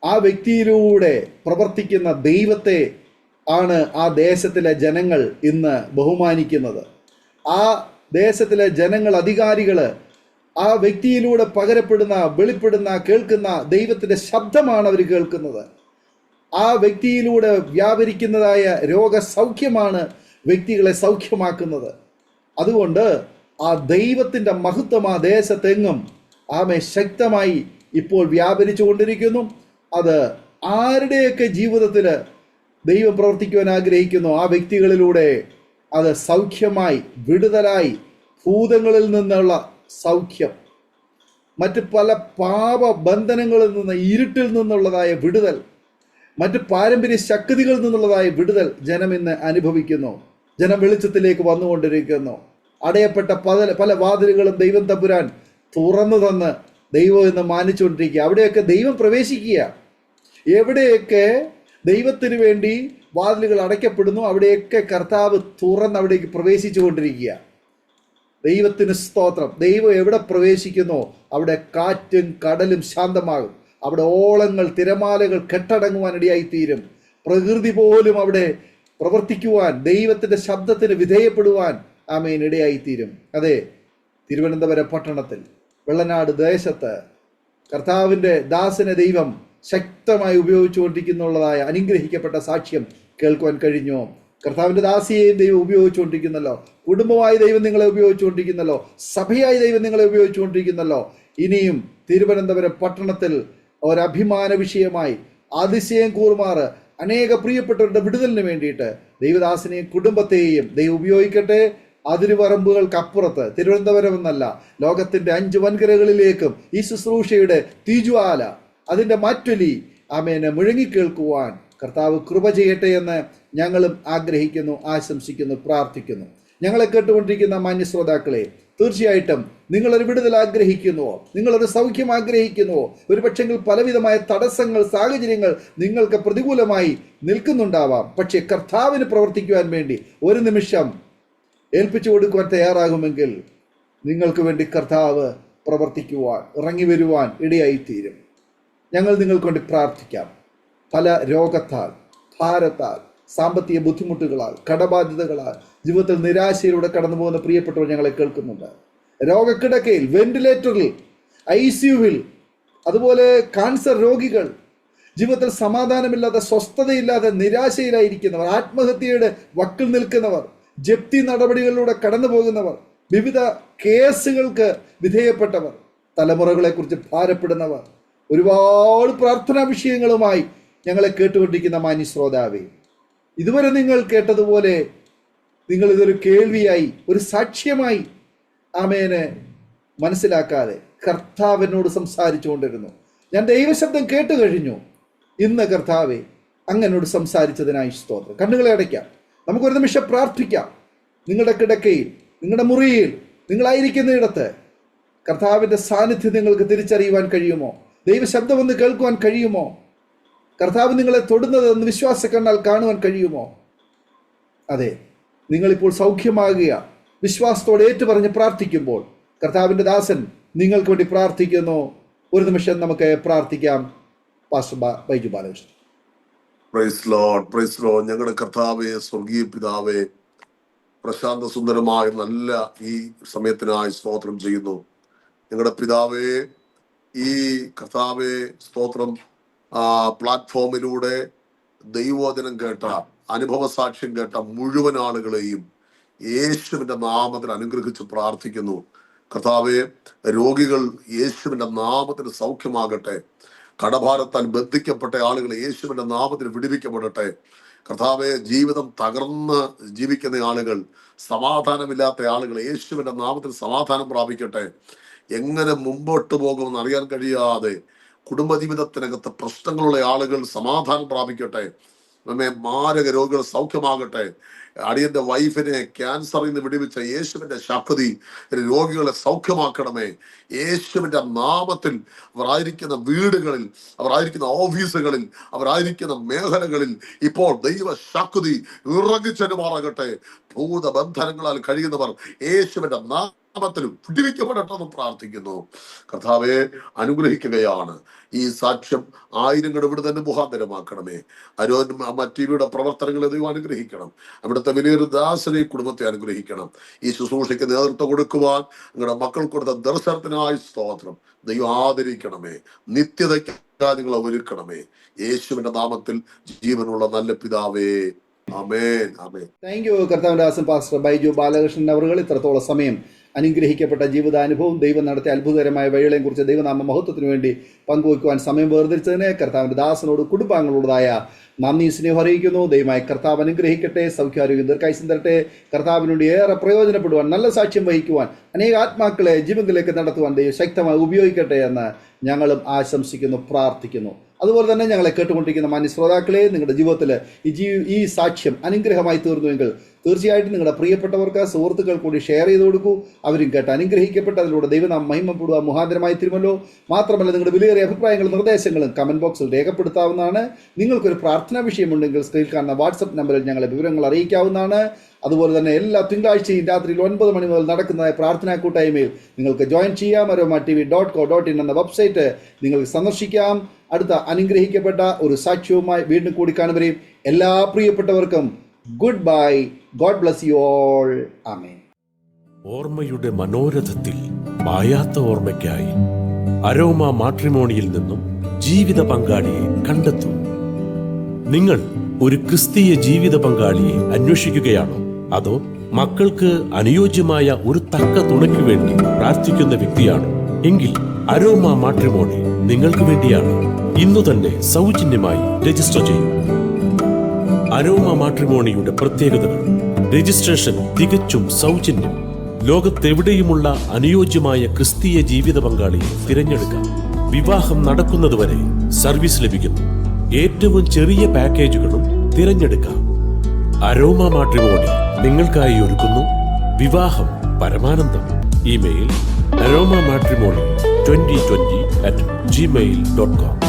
ആ വ്യക്തിയിലൂടെ പ്രവർത്തിക്കുന്ന ദൈവത്തെ ആണ് ആ ദേശത്തിലെ ജനങ്ങൾ ഇന്ന് ബഹുമാനിക്കുന്നത്. ആ ദേശത്തിലെ ജനങ്ങൾ, അധികാരികൾ ആ വ്യക്തിയിലൂടെ പകരപ്പെടുന്ന, വെളിപ്പെടുന്ന, കേൾക്കുന്ന ദൈവത്തിൻ്റെ ശബ്ദമാണ് അവർ കേൾക്കുന്നത്. ആ വ്യക്തിയിലൂടെ വ്യാപരിക്കുന്നതായ രോഗസൗഖ്യമാണ് വ്യക്തികളെ സൗഖ്യമാക്കുന്നത്. അതുകൊണ്ട് ആ ദൈവത്തിൻ്റെ മഹത്വം ആ ദേശത്തെങ്ങും ശക്തമായി ഇപ്പോൾ വ്യാപരിച്ചു കൊണ്ടിരിക്കുന്നു. അത് ആരുടെയൊക്കെ ജീവിതത്തിൽ ദൈവം പ്രവർത്തിക്കുവാൻ ആഗ്രഹിക്കുന്നു ആ വ്യക്തികളിലൂടെ അത് സൗഖ്യമായി, വിടുതലായി, ഭൂതങ്ങളിൽ നിന്നുള്ള സൗഖ്യം, മറ്റ് പല പാപബന്ധനങ്ങളിൽ നിന്ന്, ഇരുട്ടിൽ നിന്നുള്ളതായ വിടുതൽ, മറ്റ് പാരമ്പര്യ ശക്തികളിൽ നിന്നുള്ളതായ വിടുതൽ ജനം ഇന്ന് അനുഭവിക്കുന്നു. ജനം വെളിച്ചത്തിലേക്ക് വന്നുകൊണ്ടിരിക്കുന്നു. അടയപ്പെട്ട പല വാതിലുകളും ദൈവം തമ്പുരാൻ തുറന്നു തന്ന് ദൈവം എന്ന് മാനിച്ചുകൊണ്ടിരിക്കുക. അവിടെയൊക്കെ ദൈവം പ്രവേശിക്കുക. എവിടെയൊക്കെ ദൈവത്തിന് വേണ്ടി വാതിലുകൾ അടയ്ക്കപ്പെടുന്നു അവിടെയൊക്കെ കർത്താവ് തുറന്ന് അവിടേക്ക് പ്രവേശിച്ചു കൊണ്ടിരിക്കുക. ദൈവത്തിന് സ്തോത്രം. ദൈവം എവിടെ പ്രവേശിക്കുന്നോ അവിടെ കാറ്റും കടലും ശാന്തമാകും. അവിടെ ഓളങ്ങൾ, തിരമാലകൾ കെട്ടടങ്ങുവാൻ ഇടയായിത്തീരും. പ്രകൃതി പോലും അവിടെ പ്രവർത്തിക്കുവാൻ, ദൈവത്തിൻ്റെ ശബ്ദത്തിന് വിധേയപ്പെടുവാൻ ആമേൻ ഇടയായിത്തീരും. അതെ, തിരുവനന്തപുരം പട്ടണത്തിൽ വെള്ളനാട് ദേശത്ത് കർത്താവിൻ്റെ ദാസനെ ദൈവം ശക്തമായി ഉപയോഗിച്ചുകൊണ്ടിരിക്കുന്നുള്ളതായ അനുഗ്രഹിക്കപ്പെട്ട സാക്ഷ്യം കേൾക്കുവാൻ കഴിഞ്ഞു. കർത്താവിൻ്റെ ദാസിയെയും ദൈവം ഉപയോഗിച്ചുകൊണ്ടിരിക്കുന്നല്ലോ. കുടുംബമായി ദൈവം നിങ്ങളെ ഉപയോഗിച്ചുകൊണ്ടിരിക്കുന്നല്ലോ. സഭയായി ദൈവം നിങ്ങളെ ഉപയോഗിച്ചുകൊണ്ടിരിക്കുന്നല്ലോ. ഇനിയും തിരുവനന്തപുരം പട്ടണത്തിൽ ഒരഭിമാന വിഷയമായി അതിശയം കൂറുമാറ് അനേക പ്രിയപ്പെട്ടവരുടെ വിടുതലിന് വേണ്ടിയിട്ട് ദൈവദാസനെയും കുടുംബത്തെയും ദൈവം ഉപയോഗിക്കട്ടെ. അതിരുപറമ്പുകൾക്കപ്പുറത്ത് തിരുവനന്തപുരം എന്നല്ല, ലോകത്തിൻ്റെ 5 വൻകരകളിലേക്കും ഈ ശുശ്രൂഷയുടെ തീജ്വാല, അതിൻ്റെ മാറ്റൊലി ആമേനെ മുഴങ്ങിക്കേൾക്കുവാൻ കർത്താവ് കൃപ ചെയ്യട്ടെ എന്ന് ഞങ്ങളും ആഗ്രഹിക്കുന്നു, ആശംസിക്കുന്നു, പ്രാർത്ഥിക്കുന്നു. ഞങ്ങളെ കേട്ടുകൊണ്ടിരിക്കുന്ന മാന്യശ്രോതാക്കളെ, തീർച്ചയായിട്ടും നിങ്ങളൊരു വിടുതൽ ആഗ്രഹിക്കുന്നുവോ? നിങ്ങളൊരു സൗഖ്യം ആഗ്രഹിക്കുന്നുവോ? ഒരു പക്ഷെങ്കിൽ പലവിധമായ തടസ്സങ്ങൾ, സാഹചര്യങ്ങൾ നിങ്ങൾക്ക് പ്രതികൂലമായി നിൽക്കുന്നുണ്ടാവാം. പക്ഷേ കർത്താവിന് പ്രവർത്തിക്കുവാൻ വേണ്ടി ഒരു നിമിഷം ഏൽപ്പിച്ചു കൊടുക്കുവാൻ തയ്യാറാകുമെങ്കിൽ നിങ്ങൾക്ക് വേണ്ടി കർത്താവ് പ്രവർത്തിക്കുവാൻ, ഇറങ്ങി വരുവാൻ ഇടയായിത്തീരും. ഞങ്ങൾ നിങ്ങൾക്ക് വേണ്ടി പ്രാർത്ഥിക്കാം. പല രോഗത്താൽ, ഭാരത്താൽ, സാമ്പത്തിക ബുദ്ധിമുട്ടുകളാൽ, കടബാധ്യതകളാൽ ജീവിതത്തിൽ നിരാശയിലൂടെ കടന്നു പോകുന്ന പ്രിയപ്പെട്ടവർ ഞങ്ങളെ കേൾക്കുന്നുണ്ട്. രോഗക്കിടക്കയിൽ, വെന്റിലേറ്ററിൽ, ICUവിൽ, അതുപോലെ കാൻസർ രോഗികൾ, ജീവിതത്തിൽ സമാധാനമില്ലാതെ, സ്വസ്ഥതയില്ലാതെ, നിരാശയിലായിരിക്കുന്നവർ, ആത്മഹത്യയുടെ വക്കിൽ നിൽക്കുന്നവർ, ജപ്തി നടപടികളിലൂടെ കടന്നു പോകുന്നവർ, വിവിധ കേസുകൾക്ക് വിധേയപ്പെട്ടവർ, തലമുറകളെക്കുറിച്ച് ഭാരപ്പെടുന്നവർ, ഒരുപാട് പ്രാർത്ഥനാ വിഷയങ്ങളുമായി ഞങ്ങളെ കേട്ടുകൊണ്ടിരിക്കുന്ന മാന്യശ്രോതാവേ, ഇതുവരെ നിങ്ങൾ കേട്ടതുപോലെ നിങ്ങൾ ഇതൊരു കേൾവിയായി, ഒരു സാക്ഷ്യമായി ആമേനെ മനസ്സിലാക്കാതെ കർത്താവിനോട് സംസാരിച്ചു കൊണ്ടിരുന്നു. ഞാൻ ദൈവശബ്ദം കേട്ടു കഴിഞ്ഞു. ഇന്ന് കർത്താവെ അങ്ങനോട് സംസാരിച്ചതിനായി സ്തോത്രം. കണ്ണുകളെ അടയ്ക്കാം. നമുക്കൊരു നിമിഷം പ്രാർത്ഥിക്കാം. നിങ്ങളുടെ കിടക്കയിൽ, നിങ്ങളുടെ മുറിയിൽ, നിങ്ങളായിരിക്കുന്നിടത്ത് കർത്താവിൻ്റെ സാന്നിധ്യം നിങ്ങൾക്ക് തിരിച്ചറിയുവാൻ കഴിയുമോ? ദൈവശബ്ദമൊന്ന് കേൾക്കുവാൻ കഴിയുമോ? കർത്താവ് നിങ്ങളെ തൊടുന്നത് എന്ന് വിശ്വാസ കണ്ണാൽ കാണുവാൻ കഴിയുമോ? അതെ, നിങ്ങളിപ്പോൾ സൗഖ്യമാകുക. വിശ്വാസത്തോടെ ഏറ്റുപറഞ്ഞ് പ്രാർത്ഥിക്കുമ്പോൾ കർത്താവിൻ്റെ ദാസൻ നിങ്ങൾക്ക് വേണ്ടി പ്രാർത്ഥിക്കുന്നു. ഒരു നിമിഷം നമുക്ക് പ്രാർത്ഥിക്കാം. Pastor Baiju Balakrishnan. Praise Lord, praise Lord. ഞങ്ങളുടെ കർത്താവേ, സ്വർഗീയ പിതാവേ, പ്രശാന്ത സുന്ദരമായ നല്ല ഈ സമയത്തിനായി സ്തോത്രം ചെയ്യുന്നു. ഞങ്ങളുടെ പിതാവേ, ഈ കർത്താവേ സ്തോത്രം പ്ലാറ്റ്ഫോമിലൂടെ ദൈവവചനം കേട്ട, അനുഭവ സാക്ഷ്യം കേട്ട മുഴുവൻ ആളുകളെയും യേശുവിന്റെ നാമത്തിൽ അനുഗ്രഹിച്ച് പ്രാർത്ഥിക്കുന്നു. കർത്താവെ, രോഗികൾ യേശുവിന്റെ നാമത്തിൽ സൗഖ്യമാകട്ടെ. കടഭാരത്താൽ ബന്ധിക്കപ്പെട്ട ആളുകൾ യേശുവിന്റെ നാമത്തിൽ വിടുവിക്കപ്പെടട്ടെ. കർത്താവെ, ജീവിതം തകർന്ന് ജീവിക്കുന്ന ആളുകൾ, സമാധാനമില്ലാത്ത ആളുകൾ യേശുവിന്റെ നാമത്തിൽ സമാധാനം പ്രാപിക്കട്ടെ. എങ്ങനെ മുമ്പോട്ട് പോകുമെന്ന് അറിയാൻ കഴിയാതെ കുടുംബജീവിതത്തിനകത്ത് പ്രശ്നങ്ങളുള്ള ആളുകൾ സമാധാനം പ്രാപിക്കട്ടെ. മാരക രോഗികൾ സൗഖ്യമാകട്ടെ. അടിയന്റെ വൈഫിനെ ക്യാൻസറിൽ നിന്ന് വിടുവിച്ച യേശുവിന്റെ ശക്തി രോഗികളെ സൗഖ്യമാക്കണമേ. യേശുവിന്റെ നാമത്തിൽ അവരായിരിക്കുന്ന വീടുകളിൽ, അവരായിരിക്കുന്ന ഓഫീസുകളിൽ, അവരായിരിക്കുന്ന മേഖലകളിൽ ഇപ്പോൾ ദൈവ ശക്തി ഇറങ്ങിച്ചെന്നുമാറാകട്ടെ. ഭൂതബന്ധനങ്ങളാൽ കഴിയുന്നവർ യേശുവിന്റെ നാമത്തിലും വിടുവിക്കപ്പെടട്ടെന്ന് പ്രാർത്ഥിക്കുന്നു. കർത്താവെ, അനുഗ്രഹിക്കുകയാണ്. ഈ സാക്ഷ്യം ആയിരങ്ങളുടെ വിടുതന്നെ മുഖാന്തരമാക്കണമേ. ടിവിയുടെ പ്രവർത്തനങ്ങളെ ദൈവം അനുഗ്രഹിക്കണം. അവിടുത്തെ വലിയൊരു ദാസനെ കുടുംബത്തെ അനുഗ്രഹിക്കണം. ഈ ശുശ്രൂഷയ്ക്ക് നേതൃത്വം കൊടുക്കുവാൻ നിങ്ങളുടെ മക്കൾ കൊടുത്ത ദർശനത്തിനായി സ്തോത്രം. ദൈവം ആദരിക്കണമേ. നിത്യതയ്ക്ക് നിങ്ങളെ ഒരുക്കണമേ. യേശുവിന്റെ നാമത്തിൽ ജീവനുള്ള നല്ല പിതാവേ, ആമേൻ, ആമേൻ. താങ്ക് യു കർത്താവിന്റെ ദാസൻ പാസ്റ്റർ ബൈജു ബാലകൃഷ്ണൻ അവർ ഇത്രത്തോളം സമയം അനുഗ്രഹിക്കപ്പെട്ട ജീവിതാനുഭവം, ദൈവം നടത്തിയ അത്ഭുതകരമായ വഴികളെയും കുറിച്ച് ദൈവനാമ മഹത്വത്തിന് വേണ്ടി പങ്കുവയ്ക്കുവാൻ സമയം വേർതിരിച്ചതിന് കർത്താവിൻ്റെ ദാസനോട് കുടുംബാംഗങ്ങളോടായ നന്ദി, സ്നേഹം അറിയിക്കുന്നു. ദൈവമായി കർത്താവ് അനുഗ്രഹിക്കട്ടെ. സൗഖ്യാരോഗ്യം ദീർഘായുസ്സും തരട്ടെ. കർത്താവിനോട് ഏറെ പ്രയോജനപ്പെടുവാൻ, നല്ല സാക്ഷ്യം വഹിക്കുവാൻ, അനേക ആത്മാക്കളെ ജീവനിലേക്ക് നടത്തുവാൻ ദൈവം ശക്തമായി ഉപയോഗിക്കട്ടെ എന്ന് ഞങ്ങളും ആശംസിക്കുന്നു, പ്രാർത്ഥിക്കുന്നു. അതുപോലെ തന്നെ ഞങ്ങളെ കേട്ടുകൊണ്ടിരിക്കുന്ന മാന്യ ശ്രോതാക്കളെ, നിങ്ങളുടെ ജീവിതത്തിൽ ഈ സാക്ഷ്യം അനുഗ്രഹമായി തീർന്നുവെങ്കിൽ തീർച്ചയായിട്ടും നിങ്ങളുടെ പ്രിയപ്പെട്ടവർക്ക്, സുഹൃത്തുക്കൾ കൂടി ഷെയർ ചെയ്ത് കൊടുക്കൂ. അവരും കേട്ട് അനുഗ്രഹിക്കപ്പെട്ട് അതിലൂടെ ദൈവനാമം മഹിമപ്പെടുക മുഖാന്തരമായി തീരുമല്ലോ. മാത്രമല്ല, നിങ്ങളുടെ വിലയേറിയ അഭിപ്രായങ്ങളും നിർദ്ദേശങ്ങളും കമൻറ്റ് ബോക്സിൽ രേഖപ്പെടുത്താവുന്നതാണ്. നിങ്ങൾക്കൊരു പ്രാർത്ഥനാ വിഷയമുണ്ടെങ്കിൽ സ്ക്രീനിൽ കാണുന്ന വാട്സപ്പ് നമ്പറിൽ ഞങ്ങളെ വിവരങ്ങൾ അറിയിക്കാവുന്നതാണ്. അതുപോലെ തന്നെ എല്ലാ തിങ്കളാഴ്ചയും രാത്രി 9 മണി മുതൽ നടക്കുന്ന പ്രാർത്ഥനാ കൂട്ടായ്മയിൽ നിങ്ങൾക്ക് ജോയിൻ ചെയ്യാം. aroma.tv.co.in എന്ന വെബ്സൈറ്റ് നിങ്ങൾക്ക് സന്ദർശിക്കാം. അടുത്ത അനുഗ്രഹിക്കപ്പെട്ട ഒരു സാക്ഷ്യവുമായി വീണ്ടും കൂടി കാണുവരെയും എല്ലാ പ്രിയപ്പെട്ടവർക്കും good bye. God bless you all. Amen. ഓർമ്മയുടെ മനോരഥത്തിൽ മായാത്ത ഓർമ്മയ്ക്കായി അരോമ മാട്രിമോണിയിൽ നിന്നും ജീവിത പങ്കാളിയെ കണ്ടെത്തൂ. നിങ്ങൾ ഒരു ക്രിസ്തീയ ജീവിത പങ്കാളിയെ അന്വേഷിക്കുകയാണോ? അതോ മക്കൾക്ക് അനുയോജ്യമായ ഒരു തക്ക തുണയ്ക്കു വേണ്ടി പ്രാർത്ഥിക്കുന്ന വ്യക്തിയാണോ? എങ്കിൽ അരോമ മാട്രിമോണി നിങ്ങൾക്ക് വേണ്ടിയാണ്. ഇന്നു തന്നെ സൗജന്യമായി രജിസ്റ്റർ ചെയ്യൂ. അരോമ മാട്രിമോണിയുടെ പ്രത്യേകതകൾ: രജിസ്ട്രേഷൻ തികച്ചും സൗജന്യം. ലോകത്തെവിടെയുമുള്ള അനുയോജ്യമായ ക്രിസ്തീയ ജീവിത പങ്കാളിയെ തിരഞ്ഞെടുക്കാം. വിവാഹം നടക്കുന്നതുവരെ സർവീസ് ലഭിക്കുന്നു. ഏറ്റവും ചെറിയ പാക്കേജുകളും തിരഞ്ഞെടുക്കാം. അരോമ മാട്രിമോണി നിങ്ങൾക്കായി ഒരുക്കുന്നു വിവാഹം പരമാനന്ദം. Email aroma matrimony2020@gmail.com